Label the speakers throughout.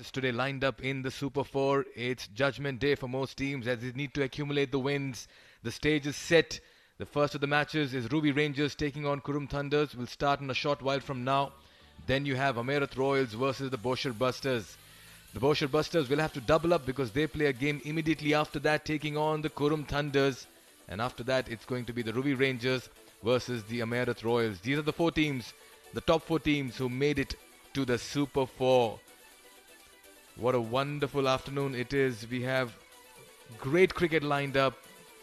Speaker 1: matches today lined up in the Super 4. It's judgment day for most teams as they need to accumulate the wins. The stage is set. The first of the matches is Ruwi Rangers taking on Qurum Thunders. Will start in a short while from now. Then you have Amerat Royals versus the Boshar Busters. The Boshar Busters will have to double up because they play a game immediately after that taking on the Qurum Thunders. And after that it's going to be the Ruwi Rangers versus the Amerat Royals. These are the four teams, the top four teams who made it to the Super 4. What a wonderful afternoon it is. We have great cricket lined up.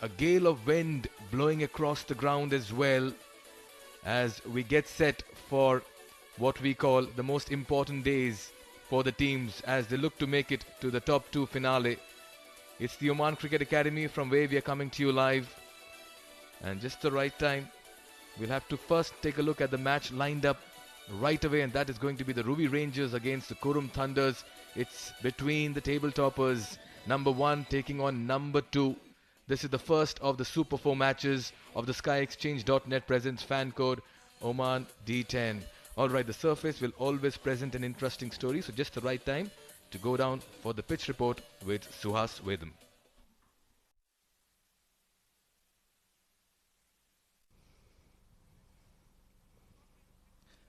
Speaker 1: A gale of wind blowing across the ground as well as we get set for what we call the most important days for the teams as they look to make it to the top 2 finale. It's the Oman Cricket Academy from where we are coming to you live. And just the right time, we'll have to first take a look at the match lined up right away, and that is going to be the Ruwi Rangers against the Qurum Thunders. It's between the table toppers, number 1 taking on number 2. This is the first of the Super 4 matches of the SkyExchange.net presents fan code Oman D10. Alright, the surface will always present an interesting story, so just the right time to go down for the pitch report with Suhas Vedam.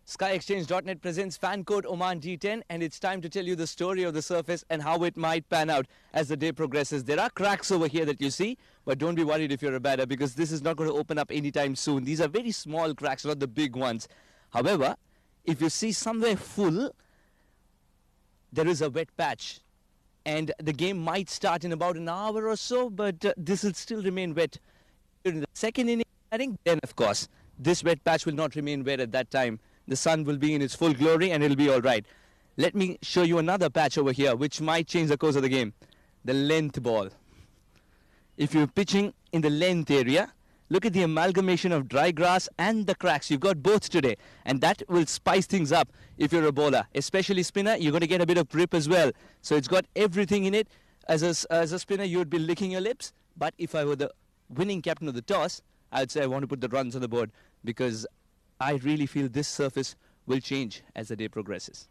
Speaker 2: SkyExchange.net presents fan code Oman D10, and it's time to tell you the story of the surface and how it might pan out as the day progresses. There are cracks over here that you see, but don't be worried if you're a batter because this is not going to open up anytime soon. These are very small cracks, not the big ones. However, if you see somewhere full, there is a wet patch. And the game might start in about an hour or so, but this will still remain wet. In the second inning, then of course, this wet patch will not remain wet at that time. The sun will be in its full glory and it'll be all right. Let me show you another patch over here which might change the course of the game. The length ball. If you're pitching in the length area, look at the amalgamation of dry grass and the cracks. You've got both today, and that will spice things up if you're a bowler. Especially spinner, you're going to get a bit of grip as well. So it's got everything in it. As a spinner, you would be licking your lips. But if I were the winning captain of the toss, I'd say I want to put the runs on the board because I really feel this surface will change as the day progresses.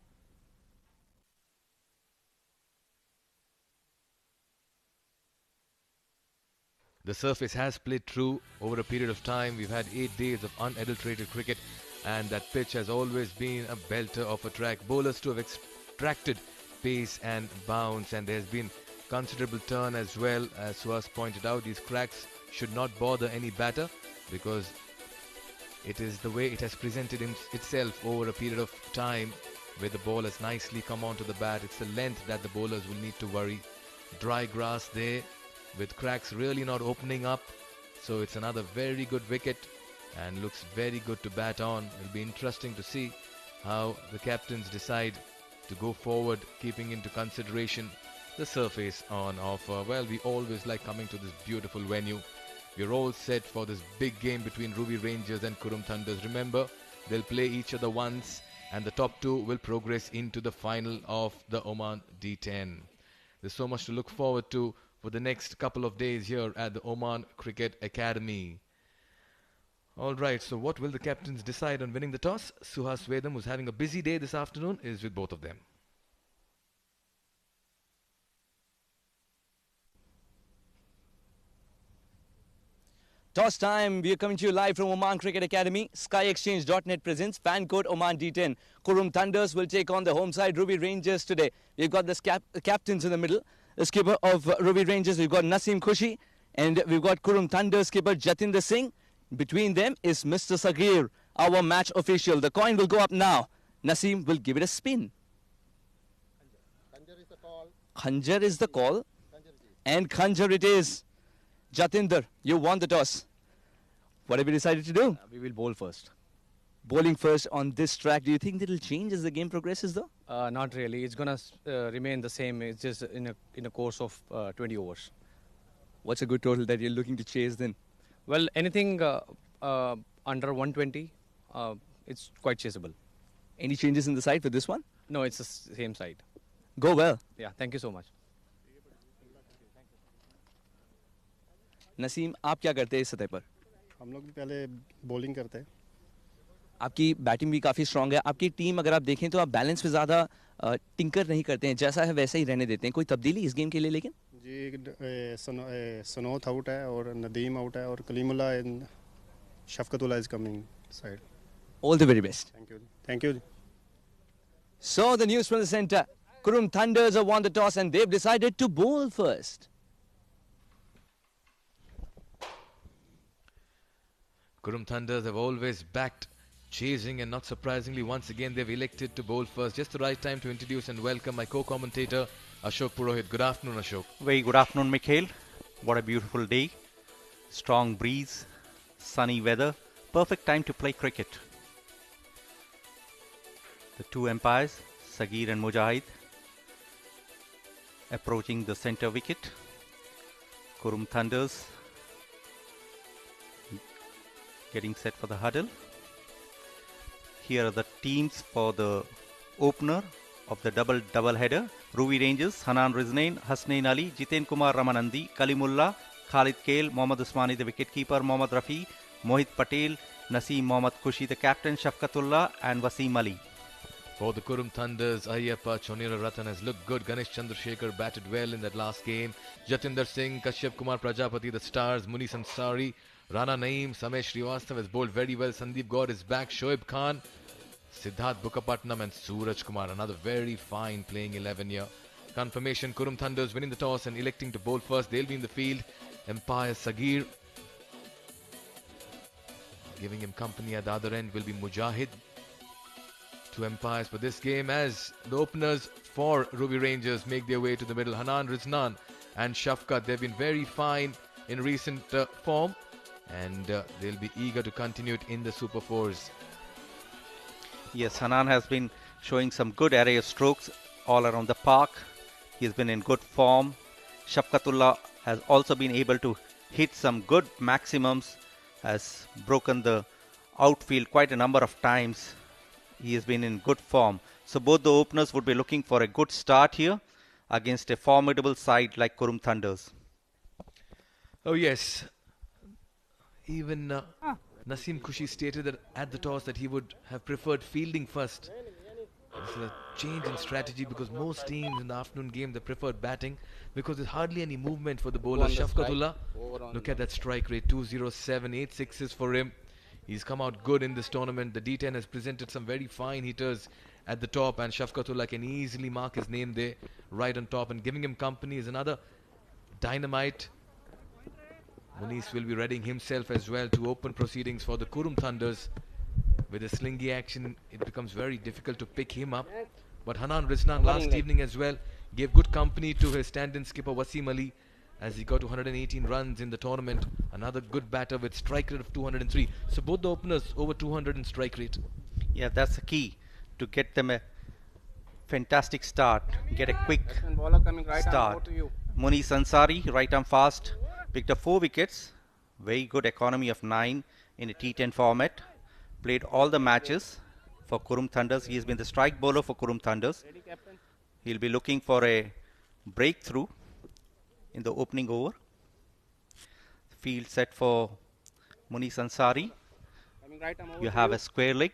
Speaker 1: The surface has played true over a period of time. We've had 8 days of unadulterated cricket, and that pitch has always been a belter of a track. Bowlers to have extracted pace and bounce, and there's been considerable turn as well. As Suhas pointed out, these cracks should not bother any batter because it is the way it has presented itself over a period of time where the ball has nicely come onto the bat. It's the length that the bowlers will need to worry. Dry grass there with cracks really not opening up. So it's another very good wicket and looks very good to bat on. It'll be interesting to see how the captains decide to go forward, keeping into consideration the surface on offer. Well, we always like coming to this beautiful venue. We're all set for this big game between Ruwi Rangers and Qurum Thunders. Remember, they'll play each other once and the top 2 will progress into the final of the Oman D10. There's so much to look forward to for the next couple of days here at the Oman Cricket Academy. Alright, so what will the captains decide on winning the toss? Suhas Vedam, who's having a busy day this afternoon, is with both of them.
Speaker 2: Toss time. We are coming to you live from Oman Cricket Academy. SkyExchange.net presents fan code Oman D10. Qurum Thunders will take on the home side Ruwi Rangers today. We've got the captains in the middle. The skipper of Ruwi Rangers, we've got Naseem Khushi. And we've got Qurum Thunders skipper Jatinder Singh. Between them is Mr. Sagir, our match official. The coin will go up now. Naseem will give it a spin.
Speaker 3: Khanjar is the call.
Speaker 2: Khanjar is the call. And Khanjar it is. Jatinder, you won the toss. What have you decided to do?
Speaker 4: We will bowl first.
Speaker 2: Bowling first on this track. Do you think that will change as the game progresses though?
Speaker 4: Not really. It's going to remain the same. It's just in a course of 20 overs.
Speaker 2: What's a good total that you're looking to chase then?
Speaker 4: Well, anything under 120, it's quite chaseable.
Speaker 2: Any changes in the side for this one?
Speaker 4: No, it's the same side.
Speaker 2: Go well.
Speaker 4: Yeah, thank you so much.
Speaker 2: Naseem, आप क्या करते हैं इस सतह पर?
Speaker 3: हम लोग भी पहले बॉलिंग करते हैं.
Speaker 2: आपकी बैटिंग भी काफ़ी स्ट्रांग है. आपकी टीम अगर आप देखें तो आप बैलेंस पे ज़्यादा टिंकर नहीं करते हैं, जैसा है वैसे ही रहने देते हैं? कोई तब्दीली इस गेम के लिए? लेकिन
Speaker 3: जी सनोथ आउट है और नदीम आउट है और Kalimullah and Shafqatullah is coming side.
Speaker 2: All the very best.
Speaker 3: Thank you.
Speaker 2: So the news from the center. Qurum Thunders have won the toss and they've decided to bowl first.
Speaker 1: Qurum Thunders have always backed chasing, and not surprisingly, once again they've elected to bowl first. Just the right time to introduce and welcome my co-commentator Ashok Purohit. Good afternoon, Ashok.
Speaker 5: Very good afternoon, Mikhail. What a beautiful day. Strong breeze, sunny weather. Perfect time to play cricket. The two umpires, Sagir and Mujahid, approaching the center wicket. Qurum Thunders getting set for the huddle. Here are the teams for the opener of the double header. Ruwi Rangers, Hanan Riznain, Hasnain Ali, Jiten Kumar Ramanandi, Kalimullah, Khalid Kale, Mohammad Usmani the wicketkeeper, Mohammad Rafi, Mohit Patel, Naseem Mohammad Khushi the captain, Shafkatullah and Wasim Ali.
Speaker 1: For the Qurum Thunders, Ayyappa Chonira Ratan has looked good. Ganesh Chandrasekhar batted well in that last game. Jatinder Singh, Kashyap Kumar Prajapati, the stars. Munish Ansari, Rana Naeem, Samesh Srivastav has bowled very well. Sandeep Gaur is back. Shoaib Khan, Siddharth Bukapatnam and Suraj Kumar. Another very fine playing 11 here. Confirmation, Qurum Thunders winning the toss and electing to bowl first. They'll be in the field. Empire Sagir. Giving him company at the other end will be Mujahid. Two umpires for this game as the openers for Ruwi Rangers make their way to the middle. Hanan Riznan and Shafkat, they've been very fine in recent form, and they'll be eager to continue it in the Super 4s.
Speaker 5: Yes, Hanan has been showing some good array of strokes all around the park. He's been in good form. Shafkatullah has also been able to hit some good maximums, has broken the outfield quite a number of times. He has been in good form. So both the openers would be looking for a good start here against a formidable side like Qurum Thunders.
Speaker 1: Oh yes, even Naseem Khushi stated that at the toss that he would have preferred fielding first. This is a change in strategy because most teams in the afternoon game they preferred batting because there's hardly any movement for the bowler. Shafkatullah, look at that strike rate, 207, 8 sixes for him. He's come out good in this tournament. The D10 has presented some very fine hitters at the top, and Shafkatullah can easily mark his name there right on top, and giving him company is another dynamite. Munish will be readying himself as well to open proceedings for the Qurum Thunders. With a slingy action, it becomes very difficult to pick him up. But Hanan Riznan last evening as well gave good company to his stand-in skipper Wasim Ali as he got to 118 runs in the tournament. Another good batter with strike rate of 203. So both the openers over 200 in strike rate.
Speaker 5: Yeah, that's the key to get them a fantastic start, get a quick start. Munish Ansari, right arm fast, picked up 4 wickets. Very good economy of 9 in a T10 format. Played all the matches for Qurum Thunders. He has been the strike bowler for Qurum Thunders. He'll be looking for a breakthrough in the opening over. Field set for Munish Ansari. You have a square leg,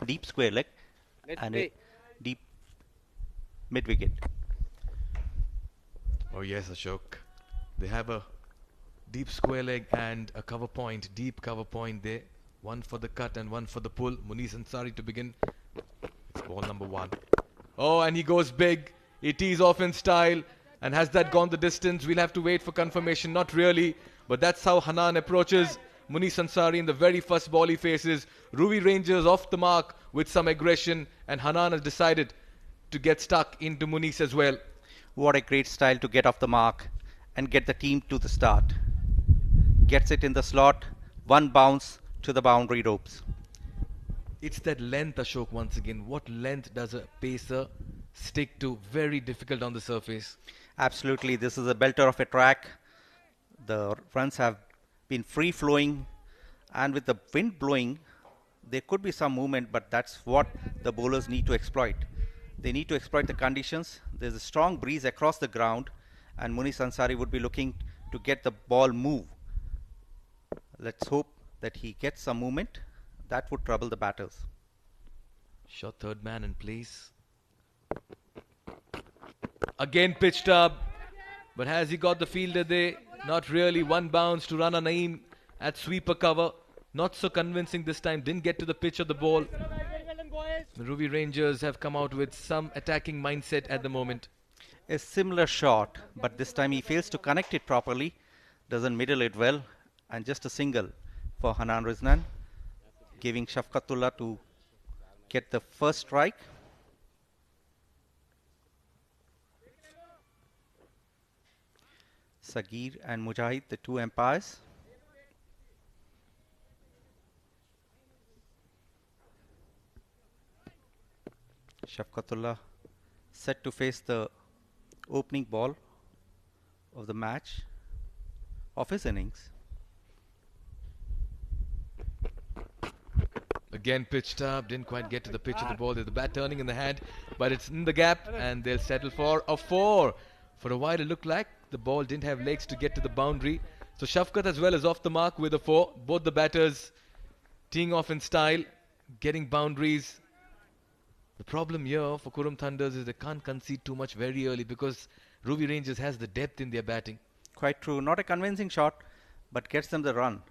Speaker 5: deep square leg, and a deep mid wicket.
Speaker 1: Oh yes, Ashok. They have a deep square leg and a cover point, deep cover point there. One for the cut and one for the pull. Munish Ansari to begin. It's ball number 1. Oh, and he goes big. He tees off in style. And has that gone the distance? We'll have to wait for confirmation. Not really. But that's how Hanan approaches Munish Ansari in the very first ball he faces. Ruwi Rangers off the mark with some aggression. And Hanan has decided to get stuck into Munish as well.
Speaker 5: What a great style to get off the mark and get the team to the start. Gets it in the slot. One bounce to the boundary ropes.
Speaker 1: It's that length, Ashok, once again. What length does a pacer stick to? Very difficult on the surface.
Speaker 5: Absolutely, this is a belter of a track. The runs have been free flowing, and with the wind blowing, there could be some movement, but that's what the bowlers need to exploit. They need to exploit the conditions. There's a strong breeze across the ground, and Munish Ansari would be looking to get the ball move. Let's hope that he gets some movement. That would trouble the batters.
Speaker 1: Shot third man in place. Again pitched up. But has he got the fielder there? Not really. One bounce to Rana Naeem at sweeper cover. Not so convincing this time. Didn't get to the pitch of the ball. The Ruwi Rangers have come out with some attacking mindset at the moment.
Speaker 5: A similar shot, but this time he fails to connect it properly. Doesn't middle it well. And just a single for Hanan Riznan, giving Shafqatullah to get the first strike. Sagir and Mujahid, the two umpires. Shafqatullah set to face the opening ball of the match of his innings.
Speaker 1: Again pitched up, didn't quite get to the pitch of the ball. There's the bat turning in the hand, but it's in the gap and they'll settle for a 4. For a while it looked like the ball didn't have legs to get to the boundary. So Shafqat as well is off the mark with a 4. Both the batters teeing off in style, getting boundaries. The problem here for Qurum Thunders is they can't concede too much very early because Ruwi Rangers has the depth in their batting.
Speaker 5: Quite true. Not a convincing shot, but gets them the run.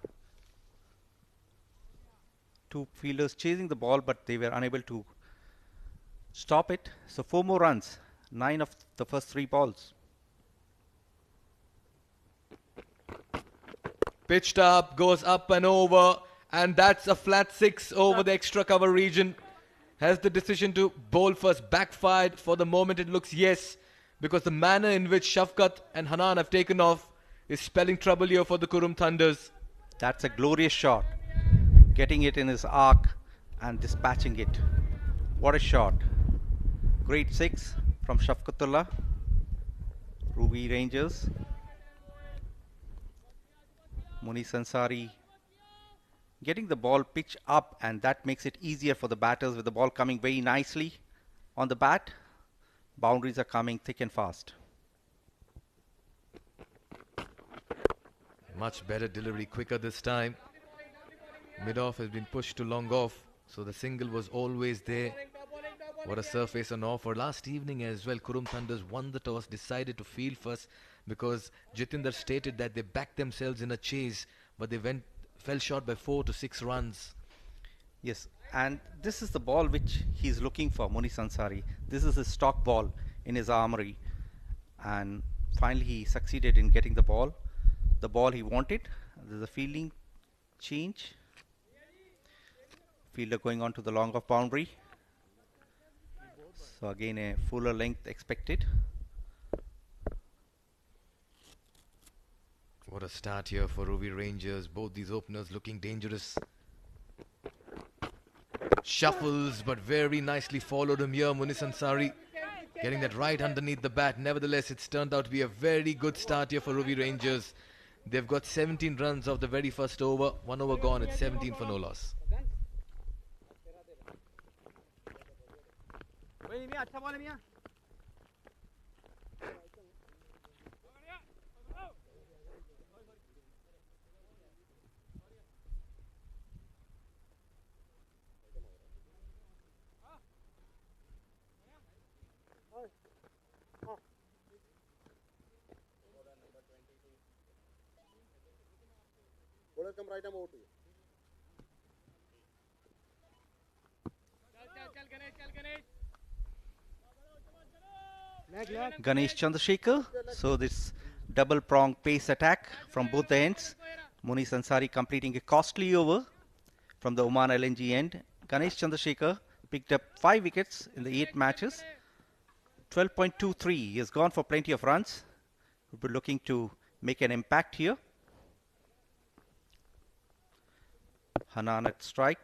Speaker 5: Two fielders chasing the ball, but they were unable to stop it. So 4 more runs. 9 of the first 3 balls.
Speaker 1: Pitched up, goes up and over, and that's a flat 6 over the extra cover region. Has the decision to bowl first backfired? For the moment it looks yes, because the manner in which Shafqat and Hanan have taken off is spelling trouble here for the Qurum Thunders.
Speaker 5: That's a glorious shot. Getting it in his arc and dispatching it. What a shot. Great 6 from Shafqatullah. Ruwi Rangers. Munis Ansari getting the ball pitch up, and that makes it easier for the batters with the ball coming very nicely on the bat. Boundaries are coming thick and fast.
Speaker 1: Much better delivery, quicker this time. Mid-off has been pushed to long off, so the single was always there. What a surface on offer. Last evening as well, Qurum Thunders won the toss, decided to field first because Jitinder stated that they backed themselves in a chase, but they fell short by 4 to 6 runs.
Speaker 5: Yes, and this is the ball which he's looking for, Munis Ansari. This is his stock ball in his armory, and finally he succeeded in getting the ball he wanted. There's a fielding change. Fielder going on to the long off boundary. So again a fuller length expected.
Speaker 1: What a start here for Ruwi Rangers. Both these openers looking dangerous. Shuffles, but very nicely followed him here, Munis Ansari. Getting that right underneath the bat. Nevertheless, it's turned out to be a very good start here for Ruwi Rangers. They've got 17 runs off the very first over. 1 over gone, it's 17 for no loss.
Speaker 5: Ganesh Chandrasekhar. So this double prong pace attack from both the ends. Munis Ansari completing a costly over from the Oman LNG end. Ganesh Chandrasekhar picked up 5 wickets in the 8 matches. 12.23. He has gone for plenty of runs. We'll be looking to make an impact here. Hanan at strike.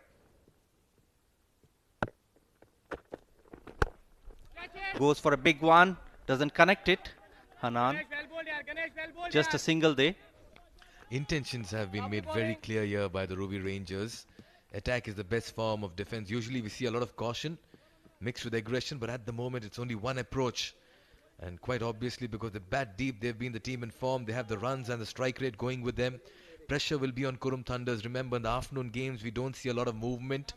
Speaker 5: Goes for a big one. Doesn't connect it. Hanan. Just a single there.
Speaker 1: Intentions have been made very clear here by the Ruwi Rangers. Attack is the best form of defense. Usually we see a lot of caution mixed with aggression, but at the moment it's only one approach. And quite obviously, because they bat deep, they've been the team in form. They have the runs and the strike rate going with them. Pressure will be on Qurum Thunders. Remember, in the afternoon games, we don't see a lot of movement.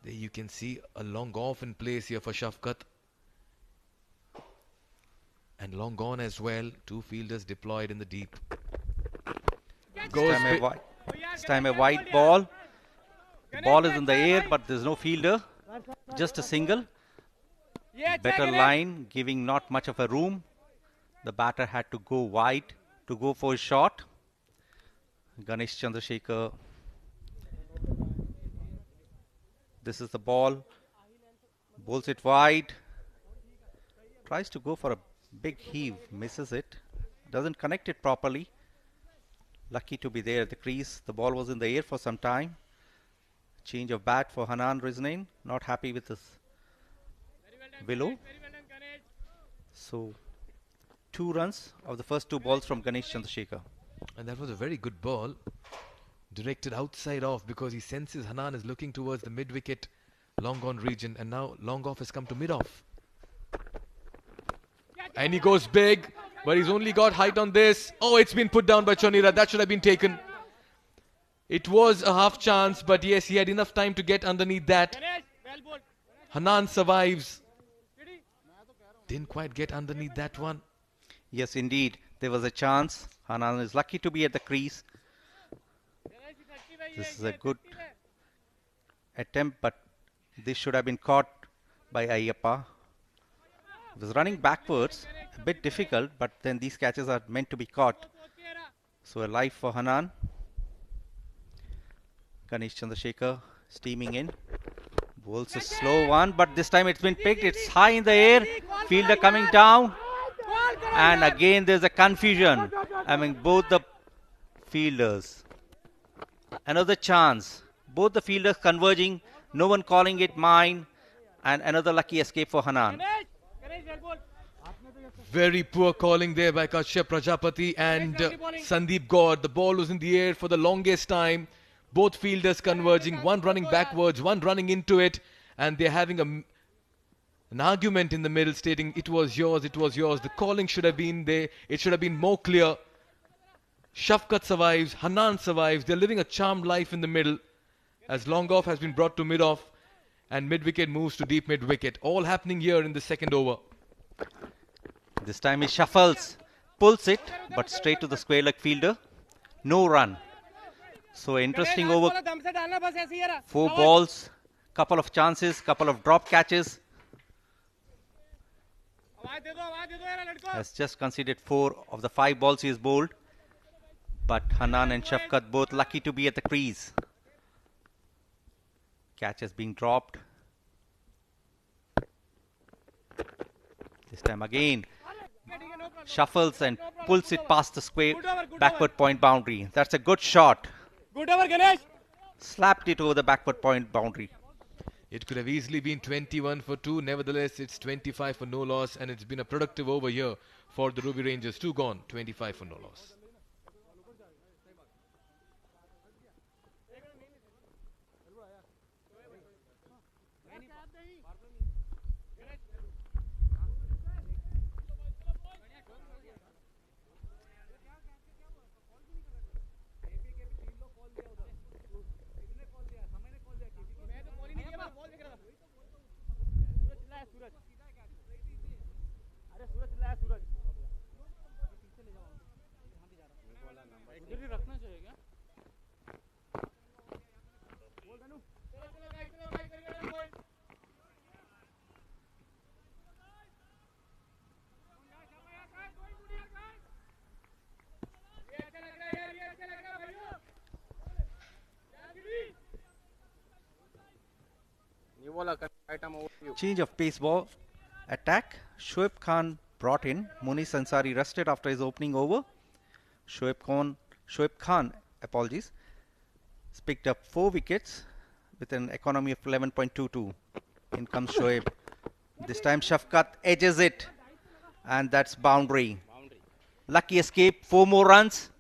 Speaker 1: There you can see a long off in place here for Shafqat. And long gone as well. 2 fielders deployed in the deep.
Speaker 5: This time a wide ball. The ball is in the air, but there's no fielder. Just a single. Better line, giving not much of a room. The batter had to go wide to go for his shot. Ganesh Chandrasekhar. This is the ball. Bowls it wide. Tries to go for a big heave. Misses it. Doesn't connect it properly. Lucky to be there at the crease. The ball was in the air for some time. Change of bat for Hanan Riznain. Not happy with his below. So 2 runs of the first 2 balls from Ganesh Chandrasekhar.
Speaker 1: And that was a very good ball. Directed outside off because he senses Hanan is looking towards the mid-wicket long on region. And now long off has come to mid-off. And he goes big. But he's only got height on this. Oh, it's been put down by Chonira. That should have been taken. It was a half chance. But yes, he had enough time to get underneath that. Hanan survives. Didn't quite get underneath that one.
Speaker 5: Yes, indeed. There was a chance. Hanan is lucky to be at the crease. This is a good attempt, but this should have been caught by Ayyappa. It was running backwards. A bit difficult, but then these catches are meant to be caught. So a life for Hanan. Ganesh Chandrasekhar steaming in. Bowls a slow one, but this time it's been picked. It's high in the air. Fielder coming down. And again there's a confusion among both the fielders. Another chance. Both the fielders converging. No one calling it mine. And another lucky escape for Hanan.
Speaker 1: Very poor calling there by Kashyap Prajapati and Sandeep Gaur. The ball was in the air for the longest time. Both fielders converging. One running backwards, one running into it. And they're having an argument in the middle stating it was yours, it was yours. The calling should have been there. It should have been more clear. Shafkat survives. Hanan survives. They're living a charmed life in the middle. As long off has been brought to mid-off. And mid-wicket moves to deep mid-wicket. All happening here in the second over.
Speaker 5: This time he shuffles, pulls it, but straight to the square leg fielder. No run. So interesting over. 4 balls, couple of chances, couple of drop catches. Has just conceded 4 of the 5 balls he has bowled. But Hanan and Shafkat both lucky to be at the crease. Catch has been dropped. This time again. Shuffles and pulls it past the square backward point boundary. That's a good shot.
Speaker 6: Good over, Ganesh.
Speaker 5: Slapped it over the backward point boundary.
Speaker 1: It could have easily been 21 for 2. Nevertheless, it's 25 for no loss. And it's been a productive over here for the Ruwi Rangers. 2 gone, 25 for no loss.
Speaker 5: Change of pace ball attack. Shoaib Khan brought in. Munis Ansari rested after his opening over. Shoaib Khan, apologies, has picked up 4 wickets with an economy of 11.22. In comes Shoaib. This time Shafkat edges it, and that's boundary. Lucky escape, 4 more runs.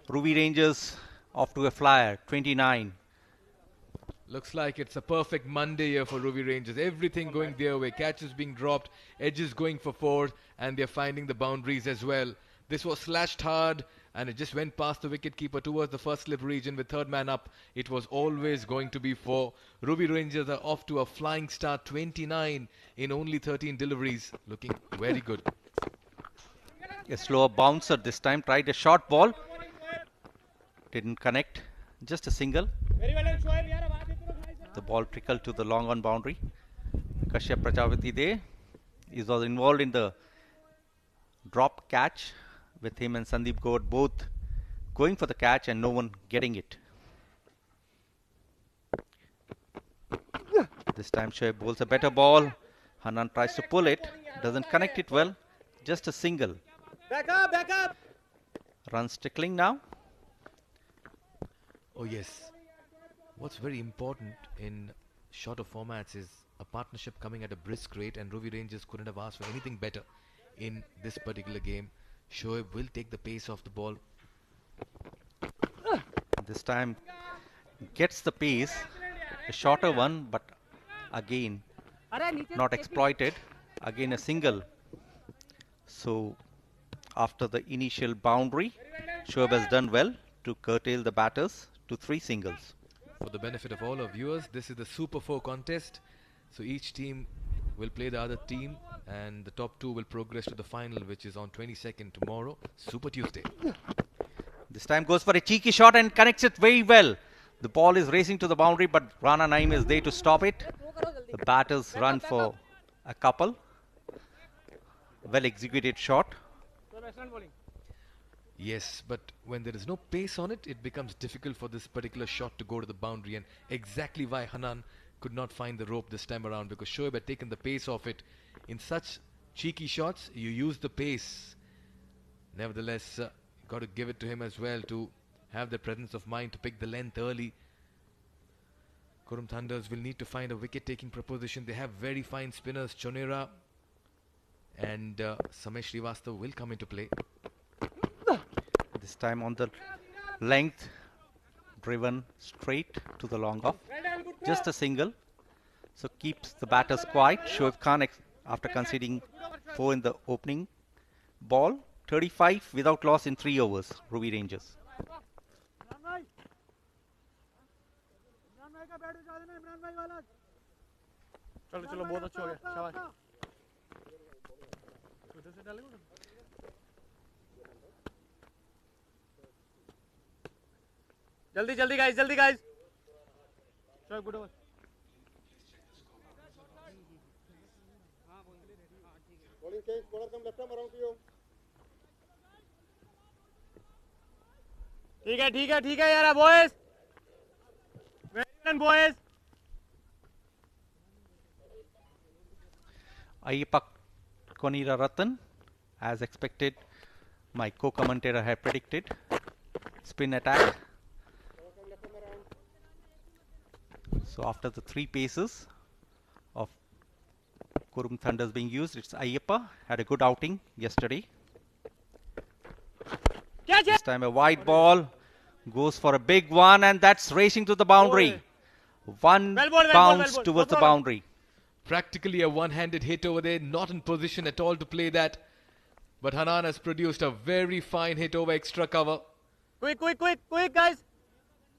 Speaker 5: Ruwi Rangers off to a flyer, 29.
Speaker 1: Looks like it's a perfect Monday here for Ruwi Rangers. Everything going their way. Catches being dropped, edges going for 4, and they're finding the boundaries as well. This was slashed hard, and it just went past the wicketkeeper towards the first slip region with 3rd man up. It was always going to be 4. Ruwi Rangers are off to a flying start, 29 in only 13 deliveries. Looking very good.
Speaker 5: A slower bouncer this time. Tried a short ball. Didn't connect. Just a single. The ball trickled to the long on boundary. Kashyap Prajapati there is also involved in the drop catch with him and Sandeep Gaur both going for the catch and no one getting it. This time Shoaib bowls a better ball. Hanan tries to pull it. Doesn't connect it well. Just a single.
Speaker 6: Back up.
Speaker 5: Runs trickling now.
Speaker 1: Oh yes. What's very important in shorter formats is a partnership coming at a brisk rate, and Ruwi Rangers couldn't have asked for anything better in this particular game. Shoaib will take the pace off the ball.
Speaker 5: This time gets the pace. A shorter one, but again not exploited. Again a single. So after the initial boundary, Shoaib has done well to curtail the batters to 3 singles.
Speaker 1: For the benefit of all our viewers, this is the Super 4 contest. So each team will play the other team, and the top 2 will progress to the final, which is on 22nd tomorrow, Super Tuesday.
Speaker 5: This time goes for a cheeky shot and connects it very well. The ball is racing to the boundary, but Rana Naim is there to stop it. The batters run for a couple. Well executed shot.
Speaker 1: Yes, but when there is no pace on it, it becomes difficult for this particular shot to go to the boundary, and exactly why Hanan could not find the rope this time around, because Shoaib had taken the pace off it. In such cheeky shots, you use the pace. Nevertheless, got to give it to him as well to have the presence of mind to pick the length early. Qurum Thunders will need to find a wicket-taking proposition. They have very fine spinners. Chonera and Samesh Srivastava will come into play.
Speaker 5: This time on the length, driven straight to the long off. Just a single. So keeps the batters quiet. Shoaib Khan after conceding 4 in the opening ball. 35 without loss in 3 overs. Ruwi Rangers.
Speaker 6: चलो बहुत अच्छा हो गया शाबाश जल्दी guys चलो good over bowling change bowler come left arm around you ठीक है यार boys well done boys
Speaker 5: Ayyappa Konira Ratan, as expected, my co-commentator had predicted. Spin attack. So after the 3 paces of Qurum Thunders being used, it's Ayyappa. Had a good outing yesterday. This time a wide ball. Goes for a big one, and that's racing to the boundary. One bounce towards the boundary.
Speaker 1: Practically a one-handed hit over there, not in position at all to play that. But Hanan has produced a very fine hit over extra cover.
Speaker 6: Quick, guys.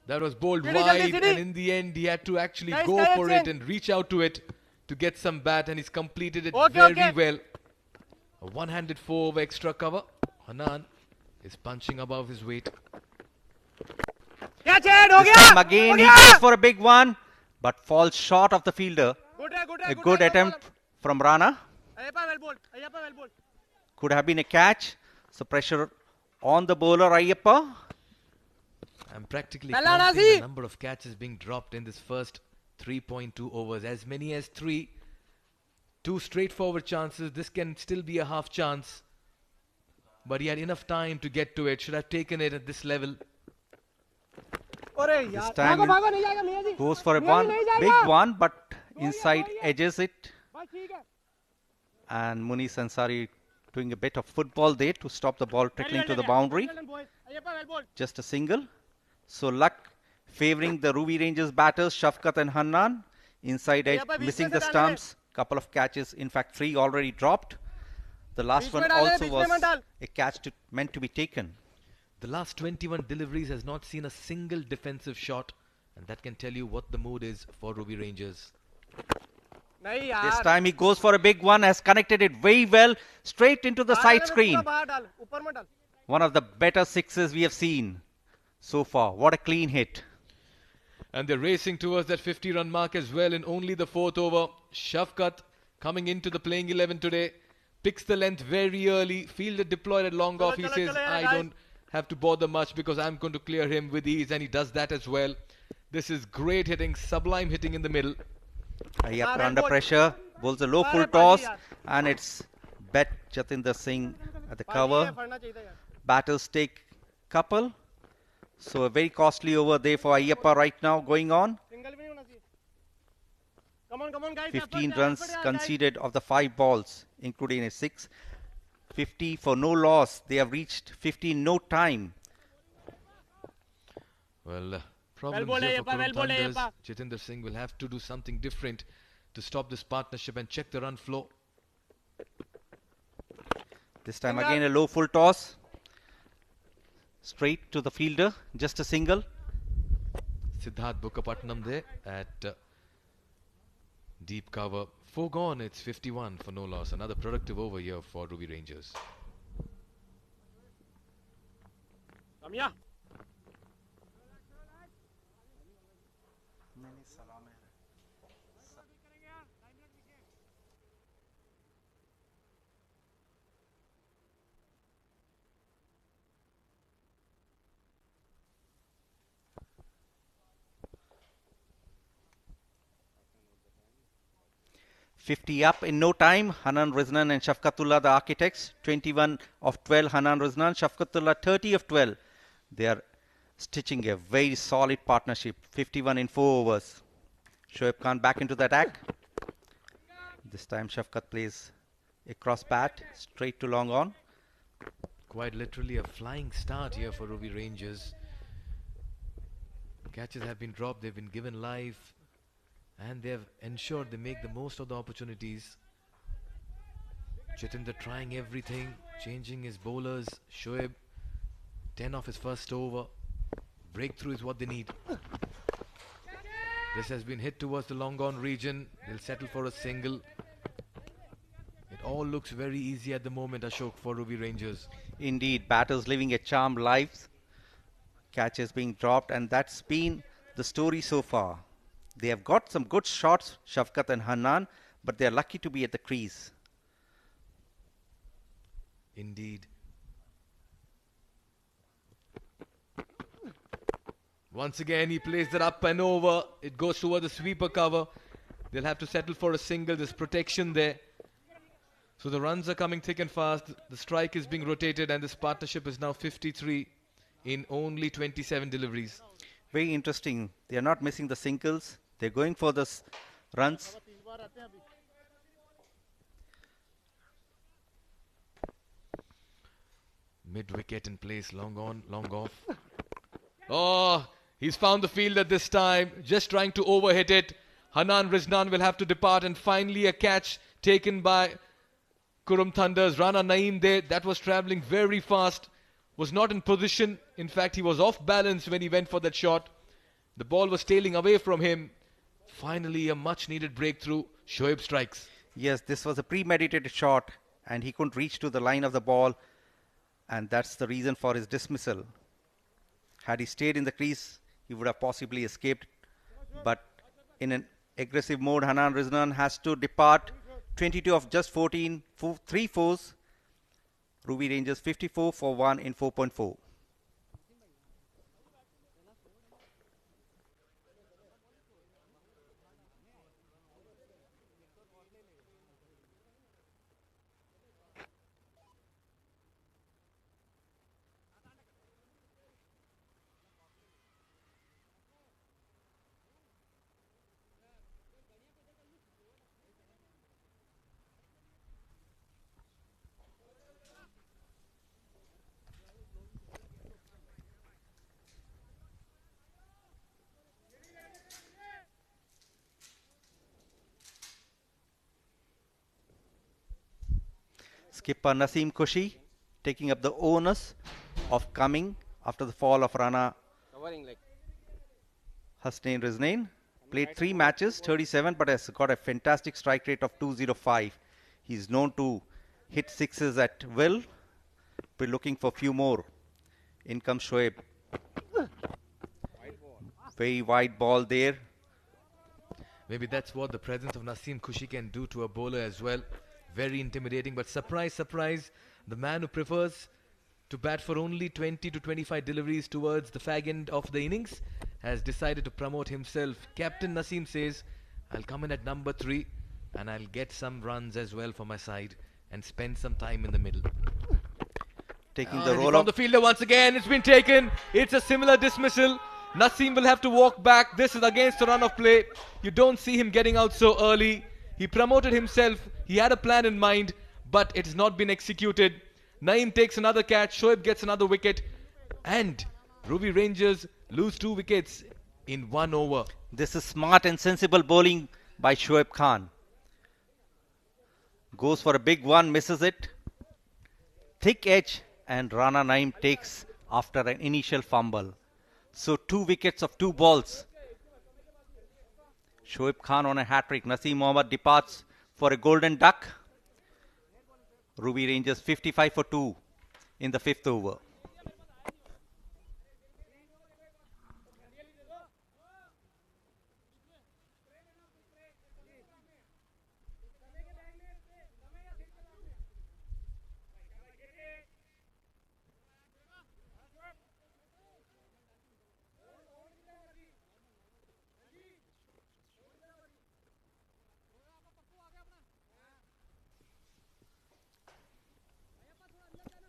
Speaker 1: That was bowled wide, and in the end he had to actually go for it and reach out to it to get some bat, and he's completed it very well. A one-handed 4 over extra cover. Hanan is punching above his weight.
Speaker 5: This time again he goes for a big one, but falls short of the fielder. A good attempt from Rana. Could have been a catch. So pressure on the bowler Ayyappa.
Speaker 1: I'm practically counting the number of catches being dropped in this first 3.2 overs. As many as 3. 2 straightforward chances. This can still be a half chance. But he had enough time to get to it. Should have taken it at this level.
Speaker 5: This time goes for a big one, but inside edges it. And Munish Ansari doing a bit of football there to stop the ball trickling to the boundary. Just a single. So luck favouring the Ruwi Rangers batters Shafqat and Hanan. Inside edge missing the stumps. Couple of catches, in fact 3 already dropped. The last one also was a catch meant to be taken.
Speaker 1: The last 21 deliveries has not seen a single defensive shot, and that can tell you what the mood is for Ruwi Rangers.
Speaker 6: नहीं
Speaker 5: This
Speaker 6: यार
Speaker 5: time he goes for a big one, has connected it very well, straight into the side screen.
Speaker 6: बाहर डाल ऊपर मत डाल
Speaker 5: One of the better sixes we have seen so far. What a clean hit.
Speaker 1: And they're racing towards that 50-run mark as well in only the fourth over. Shafkat coming into the playing 11 today. Picks the length very early. Fielder deployed at long off. He says, I don't have to bother much because I'm going to clear him with ease. And he does that as well. This is great hitting, sublime hitting in the middle.
Speaker 5: Ayyappa under pressure. Bowls a low full toss. And it's bet Jatinder Singh at the cover. Batters take couple. So a very costly over there for Ayyappa right now going on. 15 runs conceded of the 5 balls, including a 6. 50 for no loss. They have reached 50 in no time.
Speaker 1: Well, problems here for Qurum Thunders. Jatinder Singh will have to do something different to stop this partnership and check the run flow.
Speaker 5: This time again a low full toss. Straight to the fielder. Just a single.
Speaker 1: Siddharth Bukkapatnam there at deep cover. 4 gone. It's 51 for no loss. Another productive over here for Ruwi Rangers.
Speaker 6: Ramya
Speaker 5: 50 up in no time. Hanan Riznan and Shafkatullah, the architects. 21 of 12. Hanan Riznan, Shafkatullah 30 of 12. They are stitching a very solid partnership. 51 in 4 overs. Shoaib Khan back into the attack. This time Shafkat plays a cross bat straight to long on.
Speaker 1: Quite literally a flying start here for Ruwi Rangers. Catches have been dropped. They've been given life. And they have ensured they make the most of the opportunities. Jatinder trying everything, changing his bowlers. Shoaib, 10 off his first over. Breakthrough is what they need. This has been hit towards the long on region. They'll settle for a single. It all looks very easy at the moment, Ashok, for Ruwi Rangers.
Speaker 5: Indeed, batters living a charmed life. Catches being dropped, and that's been the story so far. They have got some good shots, Shafkat and Hanan, but they are lucky to be at the crease.
Speaker 1: Indeed. Once again, he plays that up and over. It goes toward the sweeper cover. They'll have to settle for a single. There's protection there. So the runs are coming thick and fast. The strike is being rotated, and this partnership is now 53 in only 27 deliveries.
Speaker 5: Very interesting. They are not missing the singles. They're going for the runs.
Speaker 1: Mid-wicket in place, long on, long off. Oh, he's found the fielder this time, just trying to overhit it. Hanan Riznan will have to depart, and finally a catch taken by Qurum Thunders. Rana Naeem there, that was travelling very fast, was not in position. In fact, he was off balance when he went for that shot. The ball was tailing away from him. Finally, a much-needed breakthrough. Shoaib strikes.
Speaker 5: Yes, this was a premeditated shot, and he couldn't reach to the line of the ball, and that's the reason for his dismissal. Had he stayed in the crease, he would have possibly escaped. But in an aggressive mode, Hanan Riznan has to depart. 22 of just 14, 3 fours. Ruwi Rangers 54 for 1 in 4.4. Skipper Naseem Kushi taking up the onus of coming after the fall of Rana Hussain Riznain. Played 3 matches, 37, but has got a fantastic strike rate of 205. He's known to hit sixes at will. We're looking for a few more. In comes Shoaib. Very wide ball there.
Speaker 1: Maybe that's what the presence of Naseem Khushi can do to a bowler as well. Very intimidating, but surprise, surprise, the man who prefers to bat for only 20 to 25 deliveries towards the fag end of the innings has decided to promote himself. Captain Naseem says, I'll come in at number 3 and I'll get some runs as well for my side and spend some time in the middle.
Speaker 5: Taking the roll
Speaker 1: from
Speaker 5: up.
Speaker 1: the fielder once again, it's been taken. It's a similar dismissal. Naseem will have to walk back. This is against the run of play. You don't see him getting out so early. He promoted himself. He had a plan in mind, but it has not been executed. Naeem takes another catch. Shoaib gets another wicket. And Ruwi Rangers lose 2 wickets in 1 over.
Speaker 5: This is smart and sensible bowling by Shoaib Khan. Goes for a big one, misses it. Thick edge, and Rana Naeem takes after an initial fumble. So 2 wickets of 2 balls. Shoaib Khan on a hat-trick. Naseem Mohammad departs for a golden duck. Ruwi Rangers 55 for 2 in the 5th over.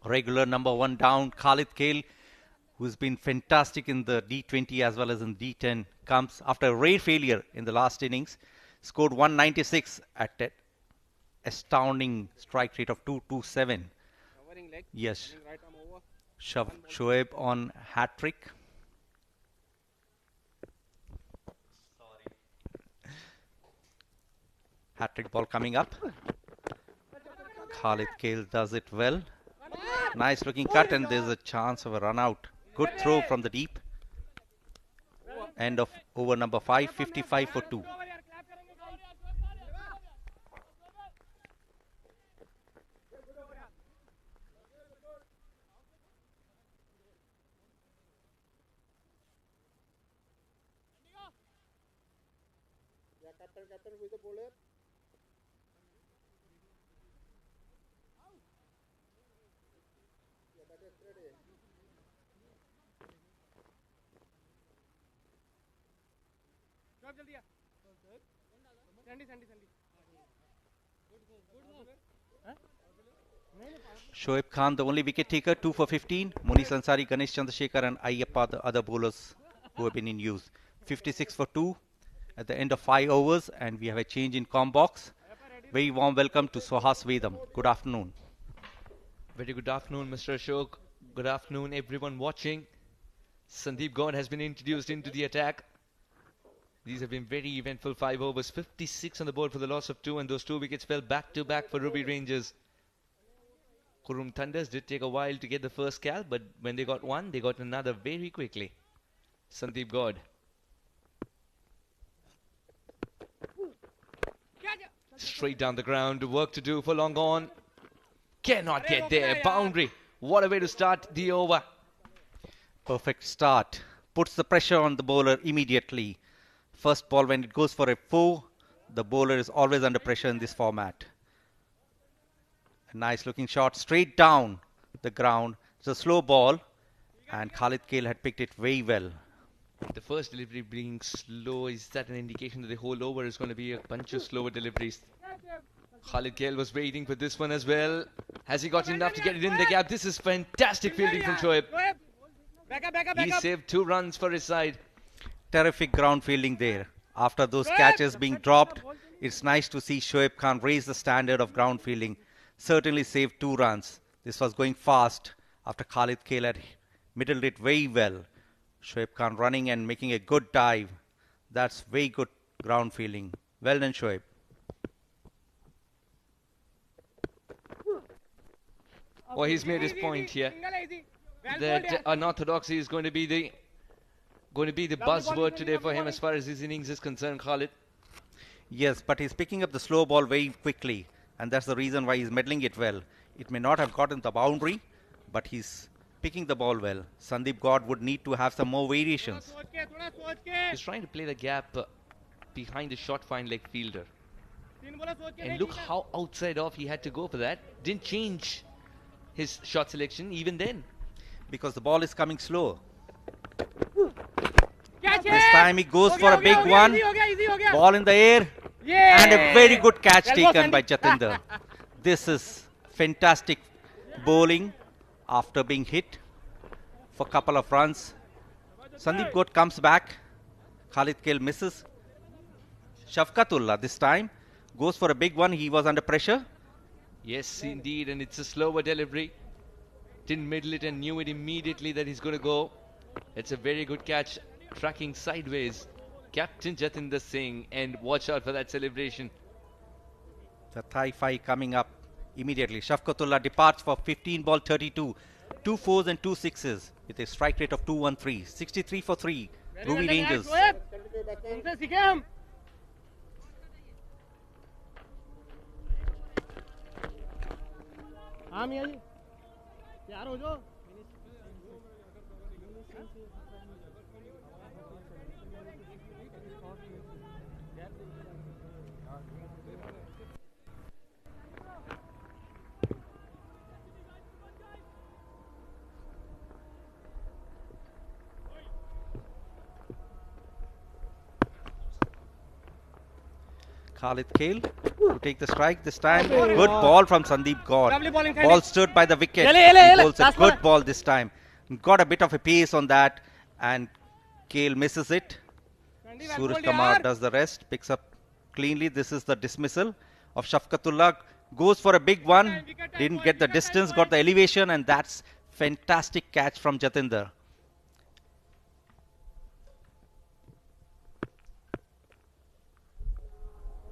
Speaker 5: Regular number 1 down, Khalid Kale, who's been fantastic in the D20 as well as in D10, comes after a rare failure in the last innings, scored 196 at an astounding strike rate of 227. Yes, Shoaib on hat-trick. Hat-trick ball coming up. Khalid Kale does it well. Nice looking cut, and there's a chance of a run out. Good throw from the deep. End of over number 5, 55 for 2.
Speaker 3: Captain, who is the bowler?
Speaker 5: Shoaib Khan, the only wicket taker, 2 for 15. Munis Ansari, Ganesh Chandrasekhar, and Ayyappa, the other bowlers who have been in use. 56 for 2 at the end of 5 overs, and we have a change in com box. Very warm welcome to Sohas Vedam. Good afternoon.
Speaker 7: Very good afternoon, Mr. Ashok. Good afternoon, everyone watching. Sandeep Gaur has been introduced into the attack. These have been very eventful 5 overs. 56 on the board for the loss of 2, and those 2 wickets fell back to back for Ruwi Rangers. Qurum Thunders did take a while to get the first cal, but when they got one, they got another very quickly. Sandeep Gaur. Straight down the ground, work to do for long on. Cannot get there, boundary. What a way to start the over.
Speaker 5: Perfect start. Puts the pressure on the bowler immediately. First ball, when it goes for a 4, the bowler is always under pressure in this format. A nice looking shot straight down the ground. It's a slow ball, and Khalid Kale had picked it very well.
Speaker 7: The first delivery being slow, is that an indication that the whole over is going to be a bunch of slower deliveries? Khalid Kale was waiting for this one as well. Has he got enough to get it in the gap? This is fantastic fielding from Shoaib. He saved 2 runs for his side.
Speaker 5: Terrific ground fielding there. After those catches being dropped, it's nice to see Shoaib Khan raise the standard of ground fielding. Certainly saved 2 runs. This was going fast after Khalid Kale had middled it very well. Shoaib Khan running and making a good dive. That's very good ground fielding. Well done, Shoaib.
Speaker 7: Well, he's made his point here that unorthodoxy is going to be the going to be the buzzword today for him as far as his innings is concerned, Khalid.
Speaker 5: Yes, but he's picking up the slow ball very quickly, and that's the reason why he's meddling it well. It may not have gotten the boundary, but he's picking the ball well. Sandeep God would need to have some more variations.
Speaker 7: He's trying to play the gap behind the short fine leg fielder. And look how outside off he had to go for that. Didn't change his shot selection even then.
Speaker 5: Because the ball is coming slow. This time he goes for a big one. Ball in the air. And a very good catch taken by Jatinder. This is fantastic bowling after being hit for a couple of runs. Sandeep God comes back. Khalid Kale misses. Shafqatullah this time goes for a big one. He was under pressure.
Speaker 7: Yes, indeed. And it's a slower delivery. Didn't middle it and knew it immediately that he's going to go. It's a very good catch. Tracking sideways. Captain Jatinder Singh. And watch out for that celebration.
Speaker 5: The thigh five coming up immediately. Shafqatullah departs for 15 ball 32. 2 fours and 2 sixes with a strike rate of 213. 63 for 3. Ruwi Rangers. Khalid Kale to take the strike this time. Good ball from Sandeep God. Ball stood by the wicket. He bowls a good ball this time. Got a bit of a pace on that and Kale misses it. Suraj Kumar does the rest. Picks up cleanly. This is the dismissal of Shafqatullah. Goes for a big one. Didn't get the distance. Got the elevation and that's fantastic catch from Jatinder.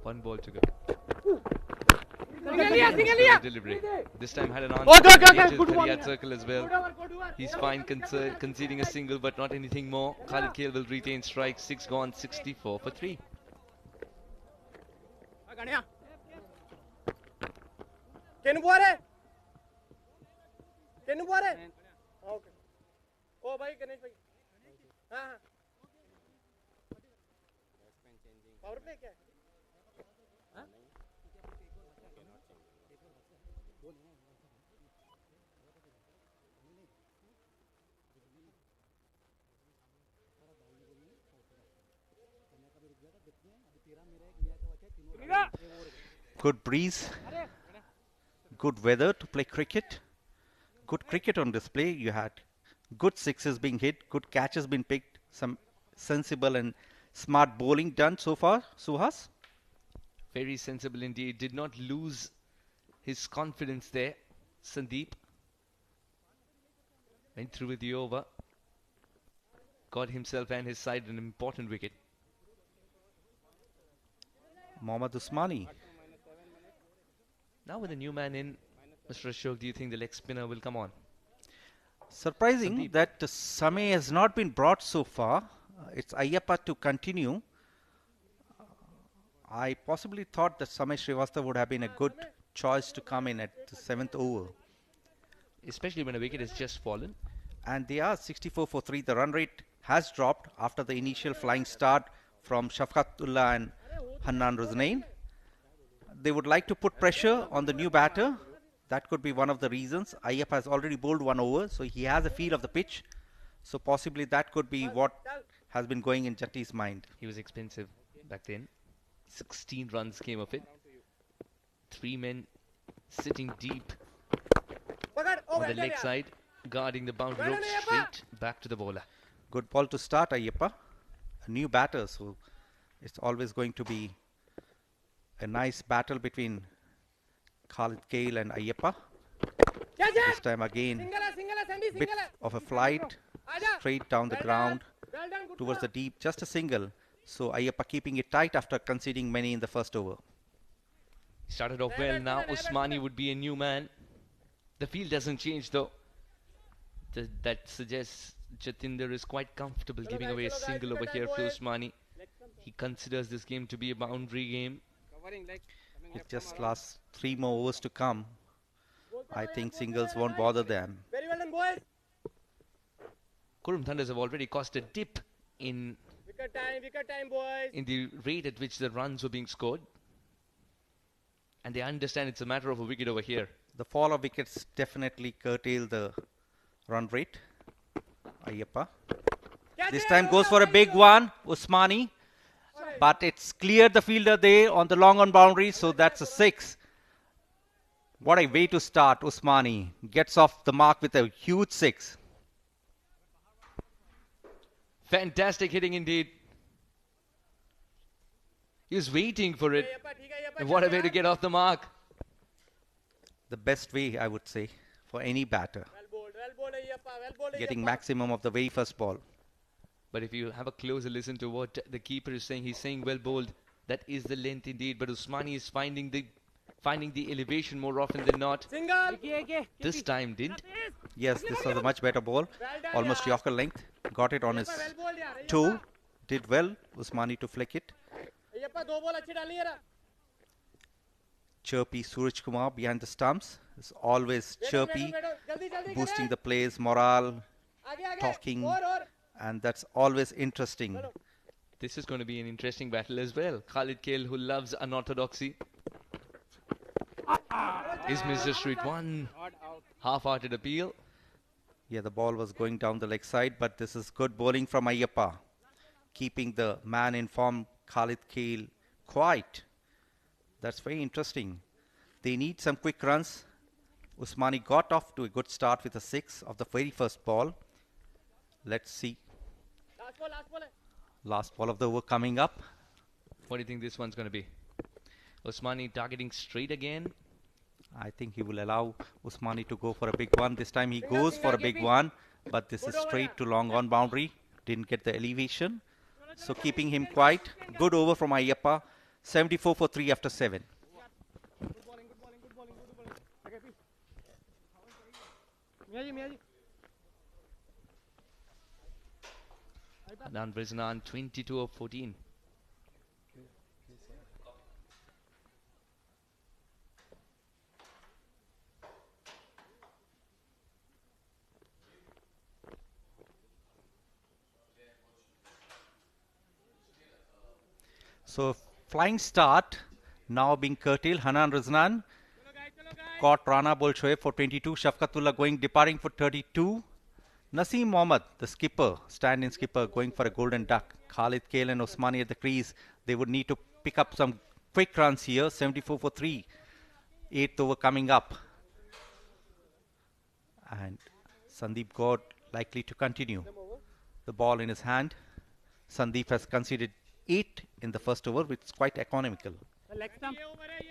Speaker 7: One ball to go. Delivery. This time had an answer to the Riyadh circle as well. He's fine conceding a single but not anything more. Khalid Kale will retain strike. 6 gone, 64 for 3.
Speaker 5: Good breeze, good weather to play cricket, good cricket on display. You had good sixes being hit, good catches being picked, some sensible and smart bowling done so far. Suhas?
Speaker 7: Very sensible indeed. Did not lose his confidence there. Sandeep went through with the over. Got himself and his side an important wicket.
Speaker 5: Mohammad Usmani.
Speaker 7: Now with a new man in, Mr. Ashok, do you think the leg spinner will come on?
Speaker 5: Surprising
Speaker 7: Sandeep.
Speaker 5: that Samay has not been brought so far. It's Ayyappa to continue. I possibly thought that Samay Srivastava would have been a good choice to come in at the 7th over.
Speaker 7: Especially when a wicket has just fallen.
Speaker 5: And they are 64 for 3. The run rate has dropped after the initial flying start from Shafqatullah and Hannan Ruznain. They would like to put pressure on the new batter. That could be one of the reasons. Ayyappa has already bowled 1 over, so he has a feel of the pitch. So possibly that could be what has been going in Jati's mind.
Speaker 7: He was expensive back then. 16 runs came of it. 3 men sitting deep on the leg side, guarding the boundary rope, straight back to the bowler.
Speaker 5: Good ball to start Ayyappa. A new batter, so it's always going to be a nice battle between Khalid Kale and Ayyappa. This time again, bit of a flight, straight down the ground towards the deep, just a single. So Ayyappa keeping it tight after conceding many in the first over.
Speaker 7: Started off well. Now Usmani would be a new man. The field doesn't change though. That suggests Jatinder is quite comfortable giving away a single over here to Usmani. He considers this game to be a boundary game.
Speaker 5: It just lasts 3 more overs to come. I think singles won't bother them.
Speaker 6: Very well done, boys.
Speaker 7: Qurum Thunders have already caused a dip in
Speaker 6: Wicket time, boys.
Speaker 7: the rate at which the runs were being scored. And they understand it's a matter of a wicket over here.
Speaker 5: The fall of wickets definitely curtail the run rate. Ayyappa. This time goes for a big one, Usmani. But it's cleared the fielder there on the long on boundary, so that's a 6. What a way to start. Usmani gets off the mark with a huge 6.
Speaker 7: Fantastic hitting indeed. He was waiting for it. And what a way to get off the mark.
Speaker 5: The best way, I would say, for any batter.
Speaker 6: Well bowled, Ayyappa. Well bowled,
Speaker 5: Getting
Speaker 6: Ayyappa.
Speaker 5: maximum of the very first ball.
Speaker 7: But if you have a closer listen to what the keeper is saying, he's saying well bowled. That is the length indeed. But Usmani is finding the elevation more often than not.
Speaker 6: Single.
Speaker 7: This time didn't.
Speaker 5: Yes, this was a much better ball.
Speaker 6: done,
Speaker 5: Almost Yorker length. Got it on his
Speaker 6: Well bowled, yaar.
Speaker 5: toe. Did well. Usmani to flick it.
Speaker 6: Ayyappa, 2 ball अच्छी डाली यार.
Speaker 5: Chirpy Suraj Kumar behind the stumps. Is always chirpy.
Speaker 6: Jaldi
Speaker 5: Boosting the players' morale.
Speaker 6: आगे
Speaker 5: Talking.
Speaker 6: और
Speaker 5: And that's always interesting.
Speaker 7: This is going to be an interesting battle as well. Khalid Kale, who loves unorthodoxy, is Mr. Street. One half-hearted appeal.
Speaker 5: Yeah, the ball was going down the leg side, but this is good bowling from Ayyappa. Keeping the man in form, Khalid Kale, quiet. That's very interesting. They need some quick runs. Usmani got off to a good start with a 6 of the very first ball. Let's see.
Speaker 6: last ball है.
Speaker 5: Last ball of the over coming up.
Speaker 7: What do you think this one's going to be? Usmani targeting straight again.
Speaker 5: I think he will allow Usmani to go for a big one. This time he goes for a big one, but this is straight to long on boundary. Didn't get the elevation. So keeping him quiet. Good over from Ayyappa. 74 for 3 after 7.
Speaker 6: Good bowling. Okay, please. Miya ji.
Speaker 7: Adnan Briznan, 22 of 14.
Speaker 5: So flying start now being curtailed. Hanan Riznan caught Rana Bol Shoaib for 22. Shafqatullah departing for 32. Naseem Mohammad, the skipper, stand-in skipper, going for a golden duck. Khalid Kale and Usmani at the crease. They would need to pick up some quick runs here. 74 for 3. 8th over coming up. And Sandeep Gaur likely to continue. The ball in his hand. Sandeep has conceded 8 in the first over, which is quite economical.
Speaker 6: Leg stump.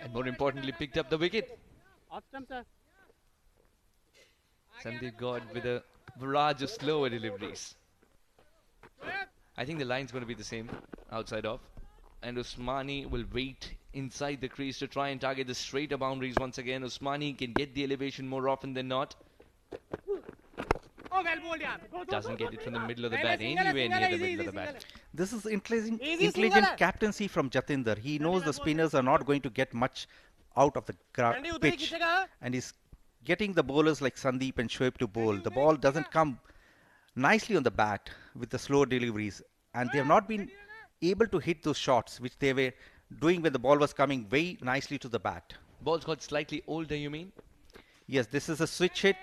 Speaker 7: And more importantly, picked up the wicket.
Speaker 6: Off stump, sir.
Speaker 7: Sandeep Gaur with a barrage of slower deliveries. I think the line's going to be the same, outside off. And Usmani will wait inside the crease to try and target the straighter boundaries once again. Usmani can get the elevation more often than not.
Speaker 6: Oh, well bowled, yaar.
Speaker 7: Doesn't get it from the middle of the bat, anywhere near the middle of the bat.
Speaker 5: This is intelligent
Speaker 6: single.
Speaker 5: captaincy from Jatinder. He knows the spinners are not going to get much out of the pitch. And he's getting the bowlers like Sandeep and Shoaib to bowl. The ball doesn't come nicely on the bat with the slow deliveries. And they have not been able to hit those shots, which they were doing when the ball was coming very nicely to the bat.
Speaker 7: Ball's got slightly older, you mean?
Speaker 5: Yes, this is a switch hit.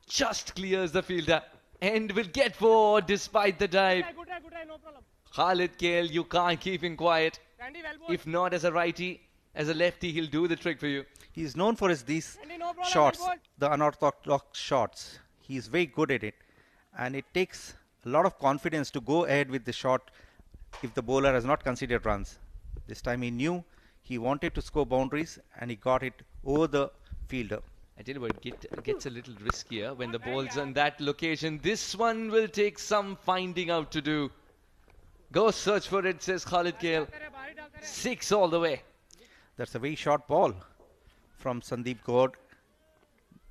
Speaker 7: Just clears the fielder and will get 4 despite the dive.
Speaker 6: Good try, no problem.
Speaker 7: Khalid Kale, you can't keep him quiet.
Speaker 6: Sandy, well bowled.
Speaker 7: If not as a righty, as a lefty, he'll do the trick for you.
Speaker 5: He's known for these
Speaker 6: Sandy, no problem,
Speaker 5: shots,
Speaker 6: well bowled.
Speaker 5: the unorthodox shots. He's very good at it. And it takes a lot of confidence to go ahead with the shot if the bowler has not considered runs. This time he knew he wanted to score boundaries and he got it over the fielder.
Speaker 7: I tell you what, it gets a little riskier when the ball's on that location. This one will take some finding out to do. Go search for it, says Khalid Kale. 6 all the way.
Speaker 5: That's a very short ball from Sandeep Gaur.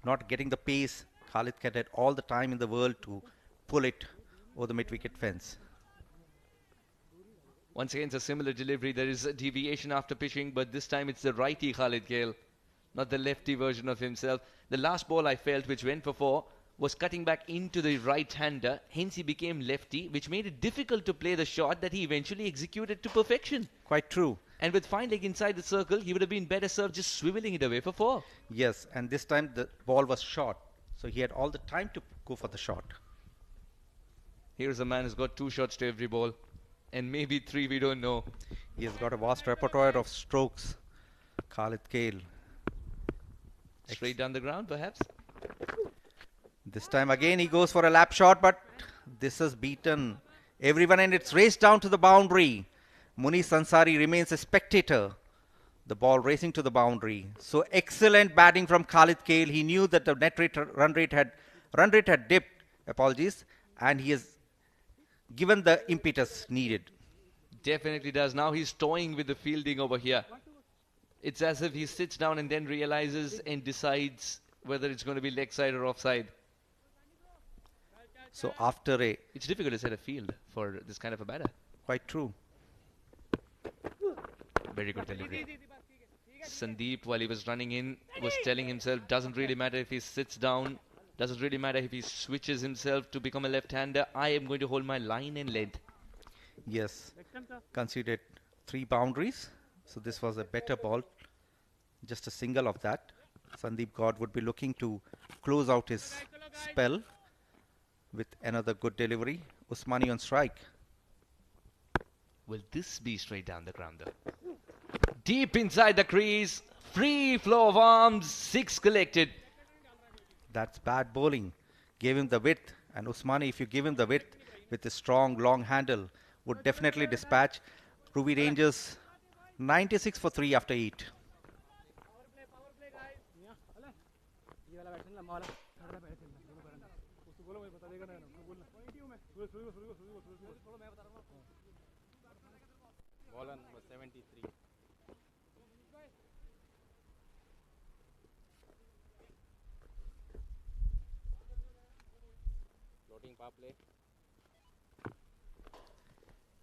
Speaker 5: Not getting the pace Khalid had all the time in the world to pull it over the mid-wicket fence.
Speaker 7: Once again, it's a similar delivery. There is a deviation after pitching, but this time it's the righty Khalid Gale, not the lefty version of himself. The last ball I felt, which went for 4, was cutting back into the right-hander. Hence, he became lefty, which made it difficult to play the shot that he eventually executed to perfection.
Speaker 5: Quite true.
Speaker 7: And with fine leg inside the circle, he would have been better served just swiveling it away for 4.
Speaker 5: Yes, and this time the ball was short, so he had all the time to go for the shot.
Speaker 7: Here's a man who's got 2 shots to every ball, and maybe 3, we don't know.
Speaker 5: He has got a vast repertoire of strokes. Khalid Gale.
Speaker 7: Straight down the ground, perhaps?
Speaker 5: This time again he goes for a lap shot, but this has beaten everyone and it's raced down to the boundary. Munis Ansari remains a spectator. The ball racing to the boundary. So excellent batting from Khalid Gale. He knew that the run rate had dipped, and he has given the impetus needed.
Speaker 7: Definitely does. Now he's toying with the fielding over here. It's as if he sits down and then realizes and decides whether it's going to be leg side or offside.
Speaker 5: So after
Speaker 7: it's difficult to set a field for this kind of a batter.
Speaker 5: Quite true.
Speaker 7: Very good delivery. Sandeep, while he was running in, was telling himself, doesn't really matter if he sits down, doesn't really matter if he switches himself to become a left-hander. I am going to hold my line and length.
Speaker 5: Yes. Conceded 3 boundaries. So this was a better ball. Just a single of that. Sandeep God would be looking to close out his spell with another good delivery. Usmani on strike.
Speaker 7: Will this be straight down the ground though? Deep inside the crease. Free flow of arms. 6 collected.
Speaker 5: That's bad bowling. Gave him the width. And Usmani, if you give him the width with a strong long handle, would definitely dispatch. Ruwi Rangers 96 for 3 after 8.
Speaker 6: Bowler number 73. Floating power play.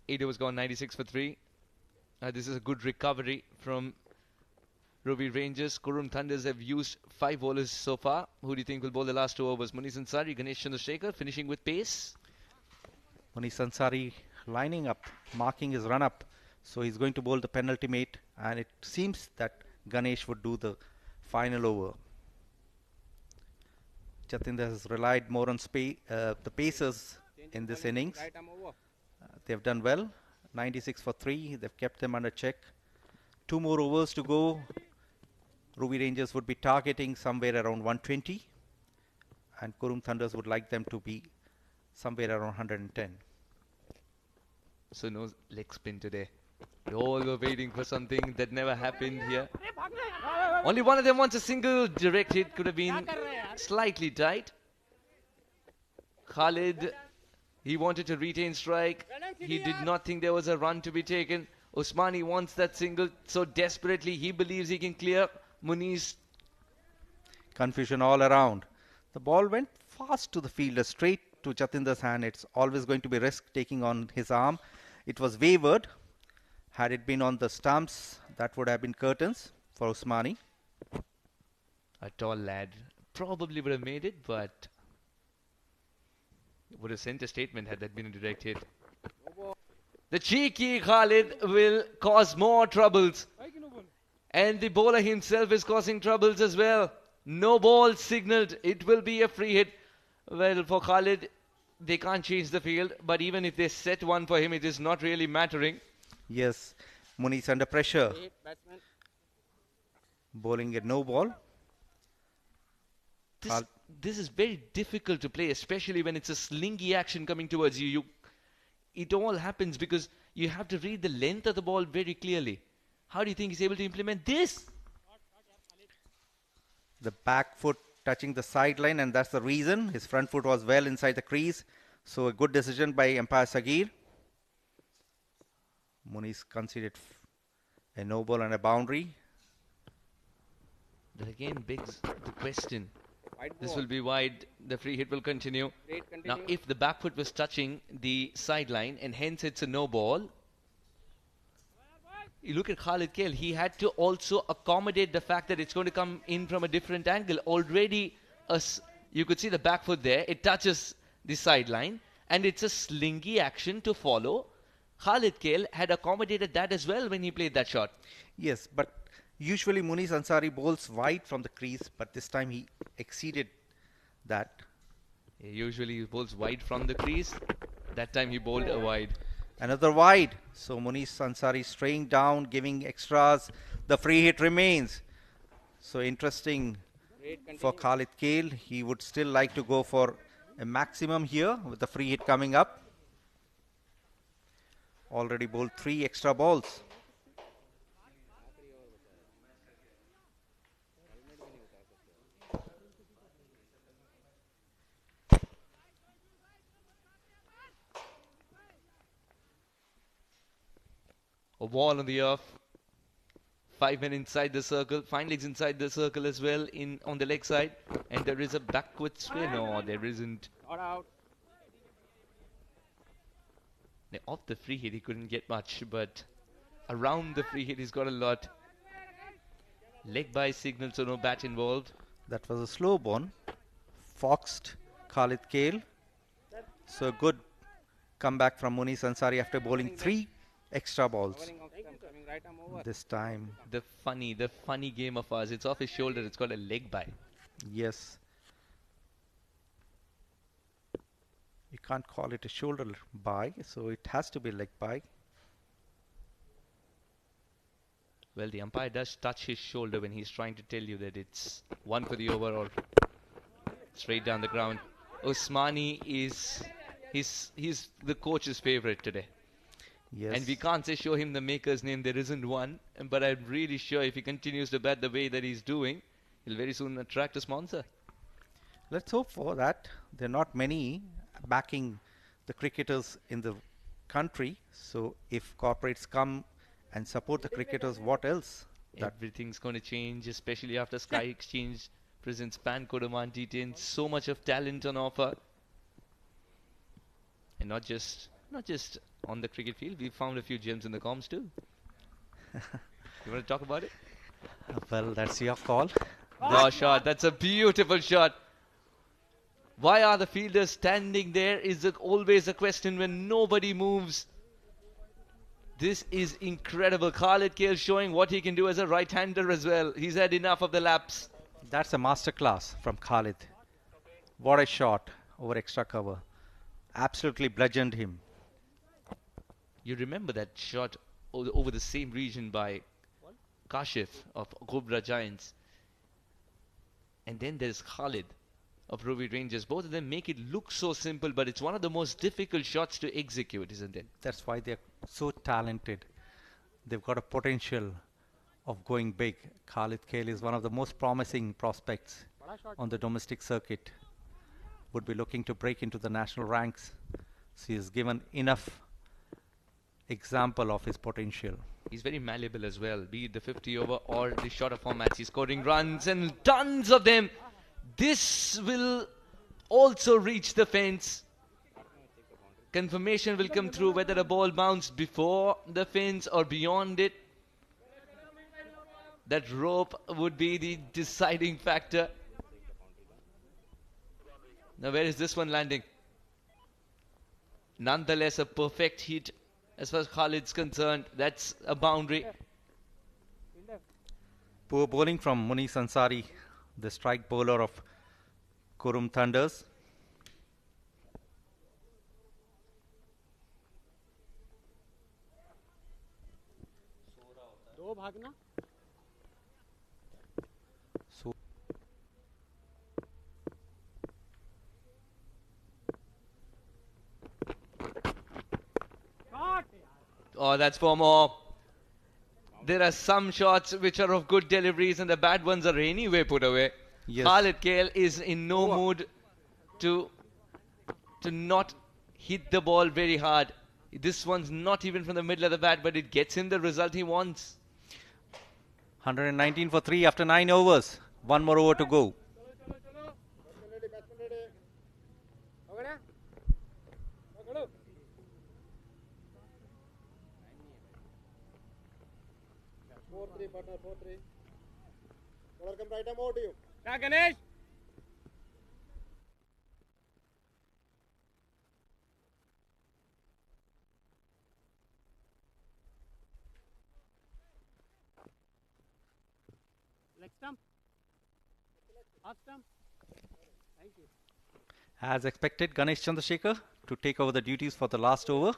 Speaker 7: 8 overs gone, 96 for 3. This is a good recovery from Ruwi Rangers. Qurum Thunders have used 5 bowlers so far. Who do you think will bowl the last 2 overs? Munis Ansari, Ganesh Chandrasekhar finishing with pace.
Speaker 5: Munis Ansari lining up, marking his run up. So he's going to bowl the penalty mate, and it seems that Ganesh would do the final over. Jatinder has relied more on the pacers in this innings. They've done well. 96 for 3. They've kept them under check. 2 more overs to go. Ruwi Rangers would be targeting somewhere around 120. And Qurum Thunders would like them to be somewhere around 110.
Speaker 7: So no leg spin today. We all were waiting for something that never happened here. Only one of them wants a single direct hit. Could have been slightly tight. Khalid, he wanted to retain strike. He did not think there was a run to be taken. Usmani wants that single so desperately. He believes he can clear. Muniz.
Speaker 5: Confusion all around. The ball went fast to the fielder, straight to Jatinder's hand. It's always going to be risk taking on his arm. It was wavered. Had it been on the stumps, that would have been curtains for Usmani.
Speaker 7: A tall lad. Probably would have made it, but would have sent a statement had that been a direct hit. The cheeky Khalid will cause more troubles. And the bowler himself is causing troubles as well. No ball signalled. It will be a free hit. Well, for Khalid, they can't change the field. But even if they set one for him, it is not really mattering.
Speaker 5: Yes, Muniz under pressure. Bowling a no ball.
Speaker 7: This is very difficult to play, especially when it's a slingy action coming towards you. It all happens because you have to read the length of the ball very clearly. How do you think he's able to implement this?
Speaker 5: The back foot touching the sideline, and that's the reason. His front foot was well inside the crease. So a good decision by umpire Sagir. Muniz conceded a no ball and a boundary.
Speaker 7: That again begs the question. This will be wide. The free hit will continue. Now, if the back foot was touching the sideline and hence it's a no ball, you look at Khalid Kale, he had to also accommodate the fact that it's going to come in from a different angle. Already, you could see the back foot there. It touches the sideline and it's a slingy action to follow. Khalid Kale had accommodated that as well when he played that shot.
Speaker 5: Yes, but usually Muniz Ansari bowls wide from the crease, but this time he exceeded that.
Speaker 7: Usually he bowls wide from the crease. That time he bowled a wide.
Speaker 5: Another wide. So Muniz Ansari straying down, giving extras. The free hit remains. So interesting for Khalid Kale. He would still like to go for a maximum here with the free hit coming up. Already bowled 3 extra balls.
Speaker 7: A wall on the off. 5 men inside the circle. 5 legs inside the circle as well on the leg side. And there is a backward swing. No, there isn't.
Speaker 6: Not out.
Speaker 7: Now, off the free hit, he couldn't get much. But around the free hit, he's got a lot. Leg by signal, so no bat involved.
Speaker 5: That was a slow one. Foxed Khalid Kale. So good comeback from Muniz Ansari after bowling 3 extra balls. This time.
Speaker 7: The funny game of ours. It's off his shoulder. It's called a leg by.
Speaker 5: Yes. You can't call it a shoulder by, so it has to be leg by.
Speaker 7: Well, the umpire does touch his shoulder when he's trying to tell you that it's 1 for the over or straight down the ground. Usmani he's the coach's favorite today.
Speaker 5: Yes.
Speaker 7: And we can't say show him the maker's name. There isn't one. But I'm really sure if he continues to bat the way that he's doing, he'll very soon attract a sponsor.
Speaker 5: Let's hope for that. There are not many backing the cricketers in the country. So if corporates come and support the cricketers, what else?
Speaker 7: Everything's going to change, especially after Sky Exchange presents Pan Code Oman D10. So much of talent on offer. And not just on the cricket field. We found a few gems in the comms too. You want to talk about it?
Speaker 5: Well, that's your call.
Speaker 7: The shot. That's a beautiful shot. Why are the fielders standing there is always a question when nobody moves. This is incredible. Khalid Kale showing what he can do as a right-hander as well. He's had enough of the laps.
Speaker 5: That's a masterclass from Khalid. What a shot over extra cover. Absolutely bludgeoned him.
Speaker 7: You remember that shot over the same region by Kashif of Cobra Giants. And then there's Khalid of Ruwi Rangers. Both of them make it look so simple, but it's one of the most difficult shots to execute, isn't it?
Speaker 5: That's why they're so talented. They've got a potential of going big. Khalid Kale is one of the most promising prospects on the domestic circuit. Would be looking to break into the national ranks. So he has given enough example of his potential.
Speaker 7: He's very malleable as well, be it the 50 over or the shorter formats. He's scoring runs and tons of them. This will also reach the fence. Confirmation will come through whether a ball bounced before the fence or beyond it. That rope would be the deciding factor. Now where is this one landing? Nonetheless, a perfect hit as far as Khalid's concerned. That's a boundary.
Speaker 5: Poor bowling from Muniz Ansari, the strike bowler of Qurum Thunders.
Speaker 7: Oh, that's for more. There are some shots which are of good deliveries and the bad ones are anyway put away.
Speaker 5: Yes.
Speaker 7: Khalid Kale is in no mood to not hit the ball very hard. This one's not even from the middle of the bat, but it gets him the result he wants.
Speaker 5: 119 for 3 after 9 overs. One more over to go.
Speaker 6: Now, Ganesh. Leg stump. Half stump. Thank you.
Speaker 5: As expected, Ganesh Chandrasekhar to take over the duties for the last over.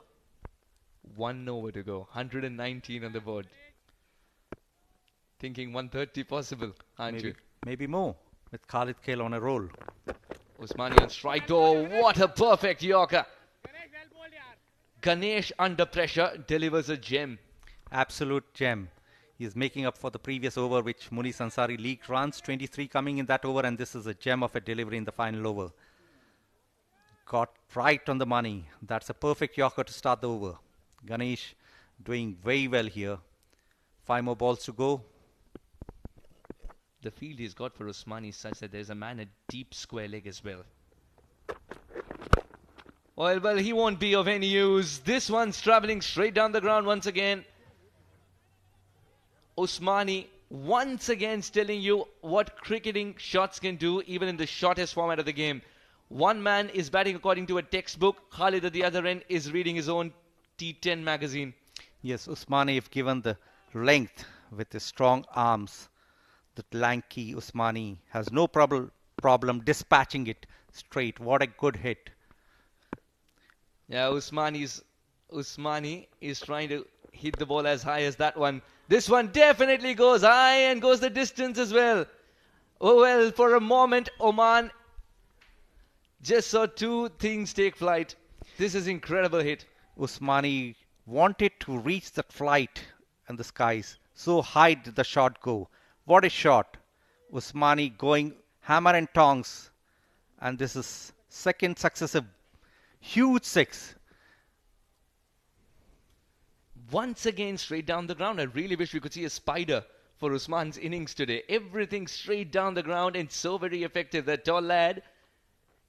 Speaker 7: 1 over to go. 119 on the board. Thinking 130 possible, aren't you?
Speaker 5: Maybe more with Khalid Kale on a roll.
Speaker 7: Usmani on strike though. What a perfect Yorker.
Speaker 6: Ganesh, well bowled, yaar.
Speaker 7: Ganesh under pressure delivers a gem.
Speaker 5: Absolute gem. He is making up for the previous over which Muniz Ansari leaked runs. 23 coming in that over, and this is a gem of a delivery in the final over. Got right on the money. That's a perfect Yorker to start the over. Ganesh doing very well here. 5 more balls to go.
Speaker 7: The field he's got for Usmani is such that there's a man at deep square leg as well. Well, he won't be of any use. This one's traveling straight down the ground once again. Usmani once again telling you what cricketing shots can do even in the shortest format of the game. One man is batting according to a textbook. Khalid at the other end is reading his own T10 magazine.
Speaker 5: Yes, Usmani, if given the length with his strong arms, the lanky Usmani has no problem dispatching it straight. What a good hit.
Speaker 7: Yeah, Usmani is trying to hit the ball as high as that one. This one definitely goes high and goes the distance as well. Oh well, for a moment, Oman just saw two things take flight. This is incredible hit.
Speaker 5: Usmani wanted to reach that flight in the skies. So high did the shot go. What a shot. Usmani going hammer and tongs. And this is second successive huge six.
Speaker 7: Once again straight down the ground. I really wish we could see a spider for Usman's innings today. Everything straight down the ground and so very effective. That tall lad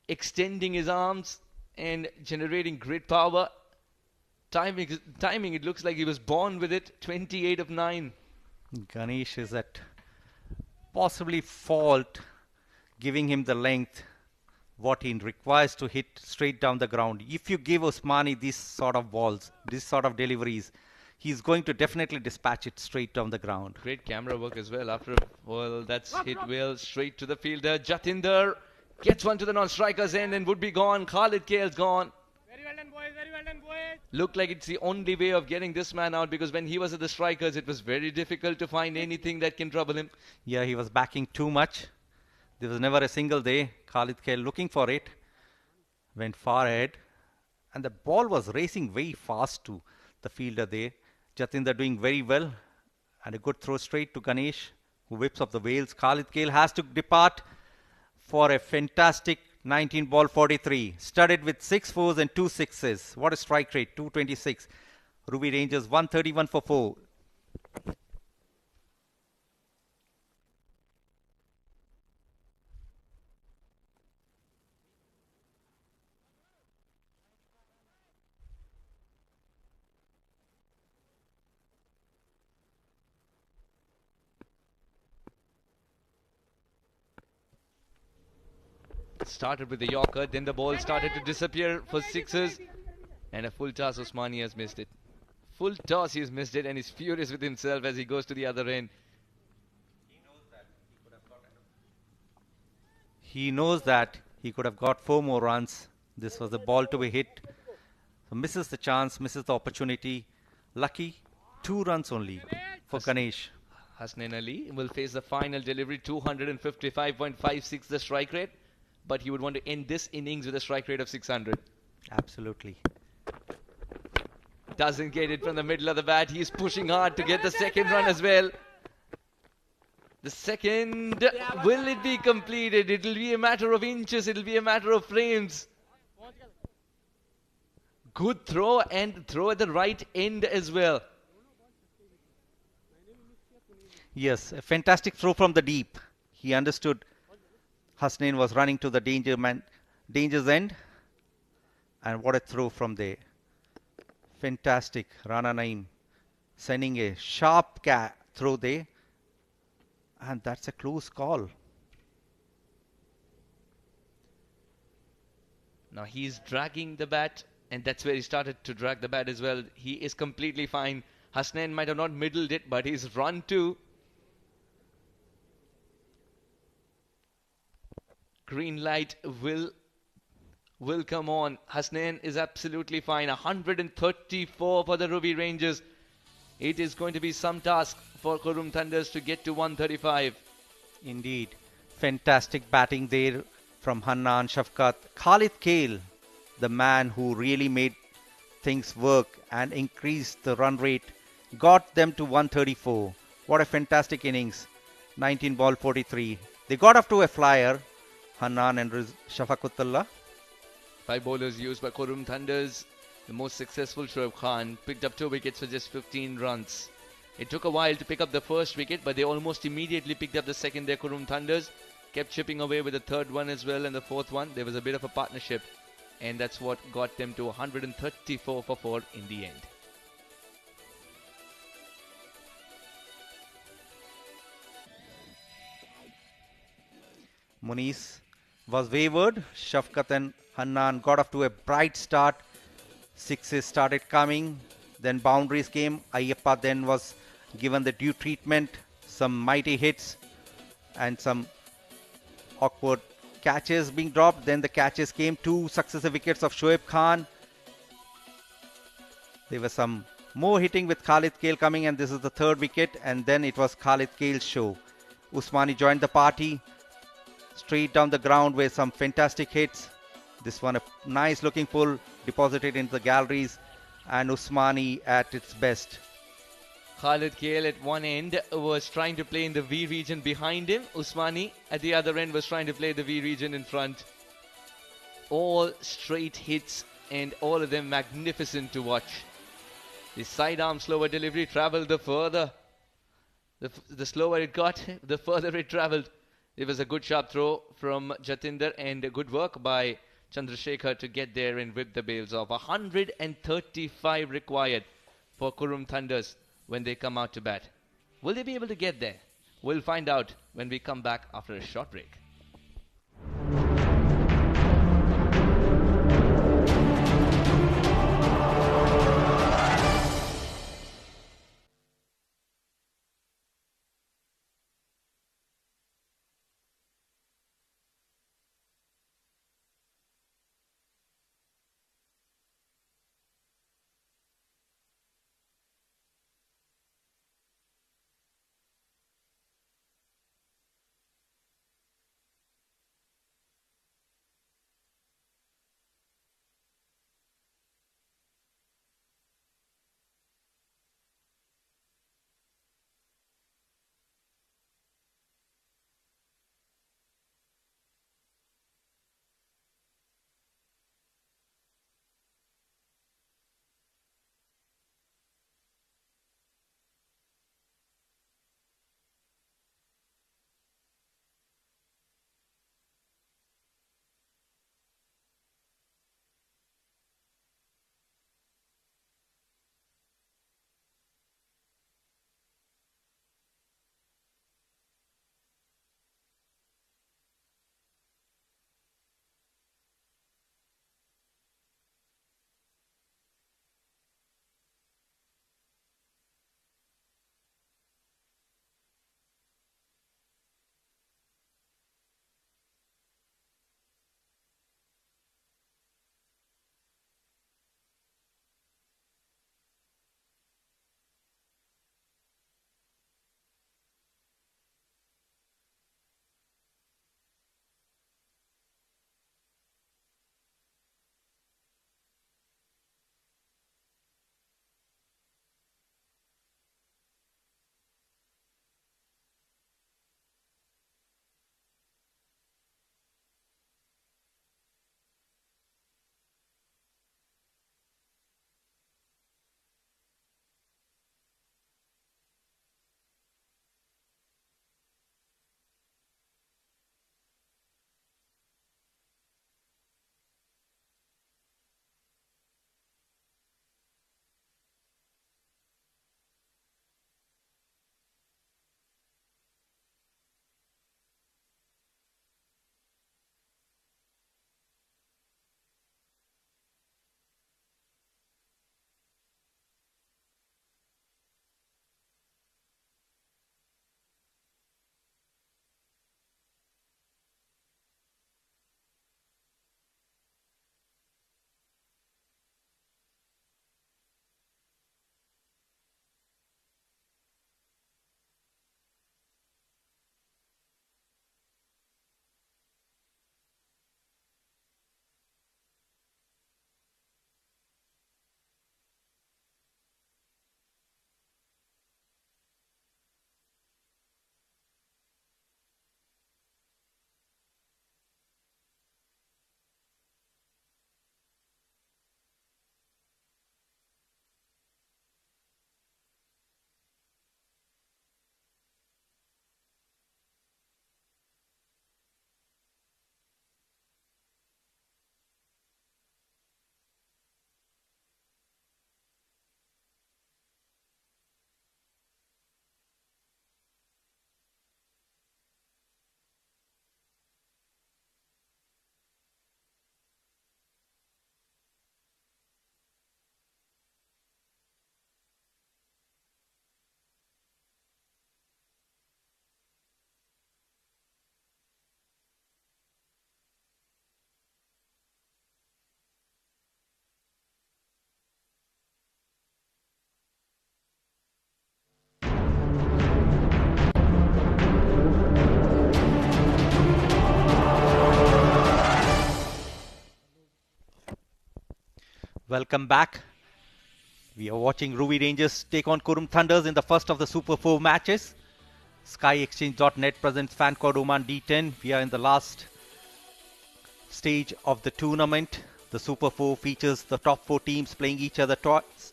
Speaker 7: extending his arms and generating great power. Timing, it looks like he was born with it. 28 of 9.
Speaker 5: Ganesh is at possibly fault, giving him the length what he requires to hit straight down the ground. If you give Usmani these sort of balls, these sort of deliveries, he's going to definitely dispatch it straight down the ground.
Speaker 7: Great camera work as well. That's hit well straight to the fielder. Jatinder gets one to the non-striker's end and would be gone. Khalid Kale's gone.
Speaker 6: Very well done, boys. Very well done, boys.
Speaker 7: Looked like it's the only way of getting this man out, because when he was at the strikers, it was very difficult to find anything that can trouble him.
Speaker 5: Yeah, he was backing too much. There was never a single day. Khalid Kale looking for it. Went far ahead. And the ball was racing very fast to the fielder there. Jatinder doing very well. And a good throw straight to Ganesh, who whips up the Wales. Khalid Kale has to depart for a fantastic 19 ball 43. Studded with 6 fours and 2 6s. What a strike rate, 226. Ruwi Rangers 131 for 4.
Speaker 7: Started with the Yorker, then the ball started to disappear for sixes. And a full toss, Usmani has missed it. Full toss, he's missed it, and he's furious with himself as he goes to the other end.
Speaker 5: He knows that he could have got 4 more runs. This was the ball to be hit. So misses the chance, misses the opportunity. Lucky, 2 runs only for Ganesh.
Speaker 7: Hasnain Ali will face the final delivery, 255.56 the strike rate. But he would want to end this innings with a strike rate of 600.
Speaker 5: Absolutely.
Speaker 7: Doesn't get it from the middle of the bat. He's pushing hard to get the second run as well. The second, will it be completed? It'll be a matter of inches. It'll be a matter of frames. Good throw, and throw at the right end as well.
Speaker 5: Yes, a fantastic throw from the deep. He understood Hasnain was running to the danger's end, And what a throw from there. Fantastic. Rana Naeem sending a sharp throw there. And that's a close call.
Speaker 7: Now he's dragging the bat, and that's where he started to drag the bat as well. He is completely fine. Hasnain might have not middled it, but he's run too. Green light will come on. Hasnain is absolutely fine. 134 for the Ruwi Rangers. It is going to be some task for Qurum Thunders to get to 135.
Speaker 5: Indeed. Fantastic batting there from Hannan, Shafkat. Khalid Kale, the man who really made things work and increased the run rate, got them to 134. What a fantastic innings. 19 ball 43. They got off to a flyer, Hannan and Shafakutullah.
Speaker 7: 5 bowlers used by Qurum Thunders. The most successful, Shoaib Khan, picked up 2 wickets for just 15 runs. It took a while to pick up the first wicket, but they almost immediately picked up the second there. Qurum Thunders kept chipping away with the third one as well, and the fourth one. There was a bit of a partnership, and that's what got them to 134 for 4 in the end.
Speaker 5: Muniz was wavered. Shafkat and Hannan got off to a bright start. Sixes started coming. Then boundaries came. Ayyappa then was given the due treatment. Some mighty hits and some awkward catches being dropped. Then the catches came. 2 successive wickets of Shoaib Khan. There was some more hitting with Khalid Kale coming, and this is the 3rd wicket. And then it was Khalid Kale's show. Usmani joined the party. Straight down the ground with some fantastic hits. This one a nice looking pull, deposited into the galleries, and Usmani at its best.
Speaker 7: Khalid Kale at one end was trying to play in the V region behind him. Usmani at the other end was trying to play the V region in front. All straight hits, and all of them magnificent to watch. The sidearm slower delivery travelled the further. The slower it got, the further it travelled. It was a good sharp throw from Jatinder and good work by Chandrasekhar to get there and whip the bails off. 135 required for Qurum Thunders when they come out to bat. Will they be able to get there? We'll find out when we come back after a short break.
Speaker 5: Welcome back. We are watching Ruwi Rangers take on Qurum Thunders in the first of the Super 4 matches. SkyExchange.net presents FanCode Oman D10. We are in the last stage of the tournament. The Super 4 features the top 4 teams playing each other twice.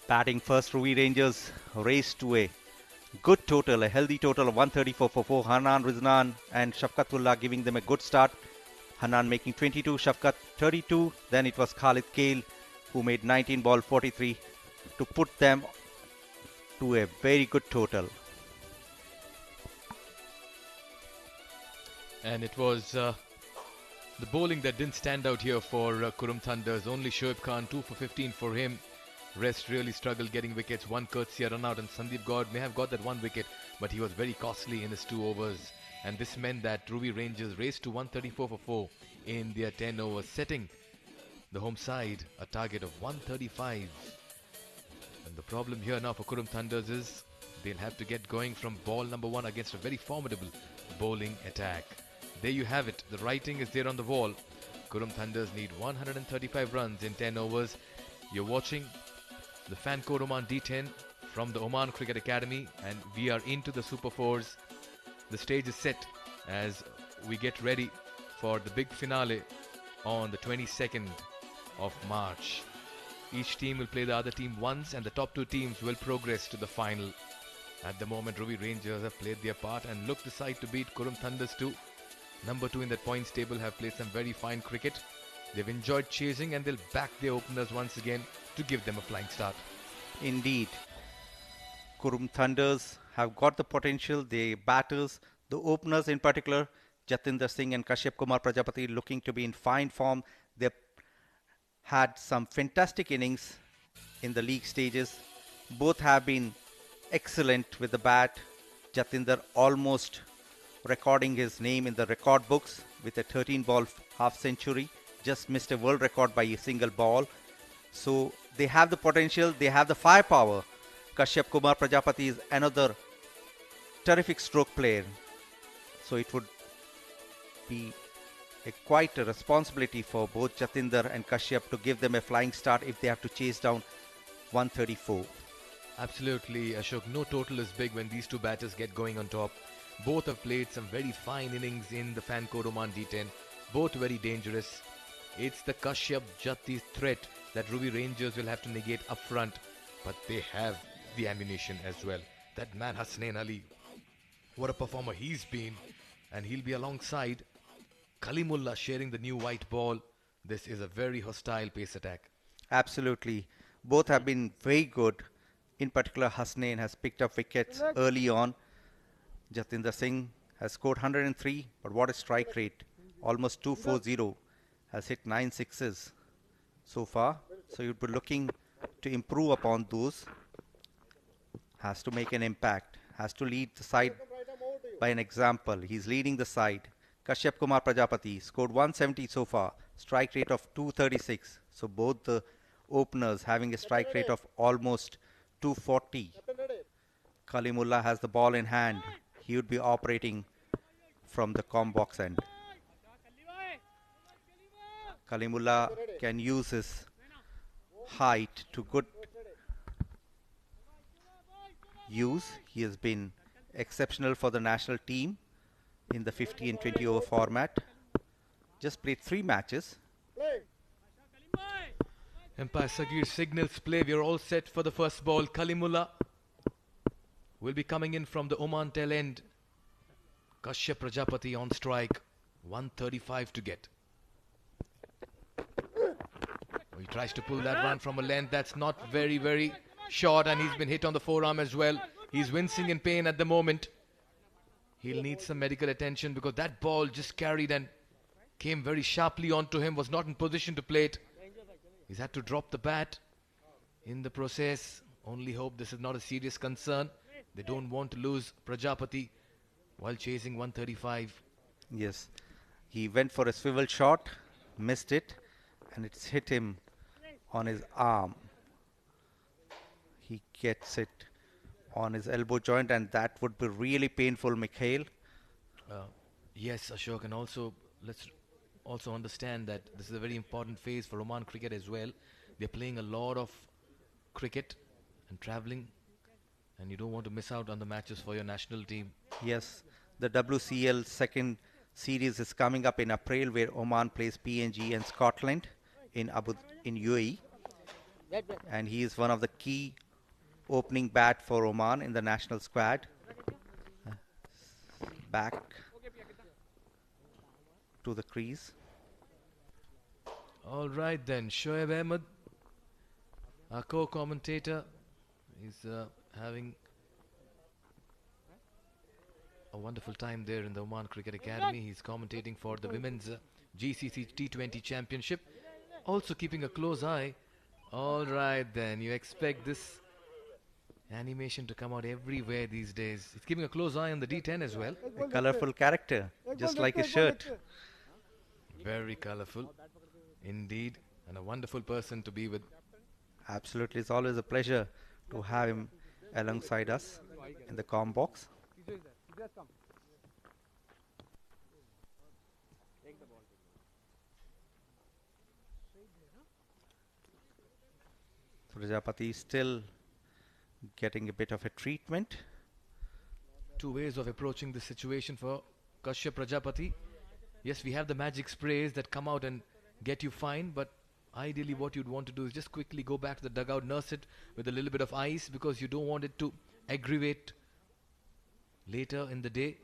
Speaker 5: Batting first, Ruwi Rangers race to a good total, a healthy total of 134 for 4. Hanan Riznan and Shafqatullah giving them a good start. Hanan making 22, Shafqat 32. Then it was Khalid Kale who made 19 ball 43 to put them to a very good total.
Speaker 1: And it was the bowling that didn't stand out here for Qurum Thunders. Only Shoaib Khan, 2 for 15 for him. Rest really struggled getting wickets. One courtesy run out, and Sandeep Gaur may have got that one wicket, but he was very costly in his 2 overs. And this meant that Ruwi Rangers raced to 134 for 4 in their 10 overs, setting the home side a target of 135. And the problem here now for Qurum Thunders is they'll have to get going from ball number 1 against a very formidable bowling attack. There you have it. The writing is there on the wall. Qurum Thunders need 135 runs in 10 overs. You're watching the FanCode Oman D10 from the Oman Cricket Academy, and we are into the Super 4s. The stage is set as we get ready for the big finale on the 22nd of March. Each team will play the other team once, and the top 2 teams will progress to the final. At the moment, Ruwi Rangers have played their part and look the side to beat Qurum Thunders too. Number 2 in that points table have played some very fine cricket. They've enjoyed chasing, and they'll back their openers once again to give them a flying start.
Speaker 5: Indeed. Qurum Thunders have got the potential. The batters, the openers in particular, Jatinder Singh and Kashyap Kumar Prajapati looking to be in fine form. They've had some fantastic innings in the league stages. Both have been excellent with the bat. Jatinder almost recording his name in the record books with a 13 ball half century. Just missed a world record by a single ball. So they have the potential, they have the firepower. Kashyap Kumar Prajapati is another terrific stroke player. So it would be quite a responsibility for both Jatinder and Kashyap to give them a flying start if they have to chase down 134.
Speaker 1: Absolutely, Ashok. No total is big when these 2 batters get going on top. Both have played some very fine innings in the FanCode Oman D10. Both very dangerous. It's the Kashyap Jati threat that Ruwi Rangers will have to negate up front. But they have the ammunition as well. That man Hasnain Ali, what a performer he's been. And he'll be alongside Kalimullah sharing the new white ball. This is a very hostile pace attack.
Speaker 5: Absolutely. Both have been very good. In particular, Hasnain has picked up wickets early on. Jatinder Singh has scored 103, but what a strike rate. Almost 240. Has hit 9 sixes so far. So you'd be looking to improve upon those. Has to make an impact. Has to lead the side by an example. He's leading the side. Kashyap Kumar Prajapati scored 170 so far. Strike rate of 236. So both the openers having a strike rate of almost 240. Kalimullah has the ball in hand. He would be operating from the com box end. Kalimullah can use his height to good use. He has been exceptional for the national team in the 50 and 20 over format. Just played 3 matches.
Speaker 1: Empire Sagir signals play. We are all set for the first ball. Kalimullah will be coming in from the Oman tail end. Kashyap Prajapati on strike. 135 to get. He tries to pull that one from a length that's not very short, and he's been hit on the forearm as well. He's wincing in pain at the moment. He'll need some medical attention because that ball just carried and came very sharply onto him, was not in position to play it. He's had to drop the bat in the process. Only hope this is not a serious concern. They don't want to lose Prajapati while chasing 135.
Speaker 5: Yes, he went for a swivel shot, missed it, and it's hit him on his arm. He gets it on his elbow joint, and that would be really painful, Mikhail.
Speaker 1: Yes, Ashok, and also let's also understand that this is a very important phase for Oman cricket as well. They're playing a lot of cricket and traveling, and you don't want to miss out on the matches for your national team.
Speaker 5: Yes, the WCL second series is coming up in April, where Oman plays PNG and Scotland in UAE, and he is one of the key opening bat for Oman in the national squad. Back to the crease.
Speaker 1: All right then, Shoaib Ahmed, our co-commentator, is having a wonderful time there in the Oman Cricket Academy. He's commentating for the Women's GCC T20 Championship, also keeping a close eye. All right then, you expect this animation to come out everywhere these days. He's keeping a close eye on the D10 as well.
Speaker 5: A colorful character, just like his shirt.
Speaker 1: Very colorful indeed, and a wonderful person to be with.
Speaker 5: Absolutely, it's always a pleasure to have him alongside us in the comm box. Prajapati is still getting a bit of a treatment.
Speaker 1: Two ways of approaching the situation for Kashyap Prajapati. Yes, we have the magic sprays that come out and get you fine, but ideally what you'd want to do is just quickly go back to the dugout, nurse it with a little bit of ice, because you don't want it to aggravate later in the day.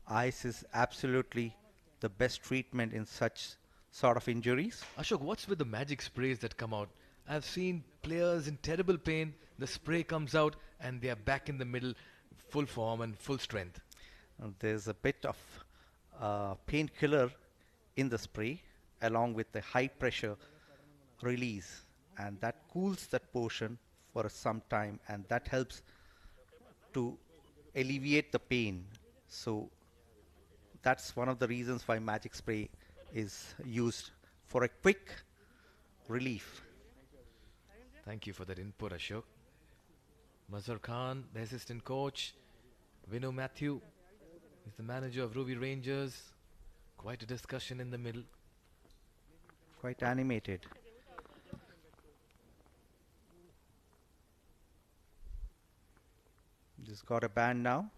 Speaker 5: Ice is absolutely the best treatment in such sort of injuries.
Speaker 1: Ashok, what's with the magic sprays that come out? I've seen players in terrible pain, the spray comes out and they are back in the middle, full form and full strength.
Speaker 5: There's a bit of painkiller in the spray, along with the high pressure release, and that cools that portion for some time, and that helps to alleviate the pain. So that's one of the reasons why magic spray is used for a quick relief.
Speaker 1: Thank you for that input, Ashok. Mazhar Khan, the assistant coach. Vinu Matthew is the manager of Ruwi Rangers. Quite a discussion in the middle.
Speaker 5: Quite animated. Just got a band now.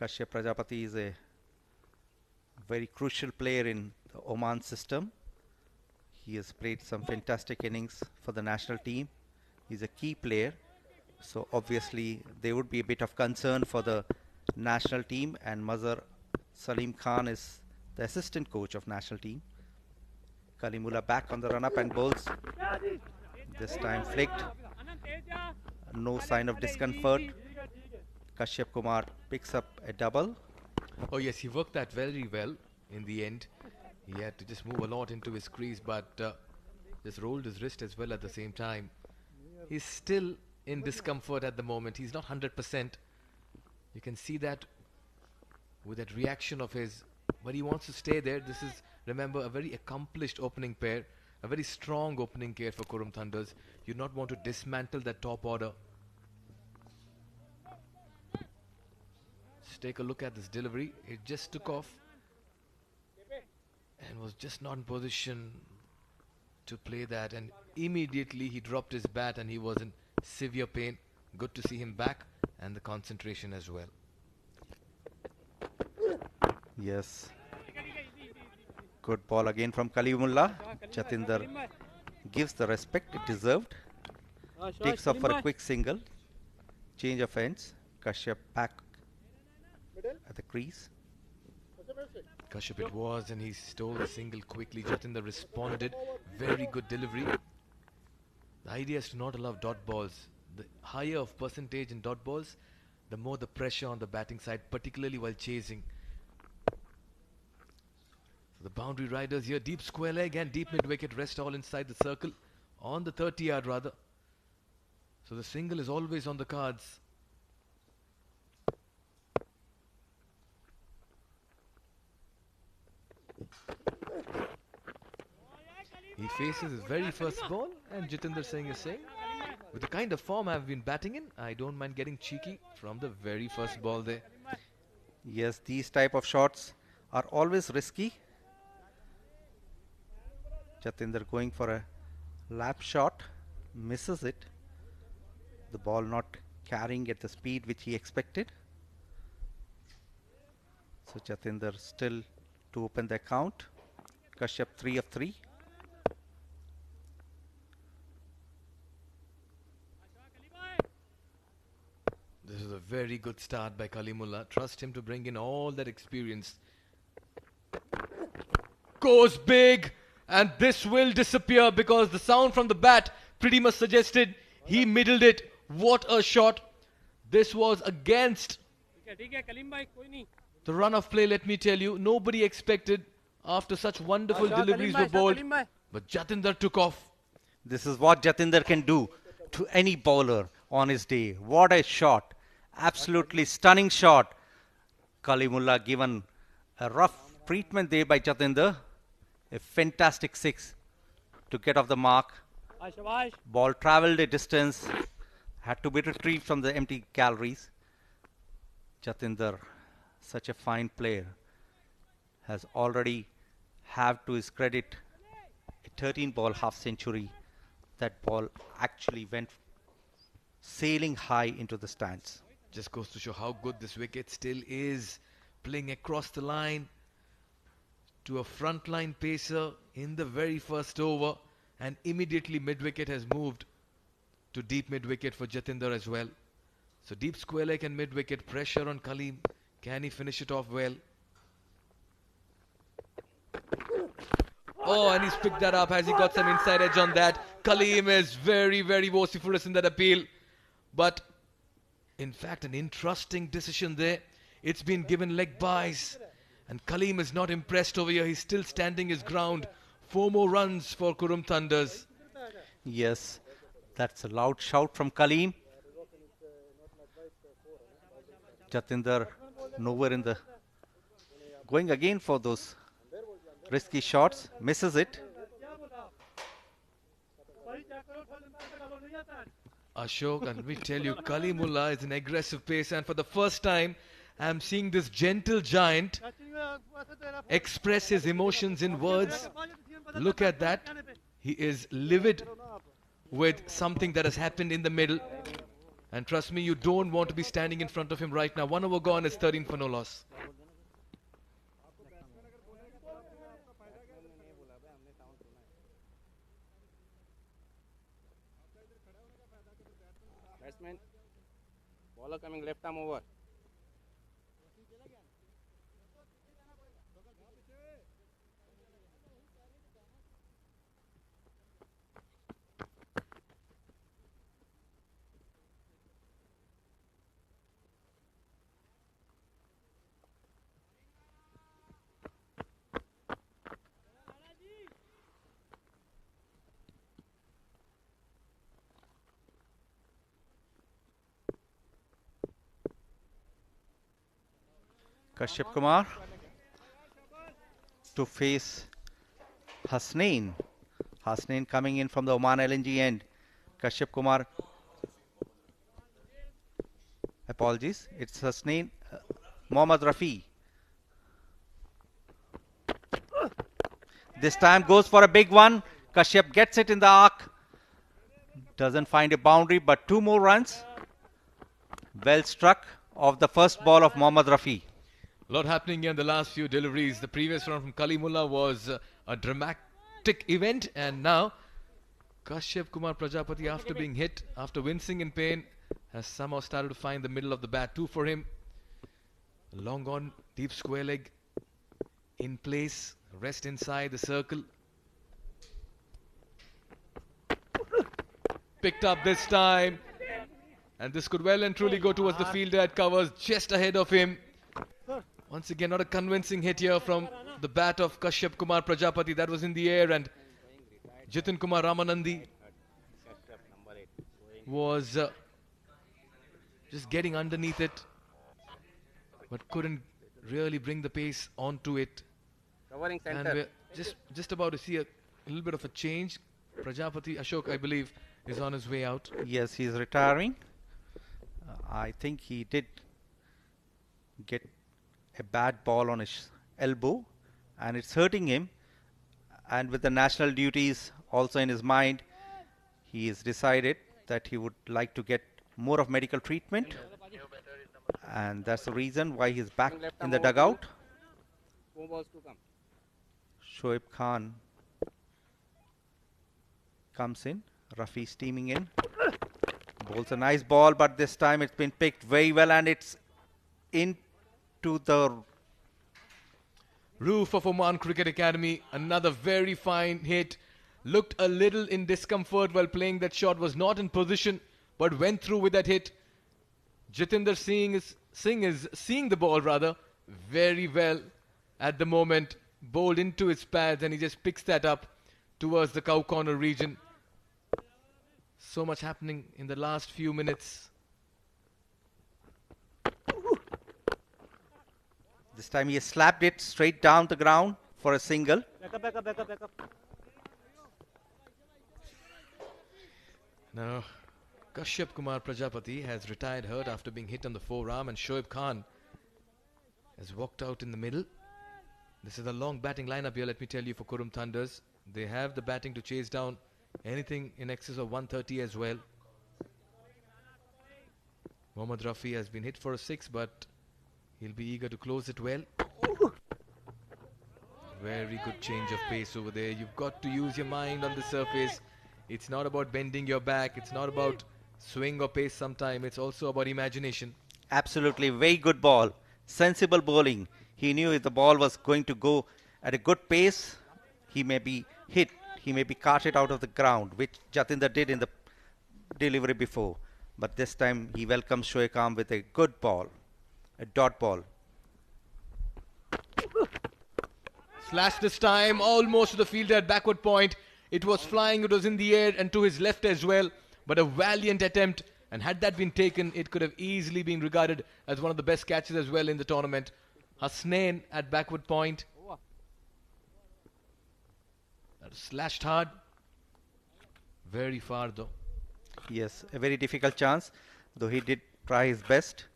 Speaker 5: Kashyap Prajapati is a very crucial player in the Oman system. He has played some fantastic innings for the national team. He's a key player. So obviously there would be a bit of concern for the national team, and Mazhar Salim Khan is the assistant coach of national team. Kalimullah back on the run-up and bowls. This time flicked. No sign of discomfort. Kashyap Kumar picks up a double.
Speaker 1: Oh yes, he worked that very well in the end. He had to just move a lot into his crease, but just rolled his wrist as well at the same time. He's still in discomfort at the moment. He's not 100%. You can see that with that reaction of his, but he wants to stay there. This is, remember, a very accomplished opening pair, a very strong opening pair for Qurum Thunders. You not want to dismantle that top order. Just take a look at this delivery. It just took off and was just not in position to play that, and immediately he dropped his bat and he was in severe pain. Good to see him back, and the concentration as well.
Speaker 5: Yes. Good ball again from Kalimullah. Jatinder gives the respect it deserved. Takes off for a quick single. Change of ends. Kashyap back at the crease.
Speaker 1: Kashyap it was, and he stole the single quickly. Jatinder responded. Very good delivery. The idea is to not allow dot balls. The higher of percentage in dot balls, the more the pressure on the batting side, particularly while chasing. So the boundary riders here, deep square leg and deep mid wicket, rest all inside the circle, on the 30-yard rather. So the single is always on the cards. He faces his very first ball, and Jatinder Singh is saying, with the kind of form I've been batting in, I don't mind getting cheeky from the very first ball there.
Speaker 5: Yes, these type of shots are always risky. Jatinder going for a lap shot, misses it. The ball not carrying at the speed which he expected. So Jatinder still to open the account. Kashyap 3 of 3.
Speaker 1: This is a very good start by Kalimullah. Trust him to bring in all that experience. Goes big, and this will disappear because the sound from the bat pretty much suggested he middled it. What a shot. This was against the run of play, let me tell you. Nobody expected after such wonderful deliveries were bowled. But Jatinder took off.
Speaker 5: This is what Jatinder can do to any bowler on his day. What a shot. Absolutely stunning shot. Kalimullah given a rough treatment there by Jatinder. A fantastic 6 to get off the mark. Ball travelled a distance. Had to be retrieved from the empty galleries. Jatinder, such a fine player, has already have to his credit a 13 ball half century. That ball actually went sailing high into the stands.
Speaker 1: Just goes to show how good this wicket still is. Playing across the line to a frontline pacer in the very first over, and immediately mid-wicket has moved to deep mid-wicket for Jatinder as well. So deep square leg and mid-wicket, pressure on Kaleem. Can he finish it off well? Oh, and he's picked that up. Has he got some inside edge on that? Kaleem is very, very vociferous in that appeal. But in fact, an interesting decision there. It's been given leg byes. And Kaleem is not impressed over here. He's still standing his ground. 4 more runs for Qurum Thunders.
Speaker 5: Yes, that's a loud shout from Kaleem. Jatinder nowhere in the... Going again for those risky shots. Misses it.
Speaker 1: Ashok, and we tell you, Kalimullah is an aggressive pace, and for the first time, I'm seeing this gentle giant express his emotions in words. Look at that. He is livid with something that has happened in the middle. And trust me, you don't want to be standing in front of him right now. 1 over gone is 13 for no loss.
Speaker 6: Batsman, bowler coming left arm over.
Speaker 5: Kashyap Kumar to face Hasnain. Hasnain coming in from the Oman LNG end. Kashyap Kumar. Apologies. It's Hasnain. Mohammad Rafi. This time goes for a big one. Kashyap gets it in the arc. Doesn't find a boundary, but 2 more runs. Well struck off the first ball of Mohammad Rafi.
Speaker 1: A lot happening here in the last few deliveries. The previous one from Kalimullah was a dramatic event, and now Kashyap Kumar Prajapati, after being hit, after wincing in pain, has somehow started to find the middle of the bat. 2 for him. Long on, deep square leg, in place, rest inside the circle. Picked up this time, and this could well and truly go towards the fielder at covers just ahead of him. Once again, not a convincing hit here from the bat of Kashyap Kumar Prajapati. That was in the air, and Jitin Kumar Ramanandi was just getting underneath it, but couldn't really bring the pace onto it.
Speaker 6: Covering
Speaker 1: And
Speaker 6: center.
Speaker 1: we're just about to see a little bit of a change. Prajapati, Ashok, I believe, is on his way out.
Speaker 5: Yes, he's retiring. I think he did get a bad ball on his elbow and it's hurting him. And with the national duties also in his mind, he has decided that he would like to get more of medical treatment. And that's the reason why he's back in the dugout. Shoaib Khan comes in. Rafi steaming in. Bowls a nice ball, but this time it's been picked very well and it's into the
Speaker 1: roof of Oman Cricket Academy. Another very fine hit. Looked a little in discomfort while playing that shot. Was not in position, but went through with that hit. Jatinder Singh is seeing the ball rather very well at the moment. Bowled into his pads and he just picks that up towards the cow corner region. So much happening in the last few minutes.
Speaker 5: This time he has slapped it straight down the ground for a single.
Speaker 6: Back up.
Speaker 1: Now, Kashyap Kumar Prajapati has retired hurt after being hit on the forearm, and Shoaib Khan has walked out in the middle. This is a long batting lineup here, let me tell you, for Qurum Thunders. They have the batting to chase down anything in excess of 130 as well. Mohammad Rafi has been hit for a 6, but he'll be eager to close it well. Very good change of pace over there. You've got to use your mind on the surface. It's not about bending your back. It's not about swing or pace sometime. It's also about imagination.
Speaker 5: Absolutely, very good ball. Sensible bowling. He knew if the ball was going to go at a good pace, he may be hit. He may be carted out of the ground, which Jatinder did in the delivery before. But this time he welcomes Shoaib Khan with a good ball, a dot ball.
Speaker 1: Slash this time, almost to the fielder at backward point. It was flying, it was in the air and to his left as well. But a valiant attempt, and had that been taken, it could have easily been regarded as one of the best catches as well in the tournament. Hasnain at backward point. That was slashed hard. Very far though.
Speaker 5: Yes, a very difficult chance, though he did try his best.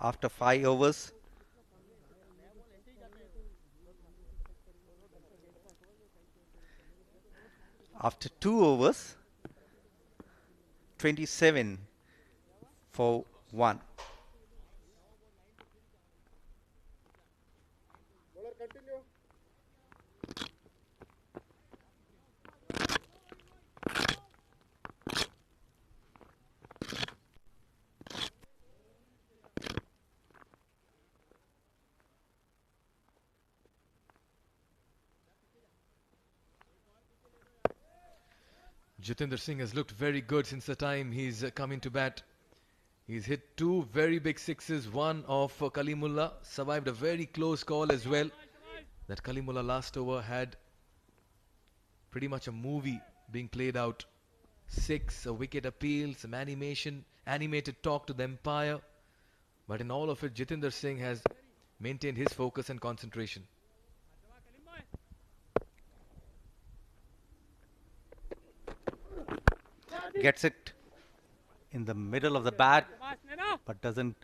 Speaker 5: After 5 overs, after 2 overs, 27 for 1.
Speaker 1: Jatinder Singh has looked very good since the time he's come into bat. He's hit 2 very big sixes, one of Kalimullah, survived a very close call as well. That Kalimullah last over had pretty much a movie being played out. 6, a wicket appeal, some animated talk to the umpire. But in all of it, Jatinder Singh has maintained his focus and concentration.
Speaker 5: Gets it in the middle of the bat, but doesn't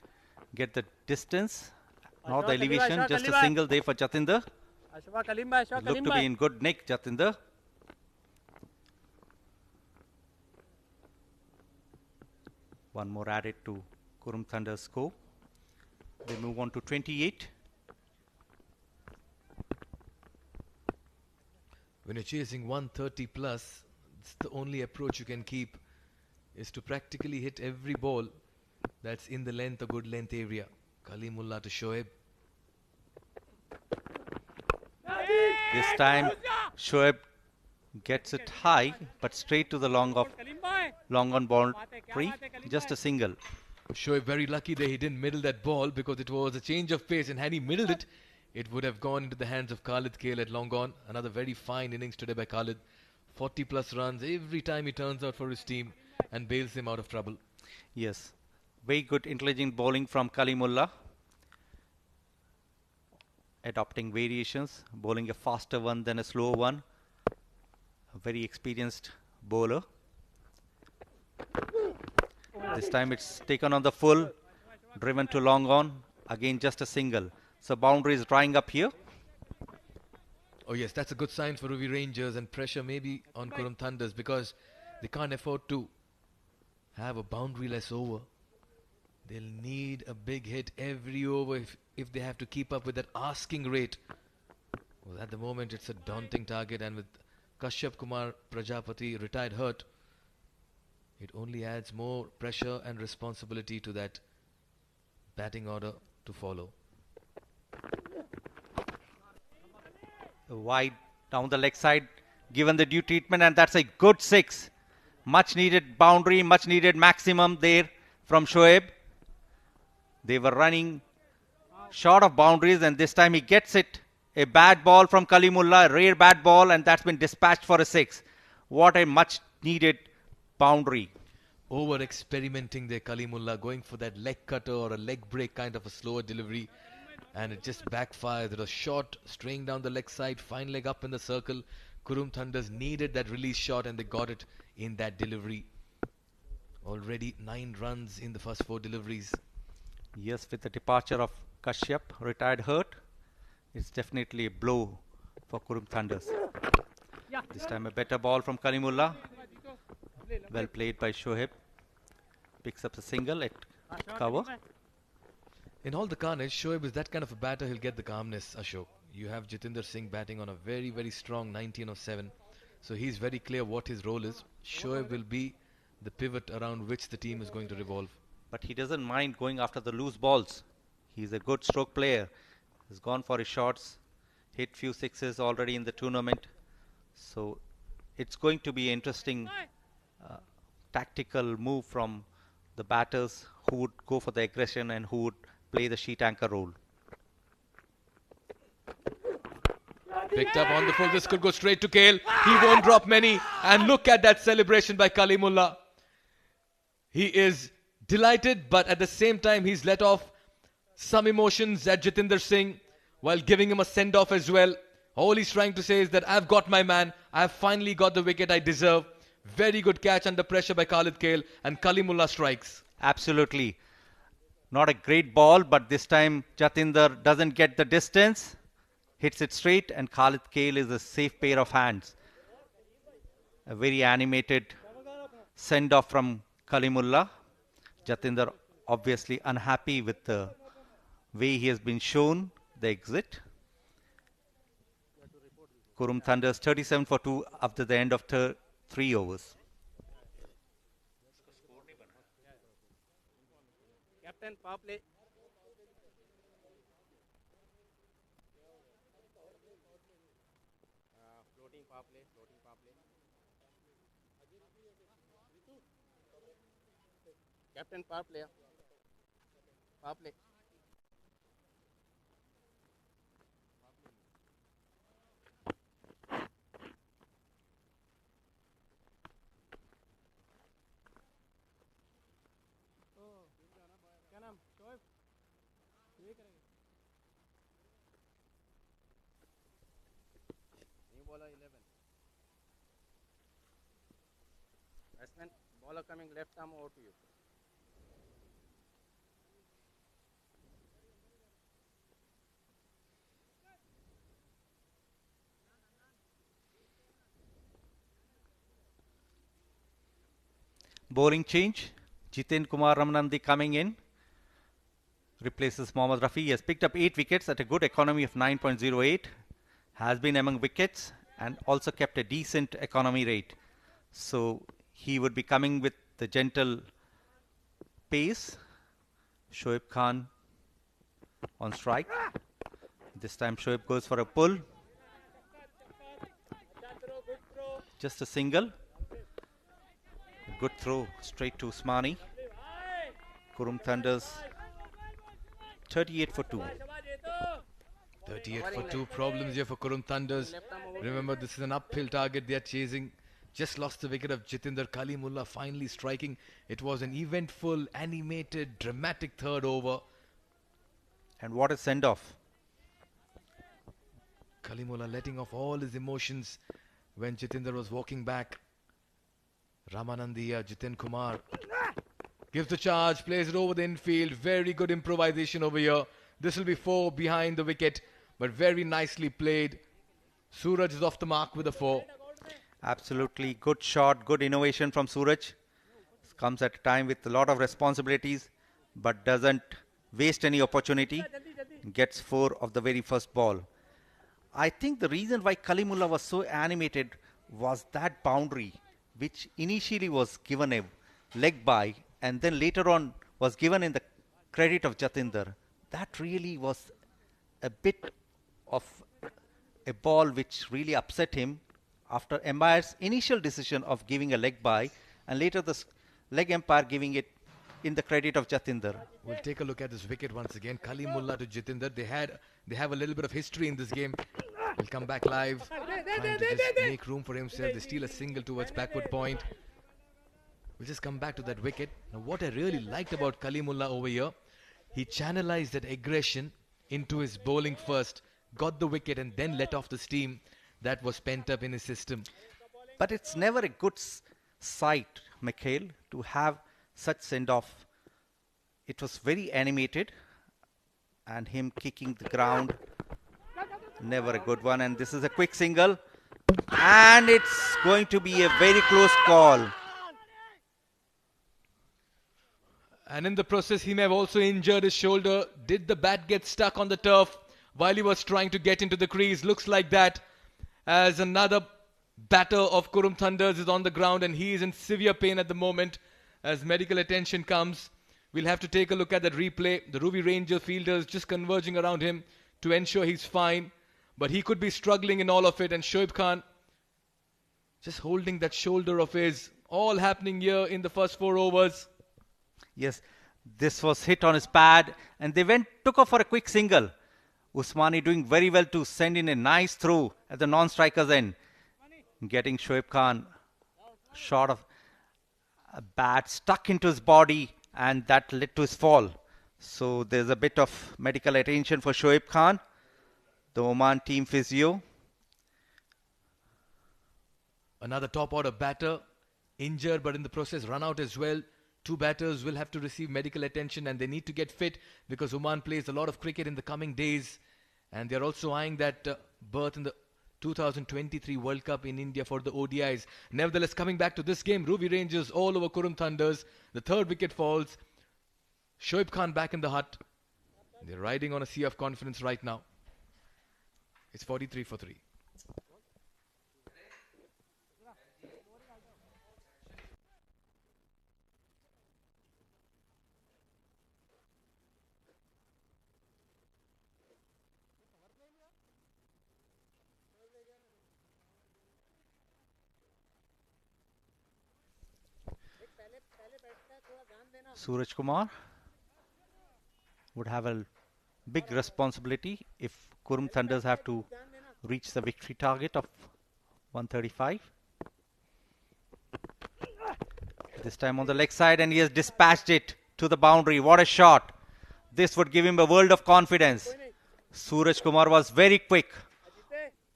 Speaker 5: get the distance nor the elevation. Just a single there for Jatinder. Look to be in good nick, Jatinder. One more added to Qurum Thunder's score. They move on to 28.
Speaker 1: When you're chasing 130 plus, it's the only approach you can keep is to practically hit every ball that's in the length or good length area. Kalimullah to Shoaib.
Speaker 5: This time Shoaib gets it high, but straight to the long on boundary. Just a single.
Speaker 1: Shoaib very lucky that he didn't middle that ball because it was a change of pace, and had he middled it, it would have gone into the hands of Khalid Kale at long on. Another very fine innings today by Khalid. 40 plus runs every time he turns out for his team and bails him out of trouble.
Speaker 5: Yes, very good intelligent bowling from Kalimullah. Adopting variations, bowling a faster one than a slower one. A very experienced bowler. This time it's taken on the full, driven to long on. Again just a single. So boundary is drying up here.
Speaker 1: Oh yes, that's a good sign for Ruwi Rangers, and pressure maybe on Qurum Thunders because they can't afford to have a boundary-less over. They'll need a big hit every over if they have to keep up with that asking rate. Well, at the moment, it's a daunting target, and with Kashyap Kumar Prajapati retired hurt, it only adds more pressure and responsibility to that batting order to follow.
Speaker 5: Wide down the leg side, given the due treatment, and that's a good 6. Much needed boundary, much needed maximum there from Shoaib. They were running short of boundaries, and this time he gets it. A bad ball from Kalimullah, a rare bad ball, and that's been dispatched for a 6. What a much needed boundary.
Speaker 1: Over experimenting there, Kalimullah, going for that leg cutter or a leg break kind of a slower delivery, and it just backfires. It was short, straying down the leg side, fine leg up in the circle. Qurum Thunders needed that release shot, and they got it in that delivery. Already 9 runs in the first 4 deliveries.
Speaker 5: Yes, with the departure of Kashyap, retired hurt, it's definitely a blow for Qurum Thunders. This time a better ball from Kalimullah. Well played by Shoaib. Picks up a single at cover.
Speaker 1: In all the carnage, Shoaib is that kind of a batter, he'll get the calmness, Ashok. You have Jatinder Singh batting on a very, very strong 19/7. So he's very clear what his role is. Shoaib will be the pivot around which the team is going to revolve.
Speaker 5: But he doesn't mind going after the loose balls. He's a good stroke player. He's gone for his shots, hit few 6s already in the tournament. So it's going to be an interesting tactical move from the batters who would go for the aggression and who would play the sheet anchor role.
Speaker 1: Picked up on the full. This could go straight to Kale. He won't drop many. And look at that celebration by Kalimullah. He is delighted, but at the same time, he's let off some emotions at Jatinder Singh while giving him a send-off as well. All he's trying to say is that I've got my man. I've finally got the wicket I deserve. Very good catch under pressure by Khalid Kale, and Kalimullah strikes.
Speaker 5: Absolutely. Not a great ball, but this time Jatinder doesn't get the distance. Hits it straight, and Khalid Kale is a safe pair of hands. A very animated send-off from Kalimullah. Jatinder obviously unhappy with the way he has been shown the exit. Qurum Thunders 37 for 2 after the end of 3 overs.
Speaker 6: Captain, power play. Floating power play, floating power play. Captain, power player. Power play. क्या नाम शोएब ये करेंगे new bowler 11 batsman bowler coming left arm over to you
Speaker 5: Bowling change. Jiten Kumar Ramanandi coming in. Replaces Mohammad Rafi. He has picked up 8 wickets at a good economy of 9.08. Has been among wickets and also kept a decent economy rate. So he would be coming with the gentle pace. Shoaib Khan on strike. This time Shoaib goes for a pull. Just a single. Good throw straight to Usmani. Qurum Thunders 38 for 2.
Speaker 1: 38 for 2. Problems here for Qurum Thunders. Remember, this is an uphill target they are chasing. Just lost the wicket of Jatinder. Kalimullah finally striking. It was an eventful, animated, dramatic third over.
Speaker 5: And what a send-off.
Speaker 1: Kalimullah letting off all his emotions when Jatinder was walking back. Ramanandiya, Jiten Kumar gives the charge, plays it over the infield. Very good improvisation over here. This will be 4 behind the wicket, but very nicely played. Suraj is off the mark with a 4.
Speaker 5: Absolutely good shot, good innovation from Suraj. Comes at a time with a lot of responsibilities, but doesn't waste any opportunity. Gets 4 of the very first ball. I think the reason why Kalimullah was so animated was that boundary, which initially was given a leg by and then later on was given in the credit of Jatinder. That really was a bit of a ball which really upset him after umpire's initial decision of giving a leg by and later the leg umpire giving it in the credit of Jatinder.
Speaker 1: We'll take a look at this wicket once again. Kalimullah to Jatinder. They have a little bit of history in this game. We'll come back live. Trying to just make room for himself. They steal a single towards backward point. We'll just come back to that wicket. Now what I really liked about Kalimullah over here, he channelized that aggression into his bowling first, got the wicket and then let off the steam that was pent up in his system.
Speaker 5: But it's never a good sight, Mikhail, to have such send-off. It was very animated and him kicking the ground, never a good one. And this is a quick single and it's going to be a very close call.
Speaker 1: And in the process, he may have also injured his shoulder. Did the bat get stuck on the turf while he was trying to get into the crease? Looks like that, as another batter of Qurum Thunders is on the ground and he is in severe pain at the moment. As medical attention comes, we'll have to take a look at that replay. The Ruwi Ranger fielders just converging around him to ensure he's fine. But he could be struggling in all of it. And Shoaib Khan just holding that shoulder of his. All happening here in the first 4 overs.
Speaker 5: Yes, this was hit on his pad and they took off for a quick single. Usmani doing very well to send in a nice throw at the non-striker's end. Getting Shoaib Khan short of a bat stuck into his body and that led to his fall. So there's a bit of medical attention for Shoaib Khan, the Oman team physio.
Speaker 1: Another top order batter injured but in the process run out as well. 2 batters will have to receive medical attention and they need to get fit because Oman plays a lot of cricket in the coming days. And they're also eyeing that berth in the 2023 World Cup in India for the ODIs. Nevertheless, coming back to this game, Ruwi Rangers all over Qurum Thunders. The 3rd wicket falls. Shoaib Khan back in the hut. They're riding on a sea of confidence right now. It's 43 for 3.
Speaker 5: Suraj Kumar would have a big responsibility if Qurum Thunders have to reach the victory target of 135. This time on the leg side and he has dispatched it to the boundary. What a shot. This would give him a world of confidence. Suraj Kumar was very quick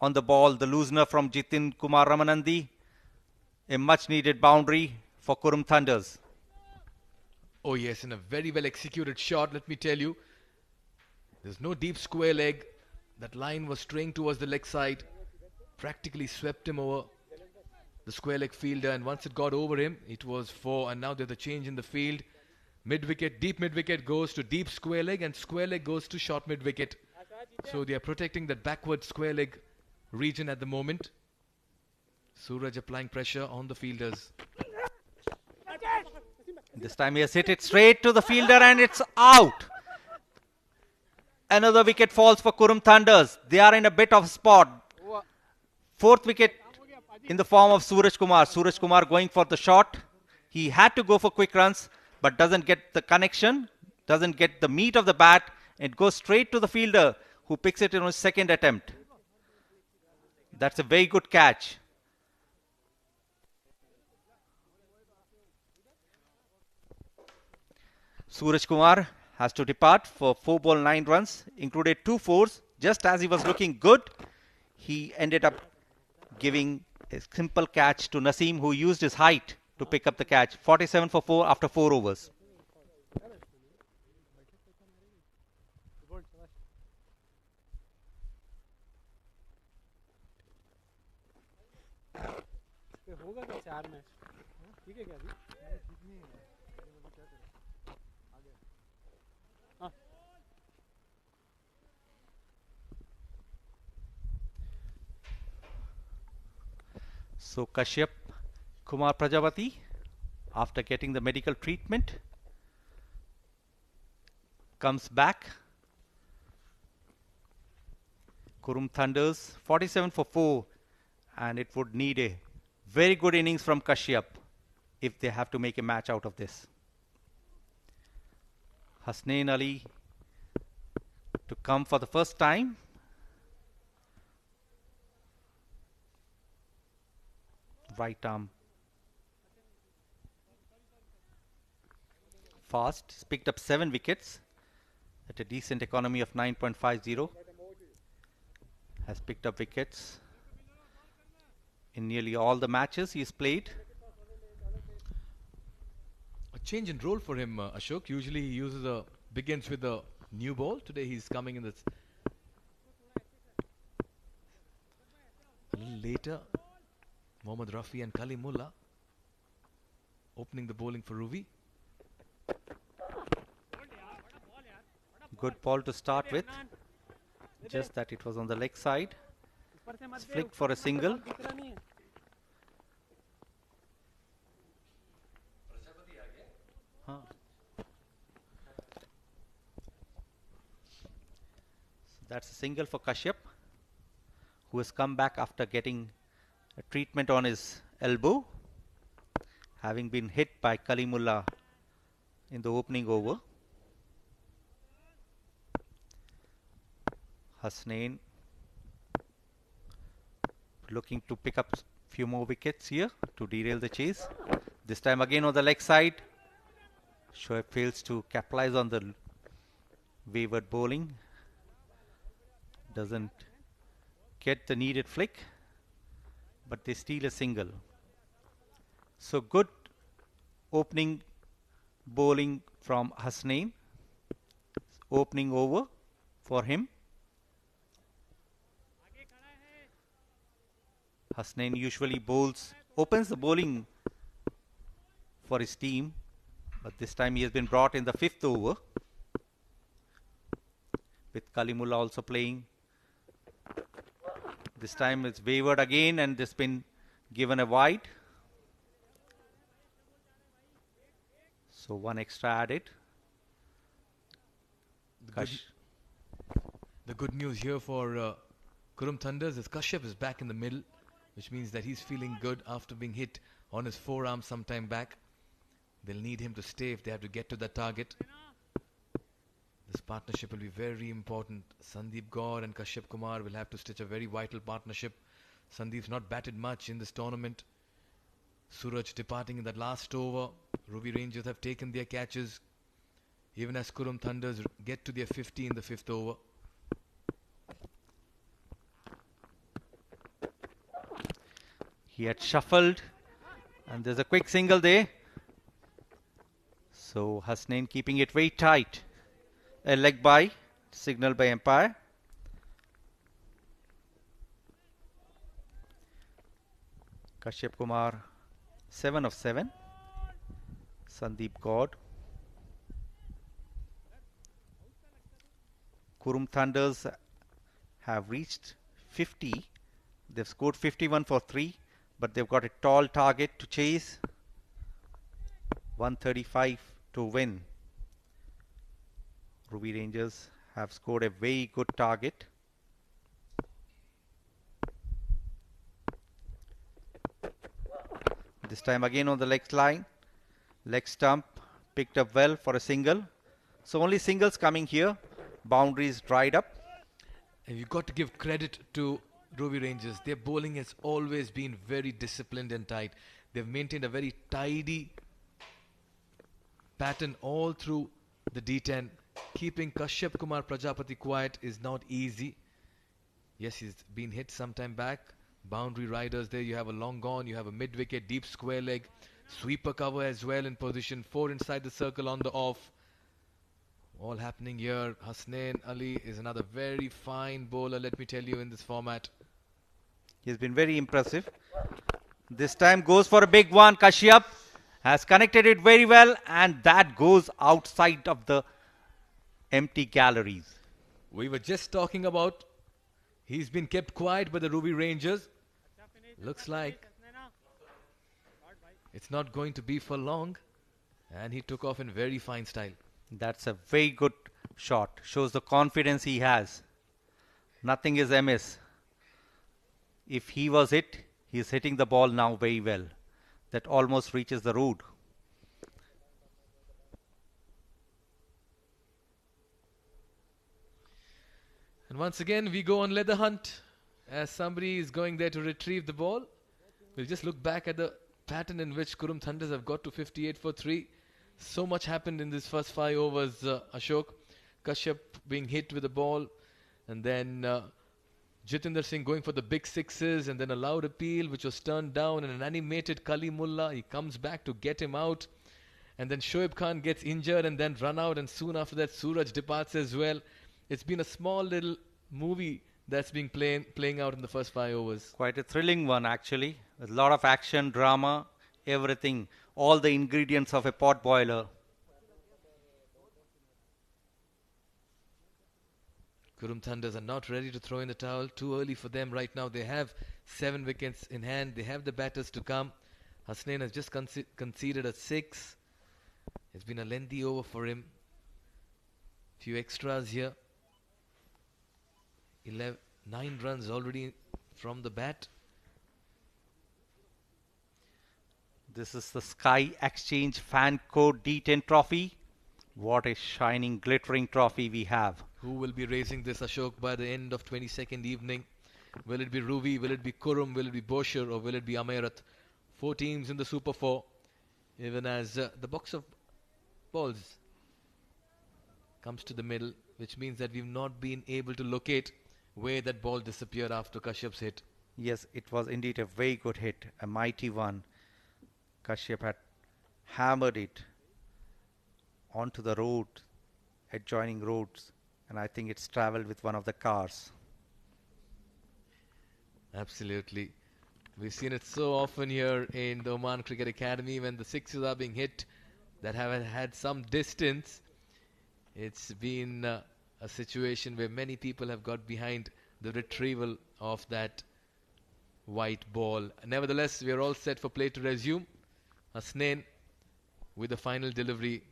Speaker 5: on the ball. The loosener from Jitin Kumar Ramanandi. A much needed boundary for Qurum Thunders.
Speaker 1: Oh yes, and a very well executed shot, let me tell you. There's no deep square leg. That line was straying towards the leg side. Practically swept him over the square leg fielder, and once it got over him, it was 4. And now there's a change in the field. Mid-wicket, deep mid-wicket goes to deep square leg and square leg goes to short mid-wicket. So they are protecting that backward square leg region at the moment. Suraj applying pressure on the fielders.
Speaker 5: This time he has hit it straight to the fielder and it's out. Another wicket falls for Qurum Thunders. They are in a bit of a spot. 4th wicket in the form of Suraj Kumar. Suraj Kumar going for the shot. He had to go for quick runs but doesn't get the connection, doesn't get the meat of the bat. It goes straight to the fielder who picks it in his 2nd attempt. That's a very good catch. Suraj Kumar has to depart for 4 ball 9 runs, included 2 fours. Just as he was looking good, he ended up giving a simple catch to Naseem, who used his height to pick up the catch. 47 for 4 after 4 overs.
Speaker 6: होगा क्या 4 match ठीक है क्या अभी हाँ
Speaker 5: So Kashyap Kumar Prajapati, after getting the medical treatment, comes back. Qurum Thunders 47 for 4, and it would need a very good innings from Kashyap if they have to make a match out of this. Hasnain Ali to come for the first time. Right arm fast. He's picked up 7 wickets at a decent economy of 9.50. Has picked up wickets in nearly all the matches he's played.
Speaker 1: A change in role for him, Ashok. Usually he begins with a new ball. Today he's coming in this a little later. Mohammad Rafi and Kalimullah opening the bowling for Ruwi.
Speaker 5: Good ball to start with. Just that it was on the leg side. It's flicked for a single. Huh. So that's a single for Kashyap, who has come back after getting a treatment on his elbow, having been hit by Kalimullah in the opening over. Hasnain looking to pick up few more wickets here to derail the chase. This time again on the leg side. Shoaib fails to capitalize on the wayward bowling. Doesn't get the needed flick, but they steal a single. So good opening bowling from Hasnain. Opening over for him. Hasnain usually opens the bowling for his team, but this time he has been brought in the 5th over, with Kalimullah also playing. This time it's wavered again and it's been given a wide. So 1 extra added.
Speaker 1: The good news here for Qurum Thunders is Kashyap is back in the middle, which means that he's feeling good after being hit on his forearm some time back. They'll need him to stay if they have to get to that target. This partnership will be very important. Sandeep Gaur and Kashyap Kumar will have to stitch a very vital partnership. Sandeep's not batted much in this tournament. Suraj departing in that last over. Ruwi Rangers have taken their catches, even as Qurum Thunders get to their 50 in the 5th over.
Speaker 5: He had shuffled, and there's a quick single there. So Hasnain keeping it very tight. A leg by, signal by umpire. Kashyap Kumar 7 of 7. Sandeep God. Qurum Thunders have reached 50. They've scored 51 for 3, but they've got a tall target to chase. 135 to win. Ruwi Rangers have scored a very good target. This time again on the leg line. Leg stump picked up well for a single. So only singles coming here. Boundaries dried up.
Speaker 1: And you've got to give credit to Ruwi Rangers. Their bowling has always been very disciplined and tight. They've maintained a very tidy pattern all through the D10. Keeping Kashyap Kumar Prajapati quiet is not easy. Yes, he's been hit some time back. Boundary riders there. You have a long gone. You have a mid-wicket, deep square leg. Sweeper cover as well in position. 4 inside the circle on the off. All happening here. Hasnain Ali is another very fine bowler, let me tell you, in this format.
Speaker 5: He's been very impressive. This time goes for a big one. Kashyap has connected it very well, and that goes outside of the empty galleries.
Speaker 1: We were just talking about he's been kept quiet by the Ruby Rangers. Looks like it's not going to be for long. And he took off in very fine style.
Speaker 5: That's a very good shot. Shows the confidence he has. Nothing is amiss. If he was hit, he's hitting the ball now very well. That almost reaches the root.
Speaker 1: And once again, we go on leather hunt as somebody is going there to retrieve the ball. We'll just look back at the pattern in which Qurum Thunders have got to 58 for 3. So much happened in this first 5 overs, Ashok. Kashyap being hit with the ball, and then Jitinder Singh going for the big sixes, and then a loud appeal which was turned down, and an animated Kalimullah. He comes back to get him out, and then Shoaib Khan gets injured and then run out, and soon after that Suraj departs as well. It's been a small little movie that's being playing out in the first 5 overs.
Speaker 5: Quite a thrilling one, actually. A lot of action, drama, everything. All the ingredients of a pot boiler.
Speaker 1: Qurum Thunders are not ready to throw in the towel. Too early for them right now. They have 7 wickets in hand. They have the batters to come. Hasnain has just conceded a 6. It's been a lengthy over for him. Few extras here. 9 runs already from the bat.
Speaker 5: This is the Sky Exchange Fan Code D10 trophy. What a shining, glittering trophy we have.
Speaker 1: Who will be raising this, Ashok, by the end of 22nd evening? Will it be Ruwi? Will it be Qurum? Will it be Bosher? Or will it be Amerat? 4 teams in the Super 4. Even as the box of balls comes to the middle, which means that we've not been able to locate where that ball disappeared after Kashyap's hit.
Speaker 5: Yes, it was indeed a very good hit. A mighty one. Kashyap had hammered it onto the road, adjoining roads, and I think it's traveled with one of the cars.
Speaker 1: Absolutely. We've seen it so often here in the Oman Cricket Academy when the sixes are being hit that have had some distance. It's been a situation where many people have got behind the retrieval of that white ball. Nevertheless, we are all set for play to resume. Hasnain with the final delivery,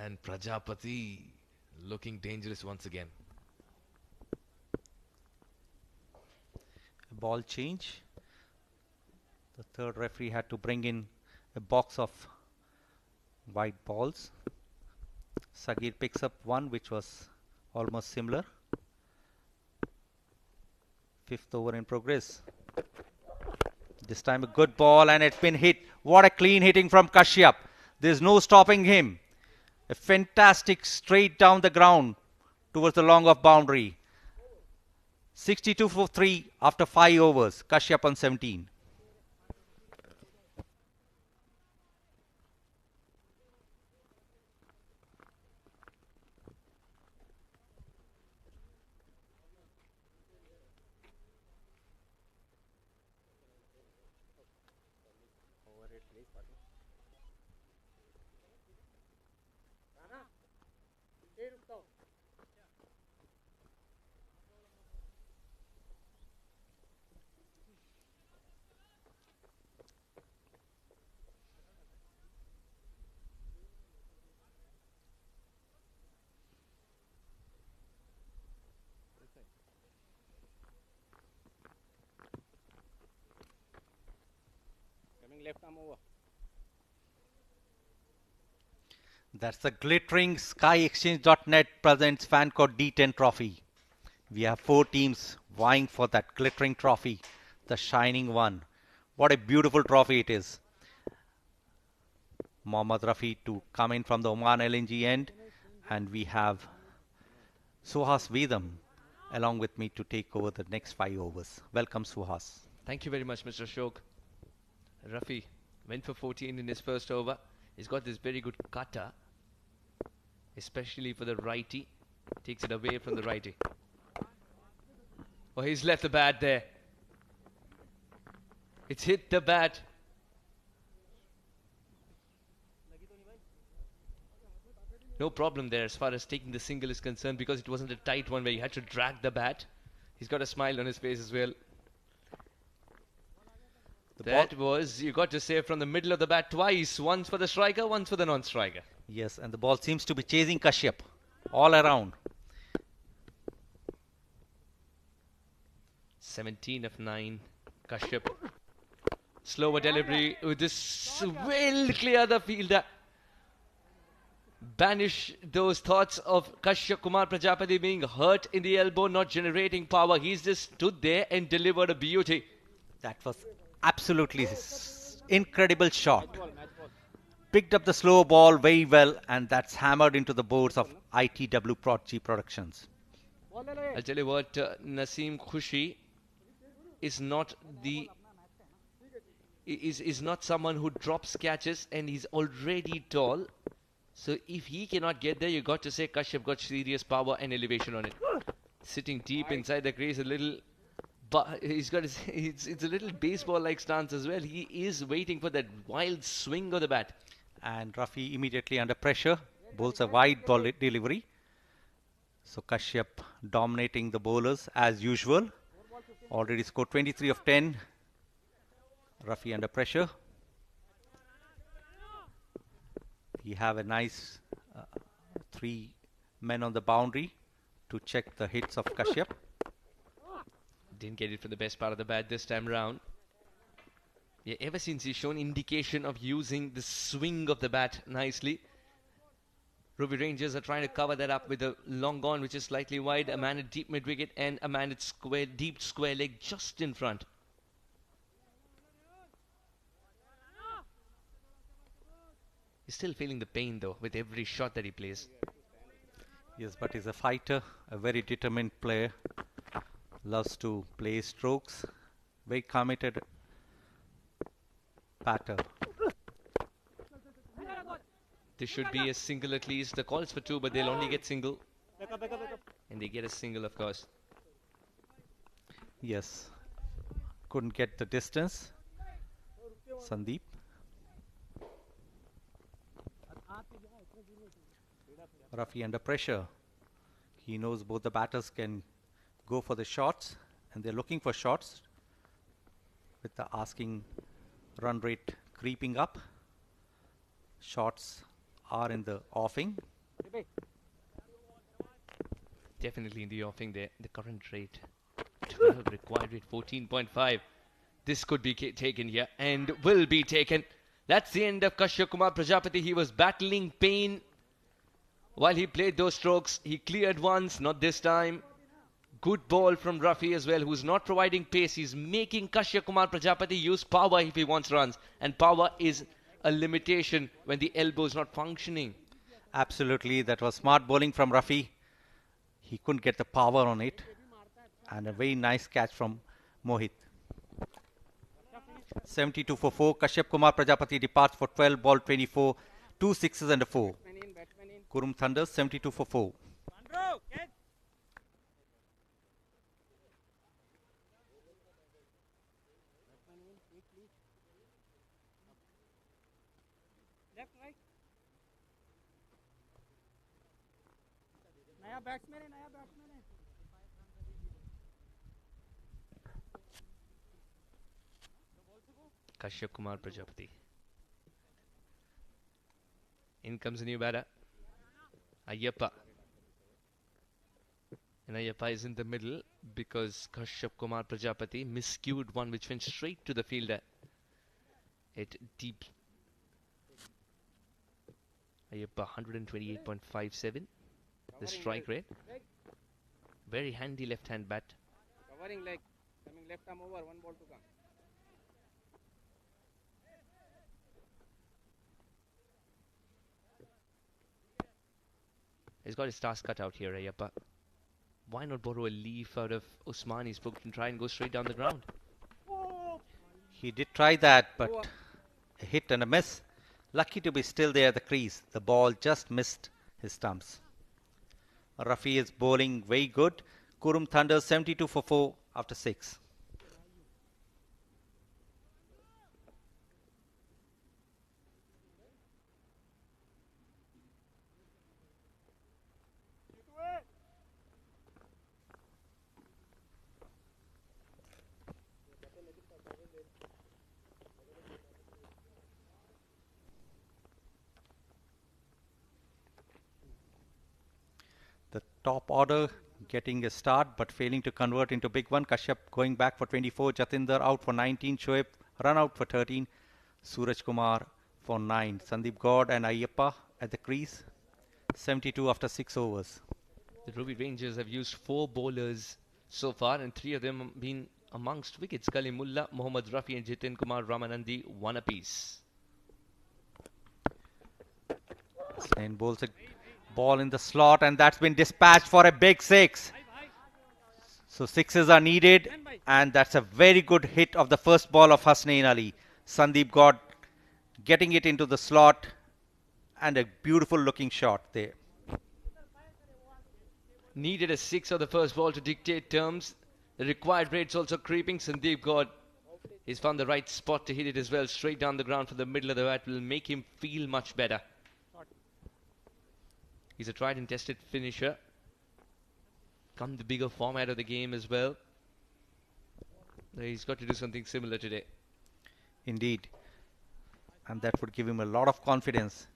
Speaker 1: and Prajapati looking dangerous once again.
Speaker 5: A ball change. The third referee had to bring in a box of white balls. Sagir picks up one which was almost similar. 5th over in progress. This time a good ball, and it's been hit. What a clean hitting from Kashyap. There's no stopping him. A fantastic straight down the ground towards the long off boundary. 62 for 3 after 5 overs. Kashyap on 17.
Speaker 6: Left arm over.
Speaker 5: That's the glittering SkyExchange.net presents Fan Code D10 trophy. We have 4 teams vying for that glittering trophy, the shining one. What a beautiful trophy it is. Mohammad Rafi to come in from the Oman LNG end, and we have Suhas Vedam along with me to take over the next 5 overs. Welcome, Suhas.
Speaker 7: Thank you very much, Mr. Ashok. Rafi went for 14 in his first over. He's got this very good cutter, especially for the righty. Takes it away from the righty. Oh, he's left the bat there. It's hit the bat no problem there as far as taking the single is concerned, because it wasn't a tight one where you had to drag the bat. He's got a smile on his face as well. That was, you got to say, from the middle of the bat twice. Once for the striker, once for the non-striker.
Speaker 5: Yes, and the ball seems to be chasing Kashyap all around.
Speaker 7: 17 of 9. Kashyap. Slower delivery with this will clear the fielder. Banish those thoughts of Kashyap Kumar Prajapati being hurt in the elbow, not generating power. He's just stood there and delivered a beauty.
Speaker 5: That was absolutely incredible shot. Picked up the slow ball very well, and that's hammered into the boards of ITW Prodigy Productions.
Speaker 7: I'll tell you what, Naseem Khushi is not someone who drops catches, and he's already tall. So if he cannot get there, you got to say Kashyap got serious power and elevation on it. Sitting deep inside the crease, a little, but he's got it's a little baseball-like stance as well. He is waiting for that wild swing of the bat.
Speaker 5: And Rafi immediately under pressure bowls a wide ball delivery. So Kashyap dominating the bowlers as usual. Already scored 23 of 10. Rafi under pressure. We have a nice 3 men on the boundary to check the hits of Kashyap.
Speaker 7: Didn't get it from the best part of the bat this time round. Yeah, ever since he's shown indication of using the swing of the bat nicely. Ruwi Rangers are trying to cover that up with a long on, which is slightly wide. A man at deep mid wicket and a man at square, deep square leg just in front. He's still feeling the pain though with every shot that he plays.
Speaker 5: Yes, but he's a fighter, a very determined player. Loves to play strokes. Very committed batter.
Speaker 7: This should be a single at least. The call's for 2, but they'll only get single. And they get a single, of course.
Speaker 5: Yes. Couldn't get the distance. Sandeep. Rafi under pressure. He knows both the batters can go for the shots, and they're looking for shots with the asking run rate creeping up. Shots are in the offing.
Speaker 7: Definitely in the offing there. The current rate 12, required rate 14.5. This could be taken here and will be taken. That's the end of Kashyap Kumar Prajapati. He was battling pain while he played those strokes. He cleared once, not this time. Good ball from Rafi as well, who's not providing pace. He's making Kashyap Kumar Prajapati use power if he wants runs. And power is a limitation when the elbow is not functioning.
Speaker 5: Absolutely, that was smart bowling from Rafi. He couldn't get the power on it. And a very nice catch from Mohit. 72 for 4. Kashyap Kumar Prajapati departs for 12 ball 24. 2 sixes and a 4. Qurum Thunders 72 for 4.
Speaker 7: Kashyap Kumar Prajapati. In comes a new batter, Ayyappa. And Ayyappa is in the middle because Kashyap Kumar Prajapati miscued one which went straight to the fielder. It deep. Ayyappa 128.57. The strike rate. Very handy left-hand bat.
Speaker 6: Covering leg, coming left arm over, 1 ball to come.
Speaker 7: He's got his stars cut out here, Ayyappa. Why not borrow a leaf out of Usmani's book and try and go straight down the ground?
Speaker 5: He did try that, but a hit and a miss. Lucky to be still there at the crease. The ball just missed his stumps. Rafi is bowling very good. Qurum Thunder 72 for 4 after 6. top order getting a start but failing to convert into big one. Kashyap going back for 24. Jatinder out for 19. Shoaib run out for 13. Suraj Kumar for 9. Sandeep God and Ayyappa at the crease. 72 after 6 overs.
Speaker 7: The Ruwi Rangers have used 4 bowlers so far, and 3 of them have been amongst wickets. Kalimullah, Mohammad Rafi and Jitin Kumar Ramanandi, 1 apiece.
Speaker 5: Hasnain bowls a ball in the slot, and that's been dispatched for a big 6. So 6s are needed, and that's a very good hit of the first ball of Hasnain Ali. Sandeep God getting it into the slot, and a beautiful looking shot there.
Speaker 7: Needed a 6 of the first ball to dictate terms. The required rate's also creeping. Sandeep God has found the right spot to hit it as well. Straight down the ground for the middle of the bat will make him feel much better. He's a tried and tested finisher. Come the bigger format of the game as well. He's got to do something similar today.
Speaker 5: Indeed. And that would give him a lot of confidence.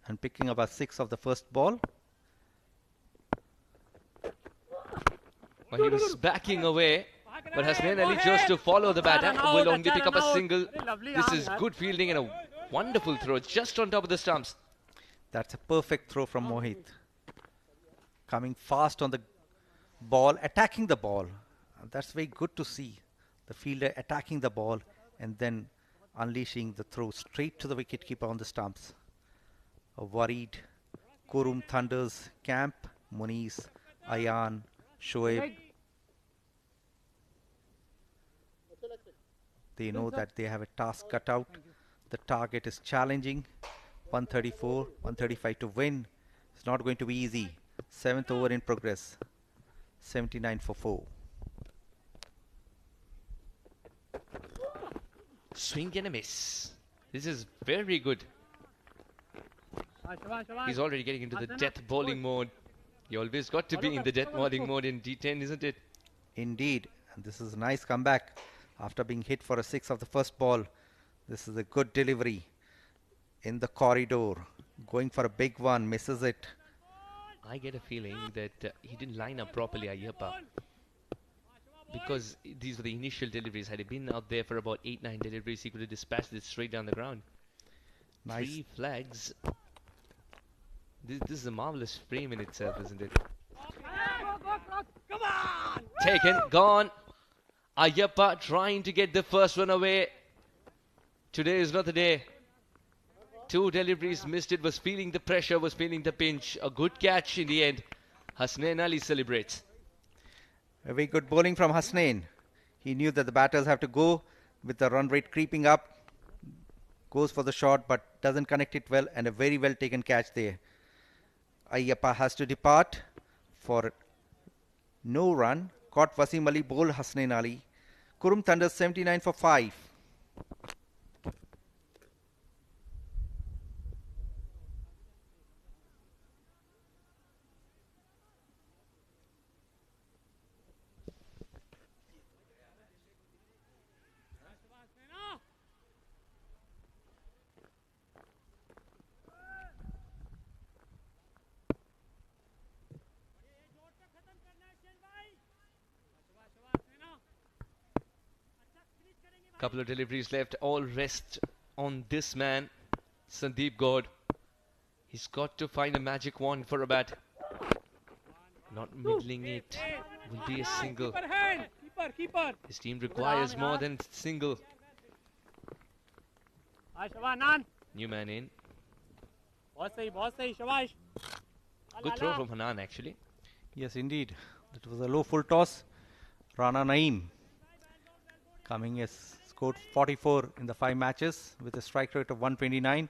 Speaker 5: And picking up a 6 of the first ball.
Speaker 7: Well, he was backing away, but Hasnain Ali chose to follow the batter. Will only pick up a single. This is good fielding and a wonderful throw just on top of the stumps.
Speaker 5: That's a perfect throw from Mohit. Coming fast on the ball, attacking the ball. And that's very good to see. The fielder attacking the ball and then unleashing the throw straight to the wicketkeeper on the stumps. A worried Qurum Thunders camp. Muniz, Ayan, Shoaib. They know that they have a task cut out. The target is challenging. 134, 135 to win. It's not going to be easy. 7th over in progress. 79 for 4.
Speaker 7: Swing and a miss. This is very good. He's already getting into the death bowling mode. You always got to be in the death bowling mode in D10, isn't it?
Speaker 5: Indeed. And this is a nice comeback. After being hit for a 6 of the first ball, this is a good delivery. In the corridor, going for a big one, misses it.
Speaker 7: I get a feeling that he didn't line up properly, Ayyappa. Because these were the initial deliveries. Had he been out there for about 8-9 deliveries, he could have dispatched it straight down the ground.
Speaker 5: Nice.
Speaker 7: 3 flags. This is a marvelous frame in itself, isn't it?
Speaker 6: Come on!
Speaker 7: Taken, gone. Ayyappa trying to get the first one away. Today is not the day. 2 deliveries, missed it, was feeling the pressure, was feeling the pinch. A good catch in the end. Hasnain Ali celebrates.
Speaker 5: A very good bowling from Hasnain. He knew that the batters have to go with the run rate creeping up. Goes for the shot but doesn't connect it well, and a very well taken catch there. Ayyappa has to depart for no run. Caught Wasim Ali, bowled Hasnain Ali. Qurum Thunders 79 for 5.
Speaker 7: Couple of deliveries left. All rest on this man, Sandeep God. He's got to find a magic wand for a bat. Not middling it. Will be a single.
Speaker 6: Keeper.
Speaker 7: His team requires more than single. New man in.
Speaker 6: बहुत सही शाबाश.
Speaker 7: Good throw from Hanan actually.
Speaker 5: Yes, indeed. That was a low full toss. Rana Naeem coming as scored 44 in the 5 matches with a strike rate of 129.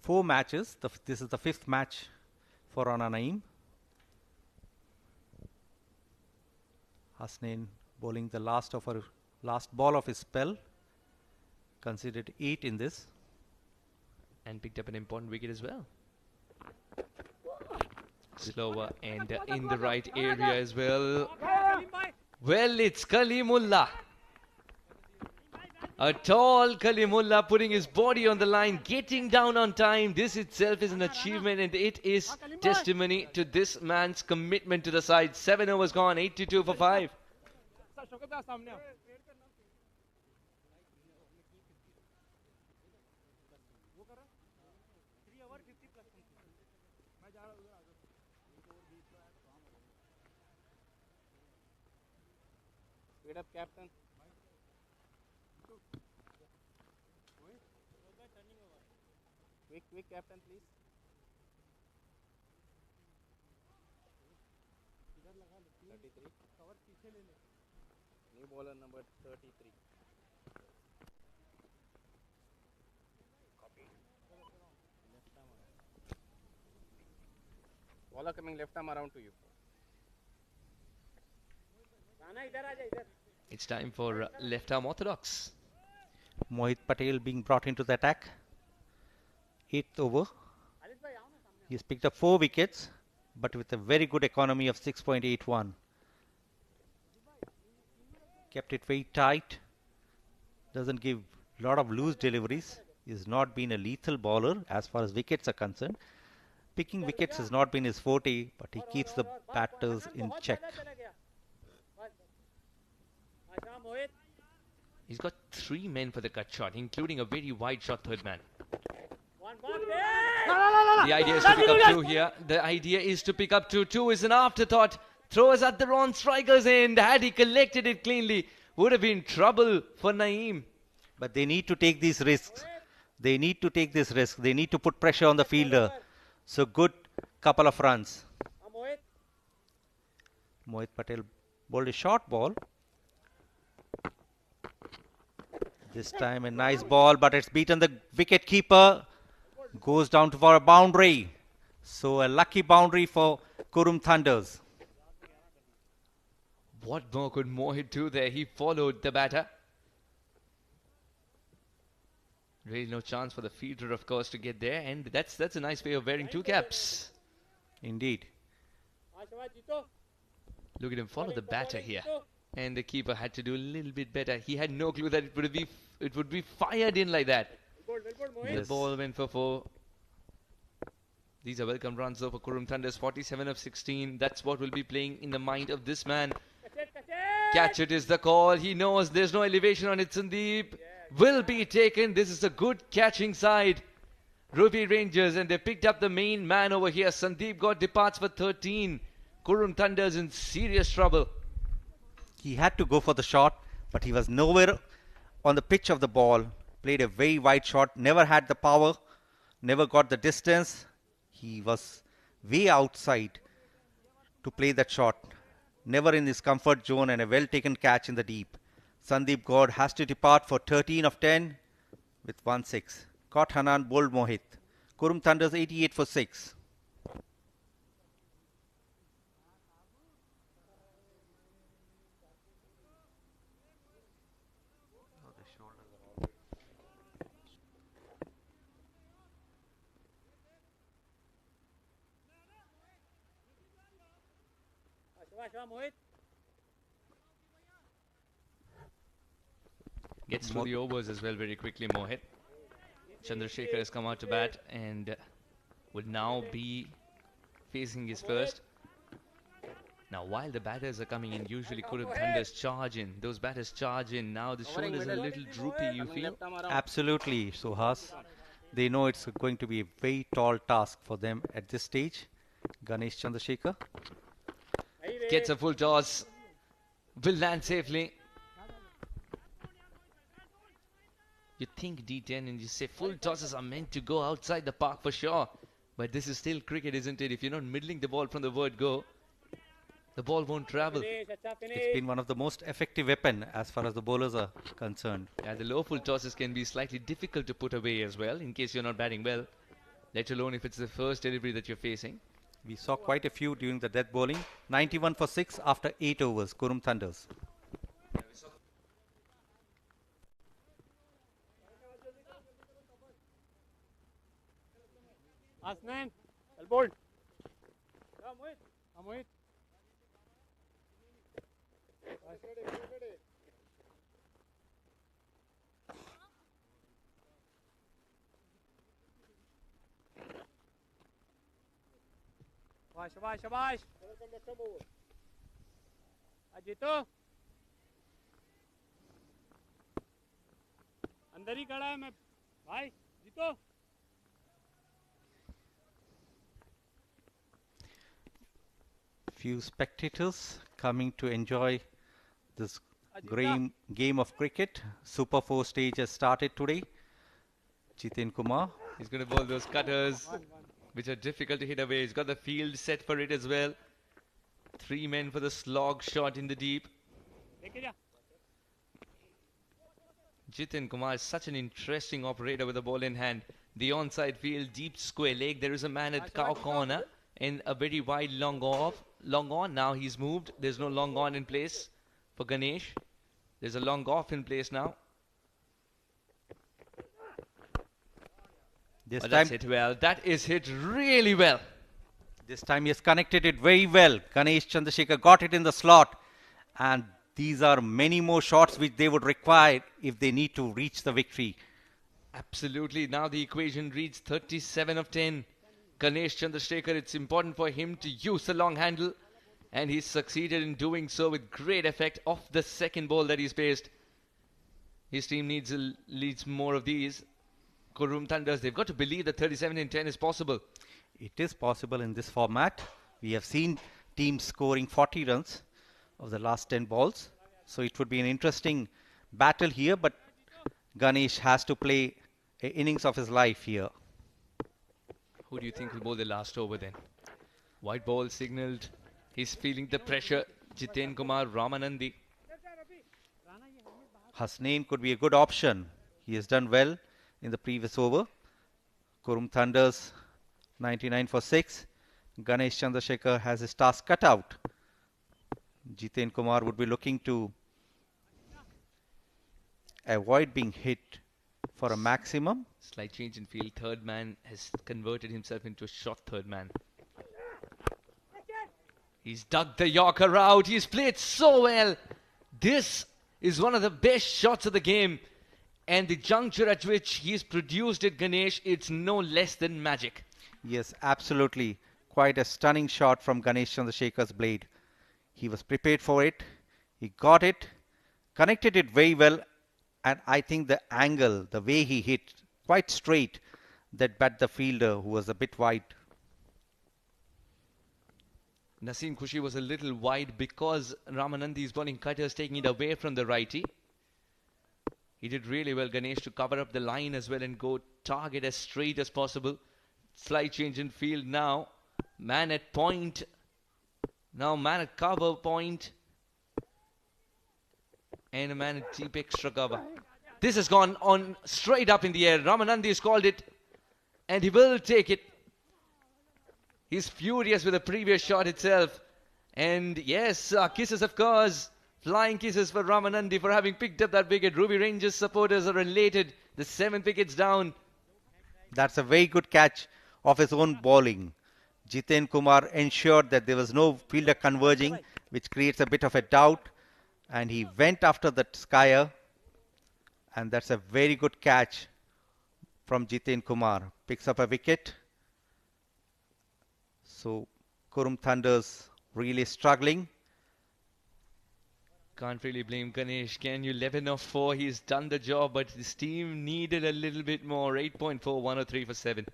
Speaker 5: 4 matches. This is the 5th match for Rana Naeem. Hasnain bowling the last ball of his spell. Considered 8 in this.
Speaker 7: And picked up an important wicket as well. Slower and in the right area as well. Well, it's Kalimullah. A tall Kalimullah putting his body on the line, getting down on time. This itself is an achievement, and it is testimony to this man's commitment to the side. 7 overs gone, 82 for 5.
Speaker 6: Speed up, captain. Quick, captain, please. New bowler number 33. Copy. Bowler coming left arm around to you.
Speaker 7: It's time for left arm orthodox.
Speaker 5: Mohit Patel being brought into the attack. 8th over. He's picked up 4 wickets, but with a very good economy of 6.81. Kept it very tight. Doesn't give a lot of loose deliveries. He's not been a lethal bowler as far as wickets are concerned. Picking wickets has not been his forte, but he keeps the batters in check.
Speaker 7: He's got 3 men for the cut shot, including a very wide shot third man. The idea is to pick up 2 here. The idea is to pick up 2. 2 is an afterthought. Throws at the wrong striker's end. Had he collected it cleanly, would have been trouble for Naeem.
Speaker 5: But they need to take these risks. They need to take this risk. They need to put pressure on the fielder. So good couple of runs. Mohit Patel bowled a short ball. This time a nice ball, but it's beaten the wicket keeper. Goes down for a boundary. So a lucky boundary for Qurum Thunders.
Speaker 7: What more could Mohit do there? He followed the batter. Really no chance for the fielder, of course, to get there. And that's a nice way of wearing 2 caps.
Speaker 5: Indeed.
Speaker 7: Look at him follow the batter here. And the keeper had to do a little bit better. He had no clue that it would be fired in like that.
Speaker 5: Yes.
Speaker 7: The ball went for 4. These are welcome runs though for Qurum Thunders. 47 of 16. That's what will be playing in the mind of this man. Catch it is the call. He knows there's no elevation on it. Sandeep will be taken. This is a good catching side. Ruwi Rangers, and they picked up the main man over here. Sandeep God departs for 13. Qurum Thunders in serious trouble.
Speaker 5: He had to go for the shot, but he was nowhere on the pitch of the ball. Played a very wide shot. Never had the power. Never got the distance. He was way outside to play that shot. Never in his comfort zone, and a well taken catch in the deep. Sandeep God has to depart for 13 of 10 with 1-6. Caught Hanan, bowled Mohit. Qurum Thunders 88 for 6.
Speaker 7: Gets through the overs as well very quickly, Mohit. Chandrasekhar has come out to bat and would now be facing his first. Now, while the batters are coming in, usually Qurum Thunders charge in. Those batters charge in. Now the shoulders are a little droopy, you feel?
Speaker 5: Absolutely, Suhas. They know it's going to be a very tall task for them at this stage. Ganesh Chandrasekhar.
Speaker 7: Gets a full toss. Will land safely. You think D10 and you say full tosses are meant to go outside the park for sure. But this is still cricket, isn't it? If you're not middling the ball from the word go, the ball won't travel.
Speaker 5: It's been one of the most effective weapon as far as the bowlers are concerned.
Speaker 7: Yeah, the low full tosses can be slightly difficult to put away as well, in case you're not batting well. Let alone if it's the first delivery that you're facing.
Speaker 5: We saw quite a few during the death bowling. 91 for 6 after 8 overs, Qurum Thunders.
Speaker 6: Asnan, well bowled. Mohit. शाबाश शाबाश शाबाश जीतो अंदर ही खड़ा है मैं भाई जीतो
Speaker 5: Few spectators coming to enjoy this game of cricket. Super 4 stage has started today. Jiten Kumar.
Speaker 7: He's going to bowl those cutters, which are difficult to hit away. He's got the field set for it as well. 3 men for the slog shot in the deep. Jiten Kumar is such an interesting operator with the ball in hand. The onside field, deep square leg. There is a man at cow corner and a very wide long on. Now he's moved. There's no long on in place for Ganesh. There's a long off in place now. That's hit well. That is hit really well.
Speaker 5: This time he has connected it very well. Ganesh Chandrasekhar got it in the slot. And these are many more shots which they would require if they need to reach the victory.
Speaker 7: Absolutely. Now the equation reads 37 of 10. Ganesh Chandrasekhar, it's important for him to use the long handle. And he's succeeded in doing so with great effect off the second ball that he's faced. His team needs more of these. Qurum Thunders, they've got to believe that 37 in 10 is possible.
Speaker 5: It is possible in this format. We have seen teams scoring 40 runs of the last 10 balls. So it would be an interesting battle here, but Ganesh has to play an innings of his life here.
Speaker 7: Who do you think will bowl the last over then? White ball signalled. He's feeling the pressure. Jiten Kumar Ramanandi.
Speaker 5: Hasnain could be a good option. He has done well in the previous over. Qurum Thunders 99 for 6. Ganesh Chandrasekhar has his task cut out. Jiten Kumar would be looking to avoid being hit for a maximum.
Speaker 7: Slight change in field. Third man has converted himself into a short third man. He's dug the Yorker out. He's played so well. This is one of the best shots of the game. And the juncture at which he's produced it, Ganesh, it's no less than magic.
Speaker 5: Yes, absolutely. Quite a stunning shot from Ganesh Chandrasekhar's blade. He was prepared for it. He got it, connected it very well. And I think the angle, the way he hit, quite straight, that bat the fielder who was a bit wide.
Speaker 7: Naseem Khushi was a little wide because Ramanandi's bowling cutters taking it away from the righty. He did really well, Ganesh, to cover up the line as well and go target as straight as possible. Slight change in field now. Man at point. Now man at cover point. And a man at deep extra cover. This has gone on straight up in the air. Ramanandi has called it. And he will take it. He's furious with the previous shot itself. And yes, kisses of course. Flying kisses for Ramanandi for having picked up that wicket. Ruwi Rangers supporters are elated. The 7th wicket's down.
Speaker 5: That's a very good catch of his own bowling. Jiten Kumar ensured that there was no fielder converging, which creates a bit of a doubt. And he went after that skyer. And that's a very good catch from Jiten Kumar. Picks up a wicket. So Qurum Thunders really struggling.
Speaker 7: Can't really blame Ganesh. Can you 11 of 4? He's done the job, but his team needed a little bit more. 8.4, 103 for 7.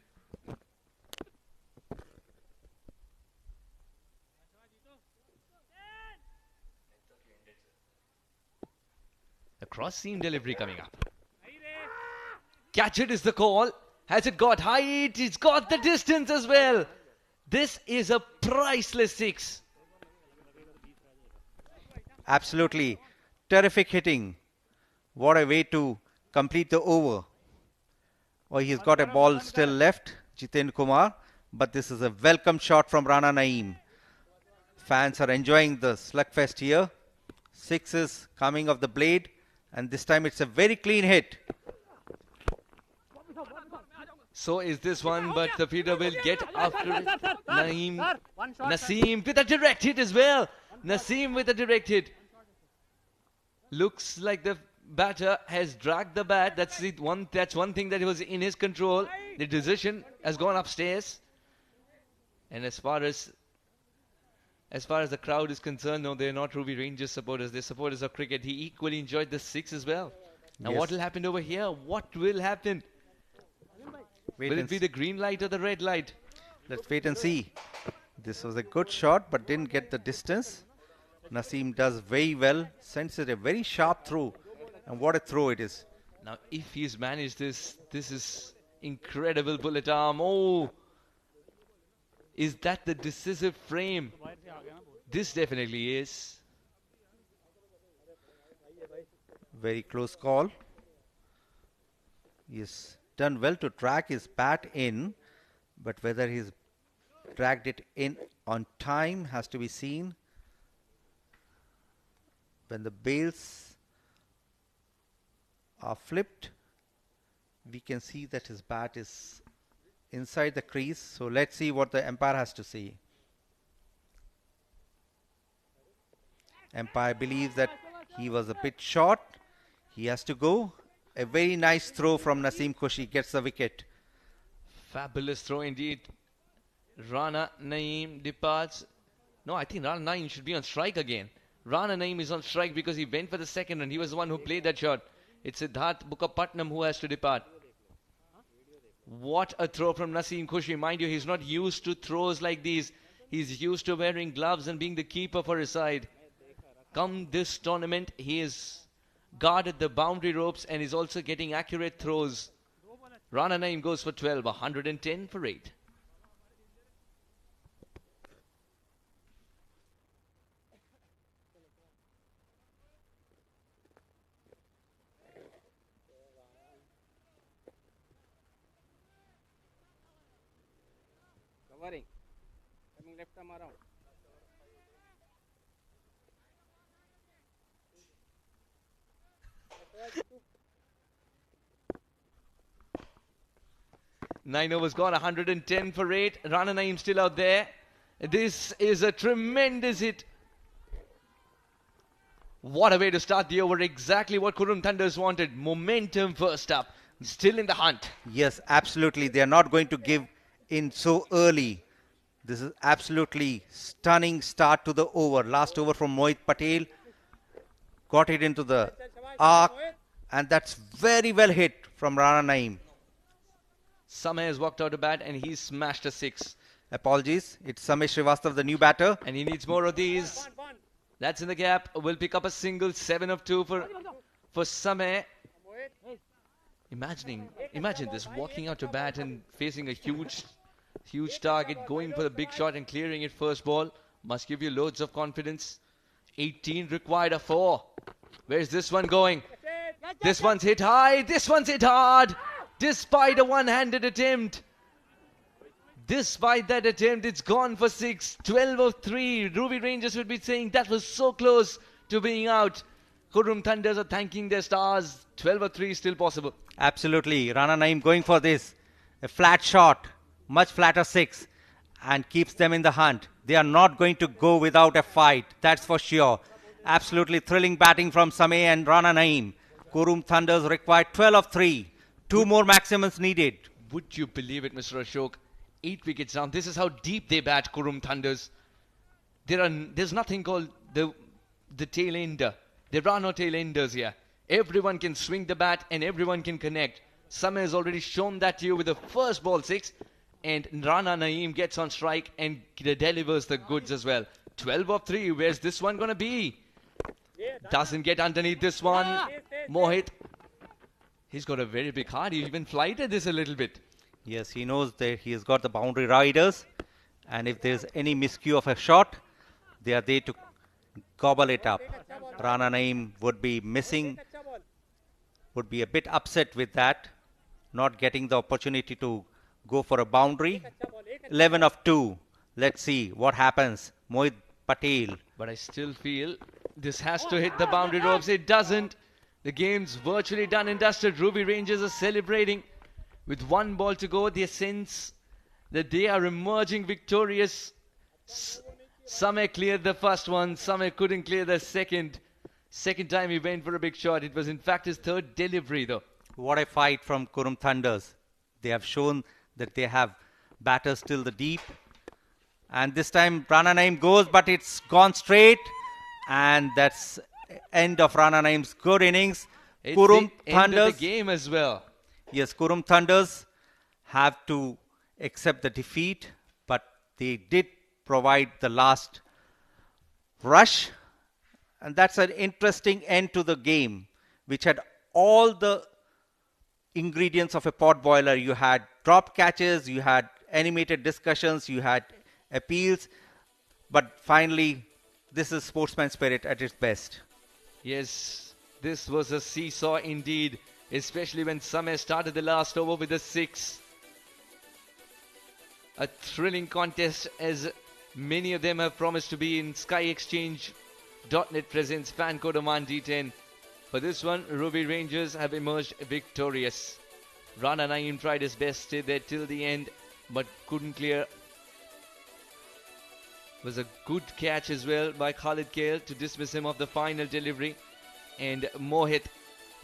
Speaker 7: A cross seam delivery coming up. Catch it is the call. Has it got height? It's got the distance as well. This is a priceless 6.
Speaker 5: Absolutely. Terrific hitting. What a way to complete the over. Well, he's got a ball still left, Jiten Kumar. But this is a welcome shot from Rana Naeem. Fans are enjoying the slugfest here. 6 is coming off the blade. And this time it's a very clean hit.
Speaker 7: So is this one, but the fielder will get after it. Naseem with a direct hit as well. Naseem with a direct hit. Looks like the batter has dragged the bat. That's one thing that was in his control. The decision has gone upstairs. And as far as as far as the crowd is concerned, no, they're not Ruby Rangers supporters. They're supporters of cricket. He equally enjoyed the 6 as well. Now, what will happen over here? What will happen? Will it be the green light or the red light?
Speaker 5: Let's wait and see. This was a good shot, but didn't get the distance. Naseem does very well. Sends it a very sharp throw. And what a throw it is.
Speaker 7: Now, if he's managed this, this is incredible bullet arm. Oh! Is that the decisive frame? This definitely is.
Speaker 5: Very close call. He's done well to drag his bat in, but whether he's dragged it in on time has to be seen. When the bails are flipped, we can see that his bat is inside the crease. So let's see what the umpire has to say. Umpire believes that he was a bit short. He has to go. A very nice throw from Naseem Khushi gets the wicket.
Speaker 7: Fabulous throw indeed. Rana Naeem departs. No, I think Rana Naeem should be on strike again. Rana Naeem is on strike because he went for the second and he was the one who played that shot. It's Siddharth Bukkapatnam who has to depart. What a throw from Naseem Khushi. Mind you, he's not used to throws like these. He's used to wearing gloves and being the keeper for his side. Come this tournament, he is guarded the boundary ropes and is also getting accurate throws. Rana Naeem goes for 12, 110 for 8.
Speaker 6: Covering. Coming left arm around.
Speaker 7: Nine overs gone, 110 for 8. Rana Naeem still out there. This is a tremendous hit. What a way to start the over. Exactly what Qurum Thunders wanted. Momentum first up. Still in the hunt.
Speaker 5: Yes, absolutely. They are not going to give in so early. This is absolutely stunning start to the over. Last over from Mohit Patel. Got it into the arc. And that's very well hit from Rana Naeem.
Speaker 7: Samay has walked out to bat and he's smashed a 6.
Speaker 5: Apologies. It's Samay Srivastav, the new batter.
Speaker 7: And he needs more of these. That's in the gap. Will pick up a single. 7 of 2 for Samay. Imagine this. Walking out to bat and facing a huge target. Going for the big shot and clearing it first ball. Must give you loads of confidence. 18 required, a 4. Where's this one going? This one's hit high. This one's hit hard. Despite a one-handed attempt. Despite that attempt, it's gone for 6. 12 of 3. Ruby Rangers would be saying that was so close to being out. Qurum Thunders are thanking their stars. 12 of 3 is still possible.
Speaker 5: Absolutely. Rana Naeem going for this. A flat shot. Much flatter 6. And keeps them in the hunt. They are not going to go without a fight. That's for sure. Absolutely thrilling batting from Samay and Rana Naeem. Qurum Thunders require 12 of 3. 2 more maximums needed.
Speaker 7: Would you believe it, Mr. Ashok? 8 wickets down. This is how deep they bat, Qurum Thunders. There's nothing called the tail ender. There are no tail enders here. Everyone can swing the bat and everyone can connect. Samay has already shown that to you with the first ball 6. And Rana Naeem gets on strike and delivers the goods as well. 12 of 3. Where's this one going to be? Doesn't get underneath this one. Mohit. He's got a very big heart. He even flighted this a little bit.
Speaker 5: Yes, he knows that he has got the boundary riders. And if there's any miscue of a shot, they are there to gobble it up. Rana Naeem would be missing, would be a bit upset with that. Not getting the opportunity to go for a boundary. 11 of 2. Let's see what happens. Mohit Patel.
Speaker 7: But I still feel this has to hit the boundary ropes. It doesn't. The game's virtually done and dusted. Ruby Rangers are celebrating with 1 ball to go. They sense that they are emerging victorious. Samay cleared the first one. Samay couldn't clear the second. Second time he went for a big shot. It was in fact his third delivery though.
Speaker 5: What a fight from Qurum Thunders. They have shown that they have batters till the deep. And this time Rana Naim goes, but it's gone straight. And that's end of Rana Naim's good innings.
Speaker 7: It's
Speaker 5: Qurum
Speaker 7: the end of
Speaker 5: Thunders.
Speaker 7: the game as well.
Speaker 5: Yes, Qurum Thunders have to accept the defeat, but they did provide the last rush. And that's an interesting end to the game, which had all the ingredients of a pot boiler. You had drop catches, you had animated discussions, you had appeals, but finally, this is sportsman spirit at its best.
Speaker 7: Yes, this was a seesaw indeed, especially when Sameh started the last over with a 6. A thrilling contest, as many of them have promised to be in SkyExchange.net presents fan code Oman D10. For this one, Ruwi Rangers have emerged victorious. Rana Naim tried his best, stayed there till the end, but couldn't clear. Was a good catch as well by Khalid Kale to dismiss him of the final delivery. And Mohit,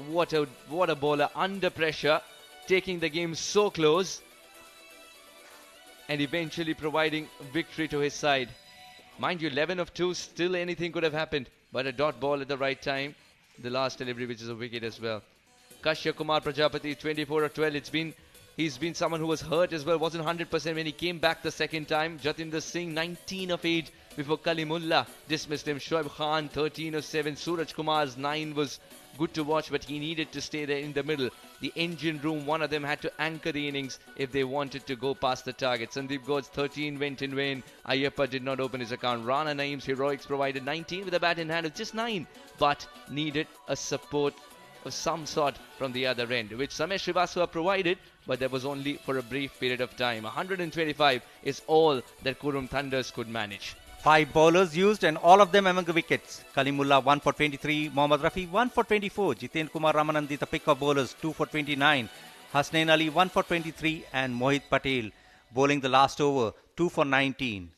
Speaker 7: what a bowler under pressure, taking the game so close and eventually providing victory to his side. Mind you, 11 of 2, still anything could have happened, but a dot ball at the right time. The last delivery, which is a wicket as well. Kashyap Kumar Prajapati, 24 of 12. He's been someone who was hurt as well, wasn't 100% when he came back the second time. Jatinder Singh, 19 of 8 before Kalimullah dismissed him. Shoaib Khan, 13 of 7. Suraj Kumar's 9 was good to watch, but he needed to stay there in the middle. The engine room, one of them had to anchor the innings if they wanted to go past the target. Sandeep Gaude's 13 went in vain. Ayyappa did not open his account. Rana Naim's heroics provided 19 with a bat in hand of just 9, but needed a support of some sort from the other end, which Sameh Srivastava provided, but that was only for a brief period of time. 125 is all that Qurum Thunders could manage.
Speaker 5: 5 bowlers used and all of them among the wickets. Kalimullah 1 for 23, Mohammad Rafi 1 for 24, Jiten Kumar Ramanandi the pick of bowlers 2 for 29, Hasnain Ali 1 for 23 and Mohit Patel bowling the last over 2 for 19.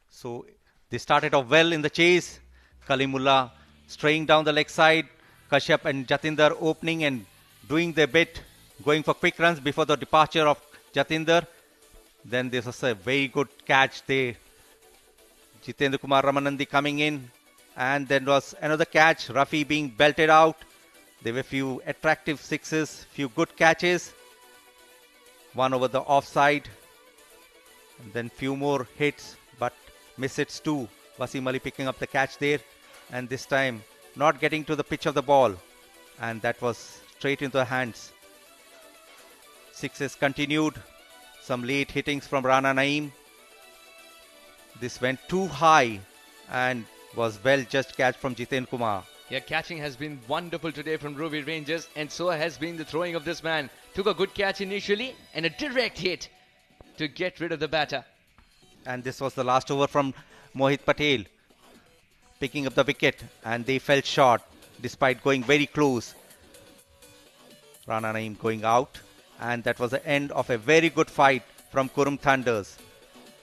Speaker 5: So they started off well in the chase. Kalimullah straying down the leg side. Kashyap and Jatinder opening and doing their bit, going for quick runs before the departure of Jatinder. Then this was a very good catch there. Jitendra Kumar Ramanandi coming in. And then was another catch. Rafi being belted out. There were few attractive sixes, few good catches. One over the offside. And then few more hits, but miss hits too. Wasim Ali picking up the catch there. And this time not getting to the pitch of the ball. And that was straight into the hands. Sixes continued. Some late hittings from Rana Naim. This went too high and was well just catch from Jiten Kumar.
Speaker 7: Yeah, catching has been wonderful today from Ruwi Rangers, and so has been the throwing of this man. Took a good catch initially and a direct hit to get rid of the batter.
Speaker 5: And this was the last over from Mohit Patel, picking up the wicket, and they fell short despite going very close. Rana Naim going out, and that was the end of a very good fight from Qurum Thunders.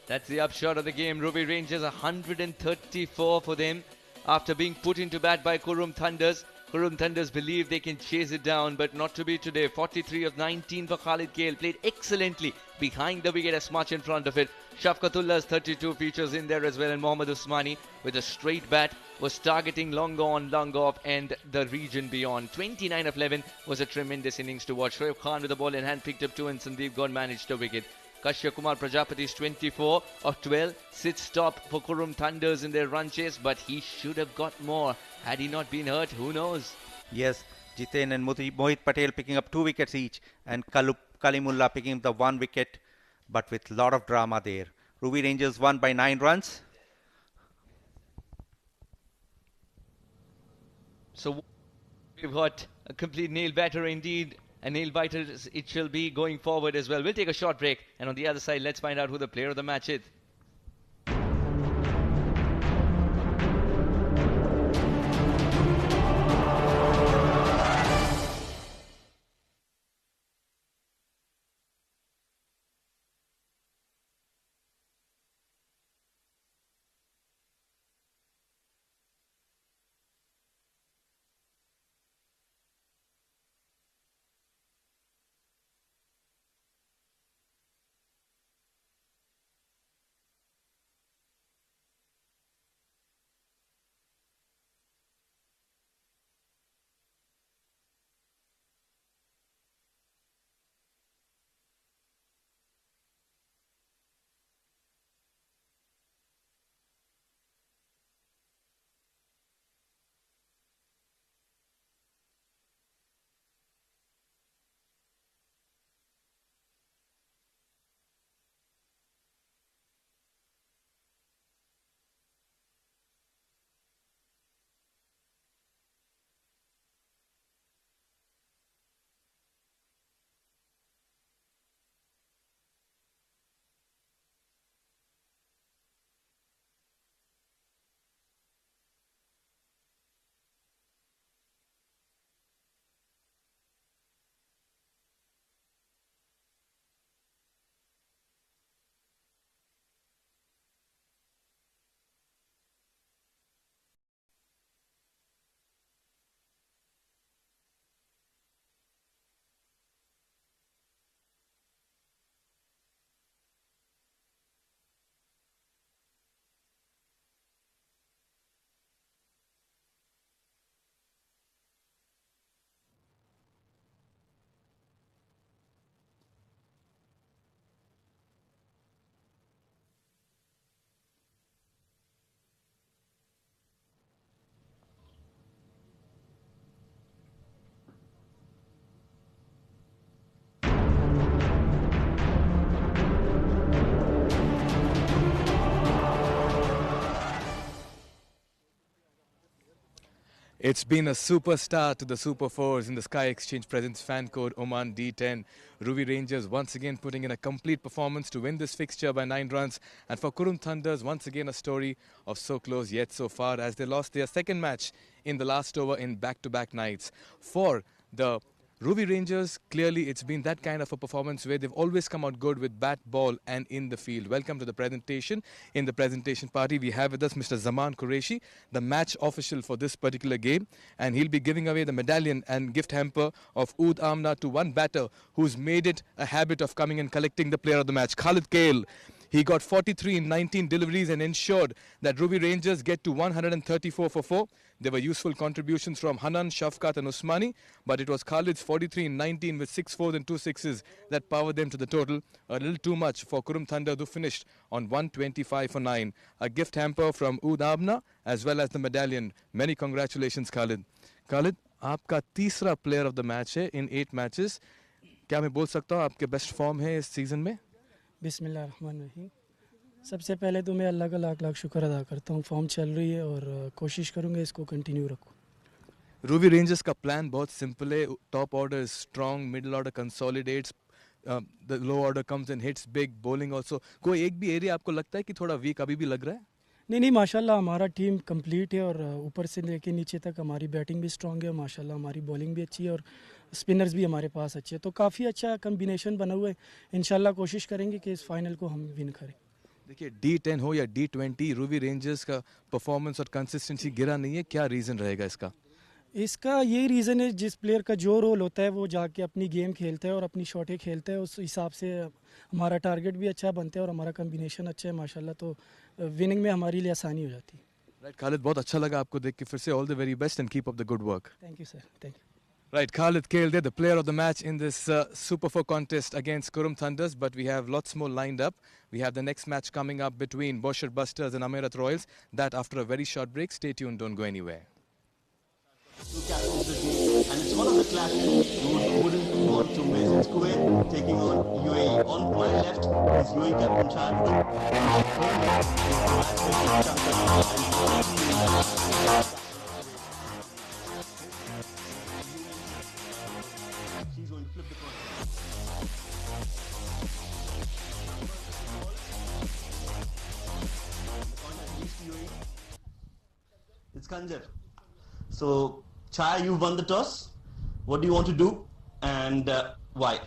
Speaker 7: That's the upshot of the game. Ruwi Rangers 134 for them after being put into bat by Qurum Thunders. Qurum Thunders believe they can chase it down, but not to be today. 43 of 19 for Khalid Kale. Played excellently behind the wicket as much in front of it. Shafqatullah's 32 features in there as well, and Mohammad Usmani with a straight bat was targeting long on, long off and the region beyond. 29 of 11 was a tremendous innings to watch. Shoaib Khan with the ball in hand picked up 2 and Sandeep Gaude managed the wicket. Kashyap Kumar Prajapati's 24 of 12. Sit stop for Qurum Thunders in their run chase, but he should have got more. Had he not been hurt, who knows?
Speaker 5: Yes, Jiten and Mohit Patel picking up 2 wickets each, and Kalimullah picking up the 1 wicket, but with a lot of drama there. Ruwi Rangers won by 9 runs.
Speaker 7: So we've got a complete nail batter indeed. A nail biter it shall be going forward as well. We'll take a short break, and on the other side, let's find out who the player of the match is.
Speaker 1: It's been a superstar to the Super Fours in the Sky Exchange Presents fan code Oman D10. Ruwi Rangers once again putting in a complete performance to win this fixture by 9 runs. And for Qurum Thunders, once again a story of so close yet so far as they lost their second match in the last over in back-to-back nights. For the Ruwi Rangers, clearly it's been that kind of a performance where they've always come out good with bat, ball and in the field. Welcome to the presentation. In the presentation party, we have with us Mr. Zaman Qureshi, the match official for this particular game. And he'll be giving away the medallion and gift hamper of Oud Amna to one batter who's made it a habit of coming and collecting the player of the match, Khalid Kale. He got 43 in 19 deliveries and ensured that Ruwi Rangers get to 134 for 4. There were useful contributions from Hanan, Shafkat and Usmani, but it was Khalid's 43 in 19 with 6 fours and 2 sixes that powered them to the total. A little too much for Qurum Thunder, who finished on 125 for 9. A gift hamper from Oud Amna as well as the medallion. Many congratulations, Khalid. Khalid, आपका तीसरा player of the match है in 8 matches. क्या मैं बोल सकता हूँ आपके best form है इस season में?
Speaker 8: बिस्मिल्लाहिर्रहमानिर्रहीम। सबसे पहले तो मैं अल्लाह का लाख लाख शुक्र अदा करता हूँ। फॉर्म चल रही है और कोशिश करूँगा इसको कंटिन्यू रखूँ।
Speaker 1: Ruwi Rangers का प्लान बहुत सिंपल है. Top order is strong, middle order consolidates, the low order comes and hits big, bowling also. कोई एक भी एरिया आपको लगता है कि थोड़ा वीक अभी भी लग रहा है?
Speaker 8: नहीं माशाल्लाह हमारा टीम कंप्लीट है और ऊपर से लेके नीचे तक हमारी बैटिंग भी स्ट्रांग है। माशाल्लाह हमारी बॉलिंग भी अच्छी है और स्पिनर्स भी हमारे पास अच्छे हैं, तो काफ़ी अच्छा कम्बिनेशन बना हुआ है। इंशाल्लाह कोशिश करेंगे कि इस फाइनल को हम विन करें।
Speaker 1: देखिए D10 हो या D20, रूवी रेंजर्स का परफॉर्मेंस और कंसिस्टेंसी गिरा नहीं है. क्या रीज़न रहेगा इसका?
Speaker 8: इसका यही रीज़न है, जिस प्लेयर का जो रोल होता है वो जाके अपनी गेम खेलता है और अपनी शॉटें खेलता है, उस हिसाब से हमारा टारगेट भी अच्छा बनता है और हमारा कम्बिनेशन अच्छा है माशाल्लाह, तो विनिंग में हमारे लिए आसानी हो जाती है।
Speaker 1: राइट खालिद, बहुत अच्छा लगा आपको देख के. फिर से all the very best and keep up the good work.
Speaker 8: Thank you sir, thank you.
Speaker 1: Right, Khalid Kale there, the player of the match in this Super 4 contest against Qurum Thunders, but we have lots more lined up. We have the next match coming up between Bosher Busters and Amerat Royals. That after a very short break. Stay tuned, don't go anywhere.
Speaker 9: Two captains the team, and it's one of the clashes you wouldn't want to miss. It's Kuwait taking on UAE. On my left is UAE captain Chad. He's going to flip the coin. The coin has reached UAE. It's Kanjar. So, Chai, you won the toss. What do you want to do and why?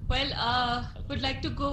Speaker 10: Well, would like to go